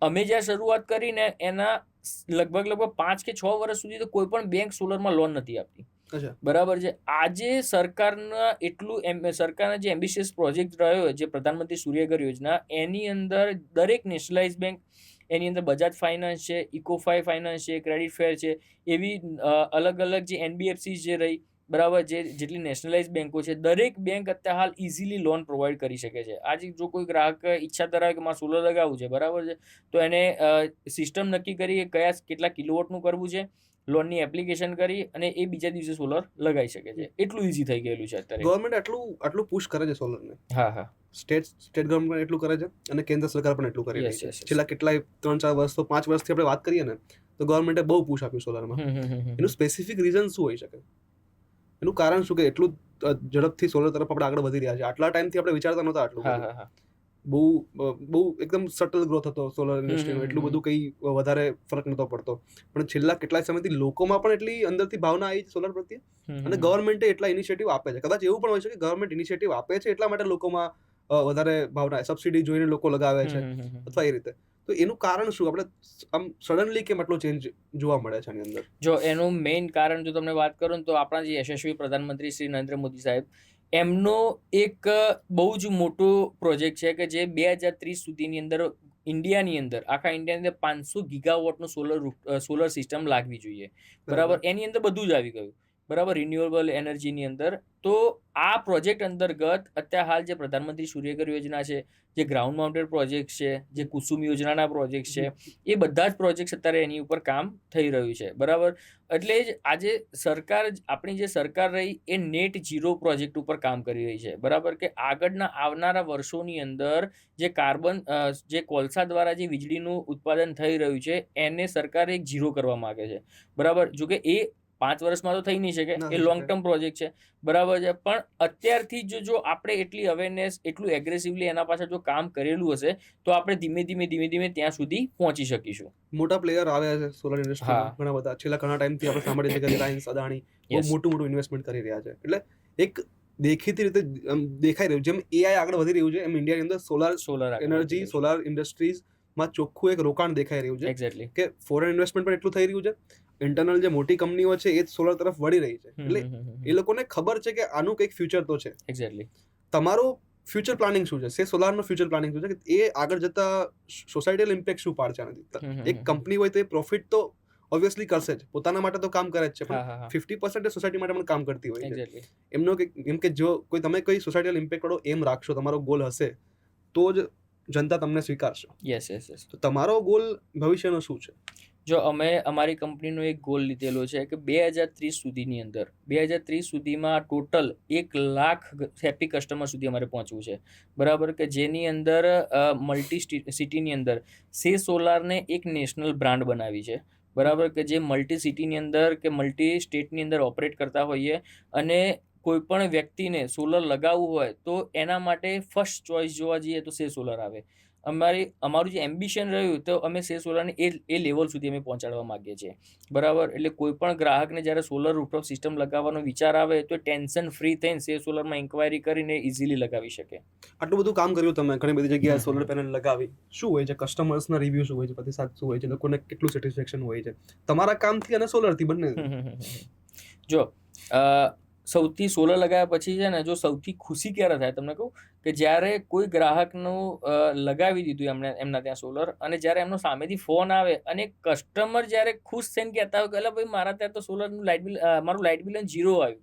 અમે જ્યાં શરૂઆત કરીને એના લગભગ 5 કે 6 વર્ષ સુધી તો કોઈ પણ બેંક સોલરમાં લોન નથી આપતી. અચ્છા. બરાબર છે. આજે સરકારના સરકારના જે એમ્બિશિયસ પ્રોજેક્ટ રહ્યો, જે પ્રધાનમંત્રી સૂર્યઘર યોજના, એની અંદર દરેક નેશનલાઇઝ બેંક, એની અંદર બજાજ ફાઇનાન્સ છે, ઇકોફાઈ ફાઇનાન્સ છે, ક્રેડિટ ફેર છે, એવી અલગ અલગ જે એનબીએફસી જે રહી, બરાબર, જેટલી નેશનલાઇઝ બેંકો છે, દરેક બેંક અત્યારે હાલ ઇઝીલી લોન પ્રોવાઈડ કરી શકે છે. આજે જો કોઈ ગ્રાહક ઈચ્છા ધરાવે કે મારે સોલર લગાવવું છે, બરાબર છે, તો એને સિસ્ટમ નક્કી કરી કે કેટલા કિલોવોટનું કરવું છે, લોનની એપ્લિકેશન કરી અને એ બીજા દિવસે સોલર લગાવી શકે છે. એટલું ઈઝી થઈ ગયેલું છે અત્યારે. ગવર્મેન્ટ આટલું પુશ કરે છે સોલરને. હા. સ્ટેટ ગવર્મેન્ટ એટલું કરે છે અને કેન્દ્ર સરકાર પણ એટલું કરી રહી છે. Yes. છેલ્લા કેટલાય 3-4 વર્ષ તો 5 વર્ષથી આપણે વાત કરીએ ને તો ગવર્મેન્ટે બહુ પુશ આપ્યું સોલરમાં. એનું સ્પેસિફિક રીઝન શું હોઈ શકે? એનું કારણ શું કે એટલું ઝડપથી સોલર તરફ આપણે આગળ વધી રહ્યા છે? આટલા ટાઈમથી આપણે વિચારતા નહોતા આટલું બધું. હા. બહુ એકદમ સટલ ગ્રોથ હતો સોલર ઇન્ડસ્ટ્રીનો, એટલું બધું કંઈ વધારે ફરક નહોતો પડતો, પણ છેલ્લા કેટલાય સમયથી લોકોમાં પણ એટલી અંદરથી ભાવના આવી છે સોલર પ્રત્યે, અને ગવર્મેન્ટે એટલા ઇનિશિયેટિવ આપે છે. કદાચ એવું પણ હોય છે કે ગવર્મેન્ટ ઇનિશિયેટિવ આપે છે એટલા માટે લોકોમાં વધારે ભાવના, સબસિડી જોઈને લોકો લગાવે છે અથવા એ રીતે. તો એનું કારણ શું? આપણે આમ સડનલી કેમ આટલો ચેન્જ જોવા મળે છે આની અંદર? જો એનું મેઇન કારણ જો તમને વાત કરું તો આપણા જે યશસ્વી પ્રધાનમંત્રી શ્રી નરેન્દ્ર મોદી સાહેબ, એમનો એક બહુ જ મોટો પ્રોજેક્ટ છે કે જે 2030 સુધીની અંદર ઇન્ડિયાની અંદર, આખા ઇન્ડિયાની અંદર 500 ગીગાવોટનું સોલર સિસ્ટમ લાગવી જોઈએ. બરાબર, એની અંદર બધું જ આવી ગયું. બરાબર, રિન્યુએબલ એનર્જીની અંદર. તો આ પ્રોજેક્ટ અંતર્ગત અત્યારે હાલ જે પ્રધાનમંત્રી સૂર્યઘર યોજના છે, જે ગ્રાઉન્ડ માઉન્ટેડ પ્રોજેક્ટ છે, જે કુસુમ યોજનાના પ્રોજેક્ટ છે, એ બધા જ પ્રોજેક્ટ અત્યારે એની ઉપર કામ થઈ રહ્યું છે. બરાબર, એટલે જ આજે આપણી જે સરકાર રહી એ નેટ ઝીરો પ્રોજેક્ટ ઉપર કામ કરી રહી છે. બરાબર, કે આગળના આવનારા વર્ષોની અંદર જે જે કોલસા દ્વારા જે વીજળીનું ઉત્પાદન થઈ રહ્યું છે એને સરકાર એક ઝીરો કરવા માંગે છે. બરાબર, જો કે એ 5 વર્ષમાં તો થઈ નહીં શકે, એ લોંગ ટર્મ પ્રોજેક્ટ છે. બરાબર છે, પણ અત્યારથી જો આપણે એટલી અવેરનેસ, એટલું એગ્રેસિવલી એના પાછળ જો કામ કરેલું હશે તો આપણે ધીમે ધીમે ત્યાં સુધી પહોંચી શકીશું. મોટા પ્લેયર આવ્યા છે સોલર ઇન્ડસ્ટ્રીમાં, ઘણા બધા. છેલ્લા ઘણા ટાઈમથી આપણે સાંભળીએ છીએ કે રિલાયન્સ, અદાણી બહુ મોટું ઇન્વેસ્ટમેન્ટ કરી રહ્યા છે. એટલે એક દેખીતી રીતે દેખાઈ રહ્યું, જેમ એઆઈ આગળ વધી રહ્યું છે એમ ઇન્ડિયાની અંદર સોલર એનર્જી, સોલર ઇન્ડસ્ટ્રીઝમાં ચોખ્ખું એક રોકાણ દેખાઈ રહ્યું છે. એક્ઝેક્ટલી. કે ફોરેન ઇન્વેસ્ટમેન્ટ પણ એટલું થઈ રહ્યું છે, ઇન્ટરનલ જે મોટી કંપનીઓ છે એ સોલર તરફ વળી રહી છે. એટલે એ લોકોને ખબર છે કે આનું કંઈક ફ્યુચર તો છે. એક્ઝેક્ટલી. તમારો ફ્યુચર પ્લાનિંગ શું છે? સોલારનો ફ્યુચર પ્લાનિંગ શું છે કે એ આગળ જતા સોસાયટીલ ઇમ્પેક્ટ શું પાડશે આનાથી? એક કંપની હોય તો એ પ્રોફિટ તો ઓબ્વિયસલી કરશે જ, પોતાના માટે તો કામ કરે જ છે, પણ 50% સોસાયટી માટે પણ કામ કરતી હોય છે. એમનો એમ કે જો તમે કોઈ સોસાયટીલ ઇમ્પેક્ટ વાળો એમ રાખશો, તમારો ગોલ હશે, તો જ જનતા તમને સ્વીકારશે. યસ. તો તમારો ગોલ ભવિષ્યનો શું છે? જો અમે અમારી કંપનીનો એક ગોલ લીધેલો છે કે 2030 સુધીની અંદર, 2030 સુધીમાં ટોટલ 1 લાખ હેપી કસ્ટમર સુધી અમારે પહોંચવું છે. બરાબર, કે જેની અંદર મલ્ટી સિટીની અંદર સોલારને એક નેશનલ બ્રાન્ડ બનાવી છે. બરાબર, કે જે મલ્ટી સિટીની અંદર કે મલ્ટી સ્ટેટની અંદર ઓપરેટ કરતા હોઈએ, અને કોઈ પણ વ્યક્તિને સોલર લગાવવું હોય તો એના માટે ફર્સ્ટ ચોઇસ જોવા જઈએ તો સોલર આવે. અમારું જે એમ્બિશન રહ્યું તો અમે સે સોલરને એ લેવલ સુધી અમે પહોંચાડવા માંગીએ છીએ, બરાબર. એટલે કોઈ પણ ગ્રાહકને જ્યારે સોલર રૂફટોપ સિસ્ટમ લગાવવાનો વિચાર આવે તો ટેન્શન ફ્રી થઈને સે સોલરમાં ઇન્ક્વાયરી કરીને ઇઝીલી લગાવી શકે. આટલું બધું કામ કર્યું તમે, ઘણી બધી જગ્યાએ હમ સોલર હમ. પેનલ લગાવી, શું હોય છે કસ્ટમર્સના રિવ્યુ, શું હોય છે, પ્રતિસાદ શું હોય છે, લોકોને કેટલું સેટિસ્ફેક્શન હોય છે તમારા કામથી અને સોલરથી બંને? જો સૌથી સોલર લગાવ્યા પછી છે ને, જો સૌથી ખુશી ક્યારે થાય તમને કહું, કે જ્યારે કોઈ ગ્રાહકનું લગાવી દીધું એમના ત્યાં સોલર, અને જ્યારે એમનો સામેથી ફોન આવે અને કસ્ટમર જ્યારે ખુશ થઈને કહેતા હોય કે અલા ભાઈ મારા ત્યાં તો સોલરનું લાઇટ બિલ, મારું લાઇટ બિલ 0 આવ્યું,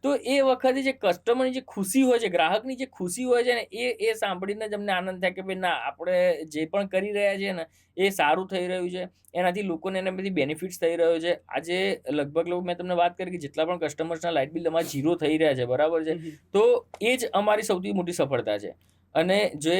તો એ વખતે જે કસ્ટમરની જે ખુશી હોય છે, ગ્રાહકની જે ખુશી હોય છે ને, એ સાંભળીને જ અમને આનંદ થાય કે ભાઈ ના, આપણે જે પણ કરી રહ્યા છીએ ને એ સારું થઈ રહ્યું છે, એનાથી લોકોને એને બધી બેનિફિટ્સ થઈ રહ્યો છે. આજે લગભગ મેં તમને વાત કરી કે જેટલા પણ કસ્ટમર્સના લાઇટ બિલ અમારા 0 થઈ રહ્યા છે, બરાબર છે, તો એ જ અમારી સૌથી મોટી સફળતા છે. અને જે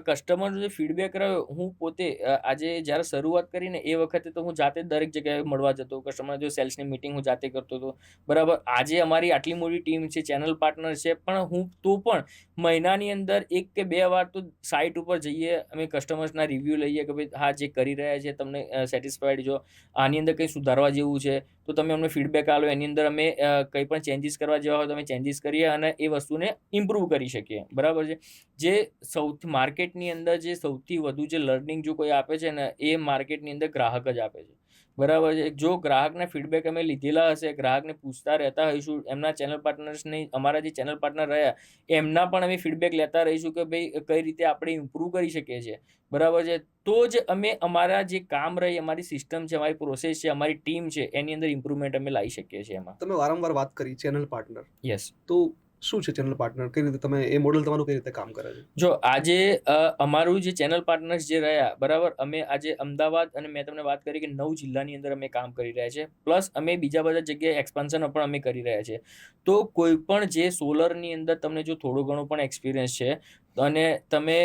કસ્ટમરનો જે ફીડબેક રહ્યો, હું પોતે આજે જ્યારે શરૂઆત કરીને એ વખતે તો હું જાતે જ દરેક જગ્યાએ મળવા જતો, કસ્ટમર જો સેલ્સની મિટિંગ હું જાતે કરતો હતો, બરાબર. આજે અમારી આટલી મોટી ટીમ છે, ચેનલ પાર્ટનર છે, પણ હું તો પણ મહિનાની અંદર 1 કે 2 વાર તો સાઇટ ઉપર જઈએ, અમે કસ્ટમર્સના રિવ્યૂ લઈએ કે ભાઈ હા, જે કરી રહ્યા છે તમને સેટિસ્ફાઈડ છો, આની અંદર કંઈ સુધારવા જેવું છે તો તમે અમને ફીડબેક આપો, એની અંદર અમે કંઈ પણ ચેન્જીસ કરવા જેવા હોય તો અમે ચેન્જીસ કરીએ અને એ વસ્તુને ઇમ્પ્રૂવ કરી શકીએ, બરાબર છે. જે સૌથી માર્કેટની અંદર જે સૌથી વધુ જે લર્નિંગ જો કોઈ આપે છે ને, એ માર્કેટની અંદર ગ્રાહક જ આપે છે, બરાબર છે. જો ગ્રાહકના ફીડબેક અમે લીધેલા હશે, ગ્રાહકને પૂછતા રહેતા હોઈશું, એમના ચેનલ પાર્ટનર્સની, અમારા જે ચેનલ પાર્ટનર રહ્યા એમના પણ અમે ફીડબેક લેતા રહીશું કે ભાઈ કઈ રીતે આપણે ઇમ્પ્રૂવ કરી શકીએ છીએ, બરાબર છે, તો જ અમે અમારા જે કામ રહી, અમારી સિસ્ટમ છે, અમારી પ્રોસેસ છે, અમારી ટીમ છે, એની અંદર ઇમ્પ્રુવમેન્ટ અમે લાવી શકીએ છીએ એમાં. તમે વારંવાર વાત કરી ચેનલ પાર્ટનર, યસ. તો શું છે ચેનલ પાર્ટનર, કઈ રીતે તમે, એ મોડેલ તમારું કઈ રીતે કામ કરે છે? જો આજે અમારું જે ચેનલ પાર્ટનર્સ જે રહ્યા, બરાબર, અમે આજે અમદાવાદ અને મેં તમને વાત કરી કે 9 જિલ્લાની અંદર અમે કામ કરી રહ્યા છે, પ્લસ અમે બીજા બધા જગ્યાએ એક્સપાન્શન પણ અમે કરી રહ્યા છે. તો કોઈ પણ જે સોલરની અંદર તમને જો થોડો ઘણો પણ એક્સપિરિયન્સ છે અને તમે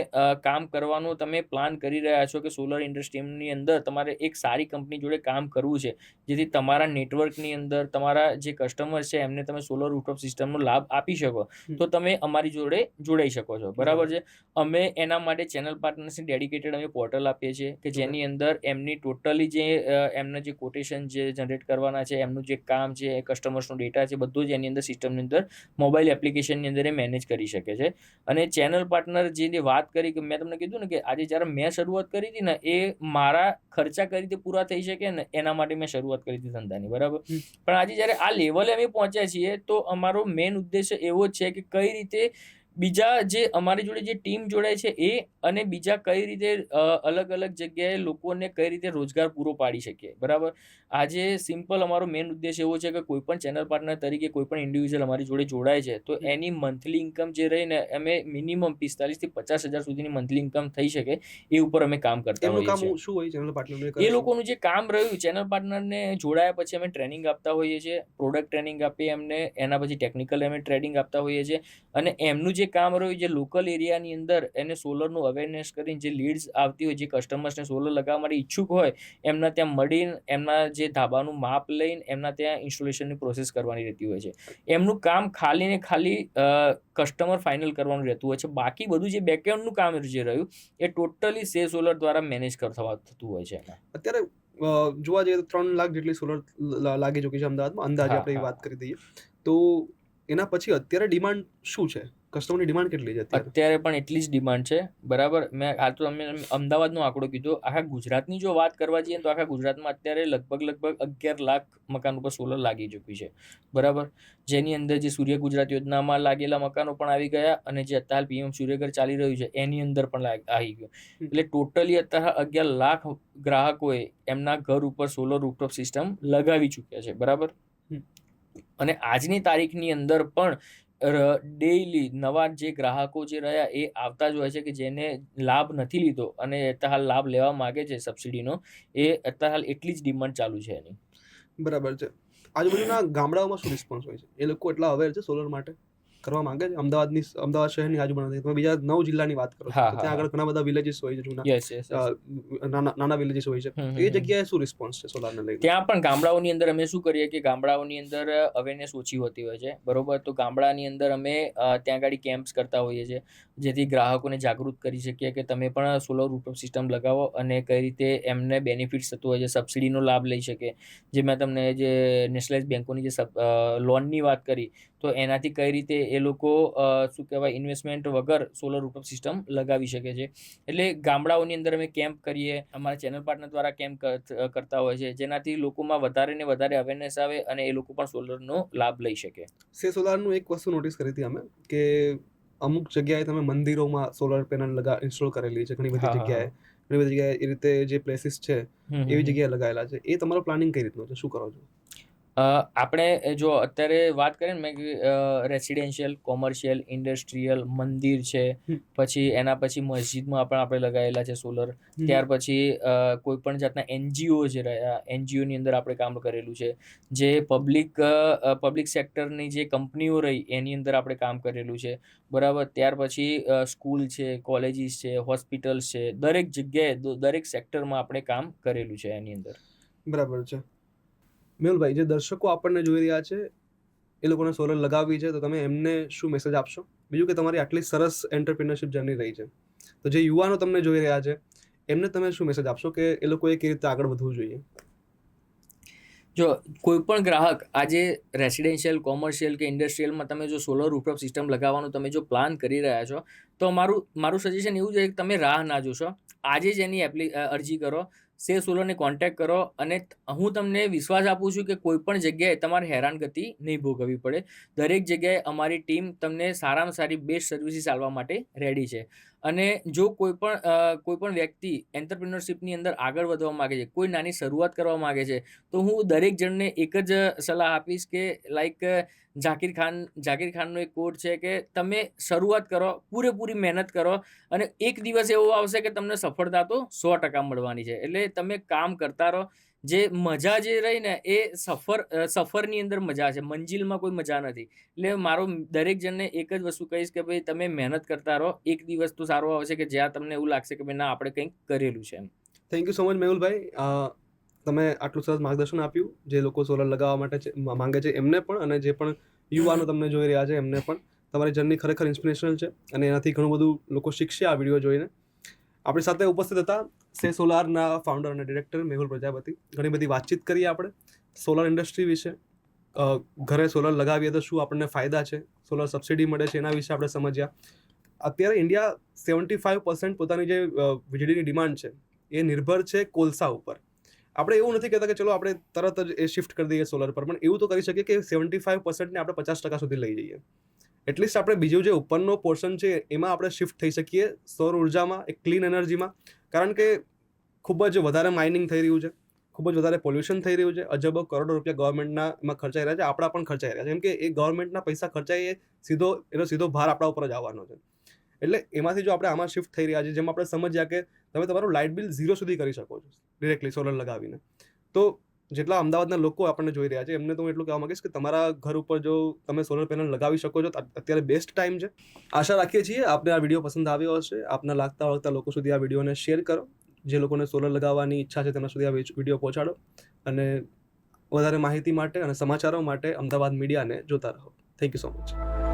કામ કરવાનું તમે પ્લાન કરી રહ્યા છો કે સોલર ઇન્ડસ્ટ્રીની અંદર તમારે એક સારી કંપની જોડે કામ કરવું છે, જેથી તમારા નેટવર્કની અંદર તમારા જે કસ્ટમર્સ છે એમને તમે સોલર રૂફટોપ સિસ્ટમનો લાભ આપી શકો, તો તમે અમારી જોડે જોડાઈ શકો છો, બરાબર છે. અમે એના માટે ચેનલ પાર્ટનર્સની ડેડિકેટેડ અમે પોર્ટલ આપીએ છીએ કે જેની અંદર એમની ટોટલી જે એમના જે કોટેશન જે જનરેટ કરવાના છે, એમનું જે કામ છે, કસ્ટમર્સનો ડેટા છે, બધું જ એની અંદર સિસ્ટમની અંદર મોબાઈલ એપ્લિકેશનની અંદર એ મેનેજ કરી શકે છે. અને ચેનલ પાર્ટનર જે વાત કરી કે મેં તમને કીધું ને કે આજે જ્યારે મેં શરૂઆત કરી હતી ને, એ મારા ખર્ચા કઈ રીતે પૂરા થઈ શકે ને એના માટે મેં શરૂઆત કરી હતી ધંધાની, બરાબર. પણ આજે જ્યારે આ લેવલે અમે પહોંચ્યા છીએ તો અમારો મેઇન ઉદ્દેશ્ય એવો જ છે કે કઈ રીતે બીજા જે અમારી જોડે જે ટીમ જોડાય છે એ અને બીજા કઈ રીતે અલગ અલગ જગ્યાએ લોકોને કઈ રીતે રોજગાર પૂરો પાડી શકીએ, બરાબર. આજે સિમ્પલ અમારો મેઇન ઉદ્દેશ એવો છે કે કોઈ પણ ચેનલ પાર્ટનર તરીકે કોઈ પણ ઇન્ડિવિજ્યુઅલ અમારી જોડે જોડાય છે તો એની મંથલી ઇન્કમ જે રહીને અમે મિનિમમ 45,000 થી 50,000 સુધીની મંથલી ઇન્કમ થઈ શકે એ ઉપર અમે કામ કરતા એમનું હોઈએ કામ છીએ. શું હોય ચેનલ પાર્ટનરનું? એ લોકોનું જે કામ રહ્યું, ચેનલ પાર્ટનરને જોડાયા પછી અમે ટ્રેનિંગ આપતા હોઈએ છીએ, પ્રોડક્ટ ટ્રેનિંગ આપીએ એમને, એના પછી ટેકનિકલ અમે ટ્રેનિંગ આપતા હોઈએ છીએ, અને એમનું જે કામ રહ્યું, જે લોકલ એરિયાની અંદર એને સોલરનું અવેરનેસ કરીને જે લીડ્સ આવતી હોય, જે કસ્ટમર્સને સોલર લગાવવા માટે ઈચ્છુક હોય, એમના ત્યાં મળીને એમના જે ધાબાનું માપ લઈને એમના ત્યાં ઇન્સ્ટોલેશનની પ્રોસેસ કરવાની રહેતી હોય છે. એમનું કામ ખાલી ને ખાલી કસ્ટમર ફાઇનલ કરવાનું રહેતું હોય છે, બાકી બધું જે બેકએન્ડનું કામ જે રહ્યું એ ટોટલી સે સોલર દ્વારા મેનેજ થતું હોય છે. અત્યારે જોવા જઈએ તો 3 લાખ જેટલી સોલર લાગી ચૂકી છે અમદાવાદમાં, અંદાજે આપણે વાત કરી દઈએ તો. એના પછી અત્યારે ડિમાન્ડ શું છે, કસ્ટમરની ડિમાન્ડ કેટલી છે અત્યારે? પણ એટલી જ ડિમાન્ડ છે, બરાબર. મેં હાલ તો અમે અમદાવાદનો આંકડો કીધો, આખા ગુજરાતની જો વાત કરવા જઈએ તો આખા ગુજરાતમાં અત્યારે લગભગ 11 લાખ મકાન ઉપર સોલર લાગી ચૂકી છે, બરાબર. જેની અંદર જે સૂર્ય ગુજરાત યોજનામાં લાગેલા મકાનો પણ આવી ગયા અને જે અત્યારે પીએમ સૂર્યઘર ચાલી રહ્યું છે એની અંદર પણ આવી ગયું. એટલે ટોટલી અત્યારે 11 લાખ ગ્રાહકોએ એમના ઘર ઉપર સોલર રૂફટોપ સિસ્ટમ લગાવી ચૂક્યા છે, બરાબર. અને આજની તારીખની અંદર પણ ડેઈલી નવા જે ગ્રાહકો જે રહ્યા એ આવતા જ હોય છે કે જેને લાભ નથી લીધો અને અત્યારે હાલ લાભ લેવા માંગે છે સબસિડીનો, એ અત્યારે હાલ એટલી જ ડિમાન્ડ ચાલુ છે એની. બરાબર છે. આજુબાજુના ગામડાઓમાં શું રિસ્પોન્સ હોય છે? એ લોકો એટલા અવેર છે સોલર માટે? કરવા માંગે છે અમદાવાદ શહેરની આજુબાજુ તમે બીજા 9 જિલ્લાની વાત કરો છો હા, તો હા, ત્યાં હા. આગળ ઘણા બધા વિલેજીસ હોય છે જૂના યસ, યસ, યસ. નાના વિલેજીસ હોય છે હમ, તો હમ, એ હમ. જગ્યાએ શું રિસ્પોન્સ છે સોલારને લઈને? ત્યાં પણ ગામડાઓની અંદર અમે શું કરીએ કે ગામડાઓની અંદર અવેરનેસ ઓછી હોતી હોય છે, બરોબર? તો ગામડાની અંદર અમે ત્યાં આગળ કેમ્પ્સ કરતા હોઈએ છીએ, જેથી ગ્રાહકોને જાગૃત કરી શકીએ કે તમે પણ સોલર રૂફટોપ સિસ્ટમ લગાવો અને કઈ રીતે એમને બેનિફિટ્સ થતું હોય છે, સબસિડીનો લાભ લઈ શકે. જે મેં તમને જે નેશનલાઇઝ બેન્કોની જે લોનની વાત કરી, તો એનાથી કઈ રીતે એ લોકો શું કહેવાય ઇન્વેસ્ટમેન્ટ વગર સોલર રૂફટોપ સિસ્ટમ લગાવી શકે છે. એટલે ગામડાઓની અંદર અમે કેમ્પ કરીએ, અમારા ચેનલ પાર્ટનર દ્વારા કેમ્પ કરતા હોય છે, જેનાથી લોકોમાં વધારે ને વધારે અવેરનેસ આવે અને એ લોકો પણ સોલરનો લાભ લઈ શકે. સે સોલારનું એક વસ્તુ નોટિસ કરી હતી અમે કે અમુક જગ્યાએ તમે મંદિરોમાં સોલર પેનલ ઇન્સ્ટોલ કરેલી છે, ઘણી બધી હા, હા, જગ્યાએ હા. ઘણી બધી જગ્યાએ એ રીતે જે પ્લેસીસ છે હમ, હમ, એવી હમ. જગ્યાએ લગાવેલા છે. એ તમારો પ્લાનિંગ કઈ રીતનું છે, શું કરો છો? આપણે જો અત્યારે વાત કરીએ ને મેં રેસિડેન્શિયલ, કોમર્શિયલ, ઇન્ડસ્ટ્રીયલ, મંદિર છે, હમ. પછી એના પછી મસ્જિદમાં પણ આપણે લગાવેલા છે સોલર. ત્યાર પછી કોઈ પણ જાતના એનજીઓ જે રહ્યા, એનજીઓની અંદર આપણે કામ કરેલું છે. જે પબ્લિક સેક્ટરની જે કંપનીઓ રહી એની અંદર આપણે કામ કરેલું છે, બરાબર. ત્યાર પછી સ્કૂલ છે, કોલેજીસ છે, હોસ્પિટલ્સ છે, દરેક જગ્યાએ દરેક સેક્ટરમાં આપણે કામ કરેલું છે એની અંદર. બરાબર છે. મેહુલભાઈ, જે દર્શકો આપણને જોઈ રહ્યા છે એ લોકોને સોલર લગાવવી છે તો તમે એમને શું મેસેજ આપશો? બીજું કે તમારી આટલી સરસ એન્ટરપ્રિનરશિપ જર્ની રહી છે તો જે યુવાનો તમને જોઈ રહ્યા છે એમને તમે શું મેસેજ આપશો કે એ લોકોએ કેવી રીતે આગળ વધવું જોઈએ? જો કોઈ પણ ગ્રાહક આજે રેસિડેન્શિયલ, કોમર્શિયલ કે ઇન્ડસ્ટ્રીયલમાં તમે જો સોલર રૂફટોપ સિસ્ટમ લગાવવાનું તમે જો પ્લાન કરી રહ્યા છો, તો મારું સજેશન એવું છે કે તમે રાહ ના જોશો. આજે જ એની અરજી કરો, સે સોલરને કોન્ટેક્ટ કરો અને હું તમને વિશ્વાસ આપું છું કે કોઈ પણ જગ્યાએ તમારે હેરાનગતિ નહીં ભોગવવી પડે. દરેક જગ્યાએ અમારી ટીમ તમને સારામાં સારી બેસ્ટ સર્વિસીસ આપવા માટે રેડી છે. અને જો કોઈ પણ વ્યક્તિ એન્ટરપ્રિન્યોરશિપની અંદર આગળ વધવા માંગે છે, કોઈ નાની શરૂઆત કરવા માંગે છે, તો હું દરેક જણને એક જ સલાહ આપીશ કે લાઈક ઝાકીર ખાનનો એક કોટ છે કે તમે શરૂઆત કરો, પૂરેપૂરી મહેનત કરો અને એક દિવસ એવો આવશે કે તમને સફળતા તો 100% મળવાની છે. એટલે તમે કામ કરતા રહો. જે મજા જે રહી ને એ સફરની અંદર મજા છે, મંજિલમાં કોઈ મજા નથી. એટલે મારો દરેક જણને એક જ વસ્તુ કહીશ કે ભાઈ તમે મહેનત કરતા રહો. એક દિવસ તો સારો આવશે કે જ્યાં તમને એવું લાગશે કે ભાઈ ના આપણે કંઈક કરેલું છે એમ. થેન્ક યુ સો મચ મેહુલભાઈ. તમે આટલું સરસ માર્ગદર્શન આપ્યું જે લોકો સોલર લગાવવા માટે માંગે છે એમને પણ, અને જે પણ યુવાનો તમને જોઈ રહ્યા છે એમને પણ. તમારી જર્ની ખરેખર ઇન્સ્પિરેશનલ છે અને એનાથી ઘણું બધું લોકો શીખશે આ વિડીયો જોઈને. આપણી સાથે ઉપસ્થિત હતા સે સોલારના ફાઉન્ડર અને ડિરેક્ટર મેહુલ પ્રજાપતિ. ઘણી બધી વાતચીત કરી આપણે સોલર ઇન્ડસ્ટ્રી વિશે, ઘરે સોલર લગાવીએ તો શું આપણને ફાયદા છે, સોલર સબસિડી મળે છે એના વિશે આપણે સમજ્યા. અત્યારે ઇન્ડિયા 75% પોતાની જે વીજળીની ડિમાન્ડ છે એ નિર્ભર છે કોલસા ઉપર. આપણે એવું નથી કહેતા કે ચલો આપણે તરત જ એ શિફ્ટ કરી દઈએ સોલર પર, પણ એવું તો કરી શકીએ કે 75%ને આપણે 50% સુધી લઈ જઈએ. એટલીસ્ટ આપણે બીજું જે ઉપરનો પોર્શન છે એમાં આપણે શિફ્ટ થઈ શકીએ સૌર ઉર્જામાં, એક ક્લીન એનર્જીમાં. કારણ કે ખૂબ જ વધારે માઇનિંગ થઈ રહ્યું છે, ખૂબ જ વધારે પોલ્યુશન થઈ રહ્યું છે, અજબો કરોડો રૂપિયા ગવર્મેન્ટના એમાં ખર્ચાઈ રહ્યા છે, આપણા પણ ખર્ચાઈ રહ્યા છે. કેમ કે એ ગવર્મેન્ટના પૈસા ખર્ચાય એનો સીધો ભાર આપણા ઉપર જ આવવાનો છે. એટલે એમાંથી જો આપણે આમાં શિફ્ટ થઈ રહ્યા છીએ, જેમ આપણે સમજ્યા કે તમે તમારું લાઇટ બિલ 0 સુધી કરી શકો છો ડિરેક્ટલી સોલર લગાવીને. તો જેટલા અમદાવાદના લોકો આપણને જોઈ રહ્યા છે એમને તો હું એટલું કહેવા માંગીશ કે તમારા ઘર ઉપર જો તમે સોલર પેનલ લગાવી શકો છો તો અત્યારે બેસ્ટ ટાઈમ છે. આશા રાખીએ છીએ આપને આ વિડીયો પસંદ આવ્યો હશે. આપના લાગતા વળગતા લોકો સુધી આ વિડીયોને શેર કરો. જે લોકોને સોલર લગાવવાની ઈચ્છા છે તેના સુધી આ વિડીયો પહોંચાડો. અને વધારે માહિતી માટે અને સમાચારો માટે અમદાવાદ મીડિયાને જોતા રહો. Thank you so much.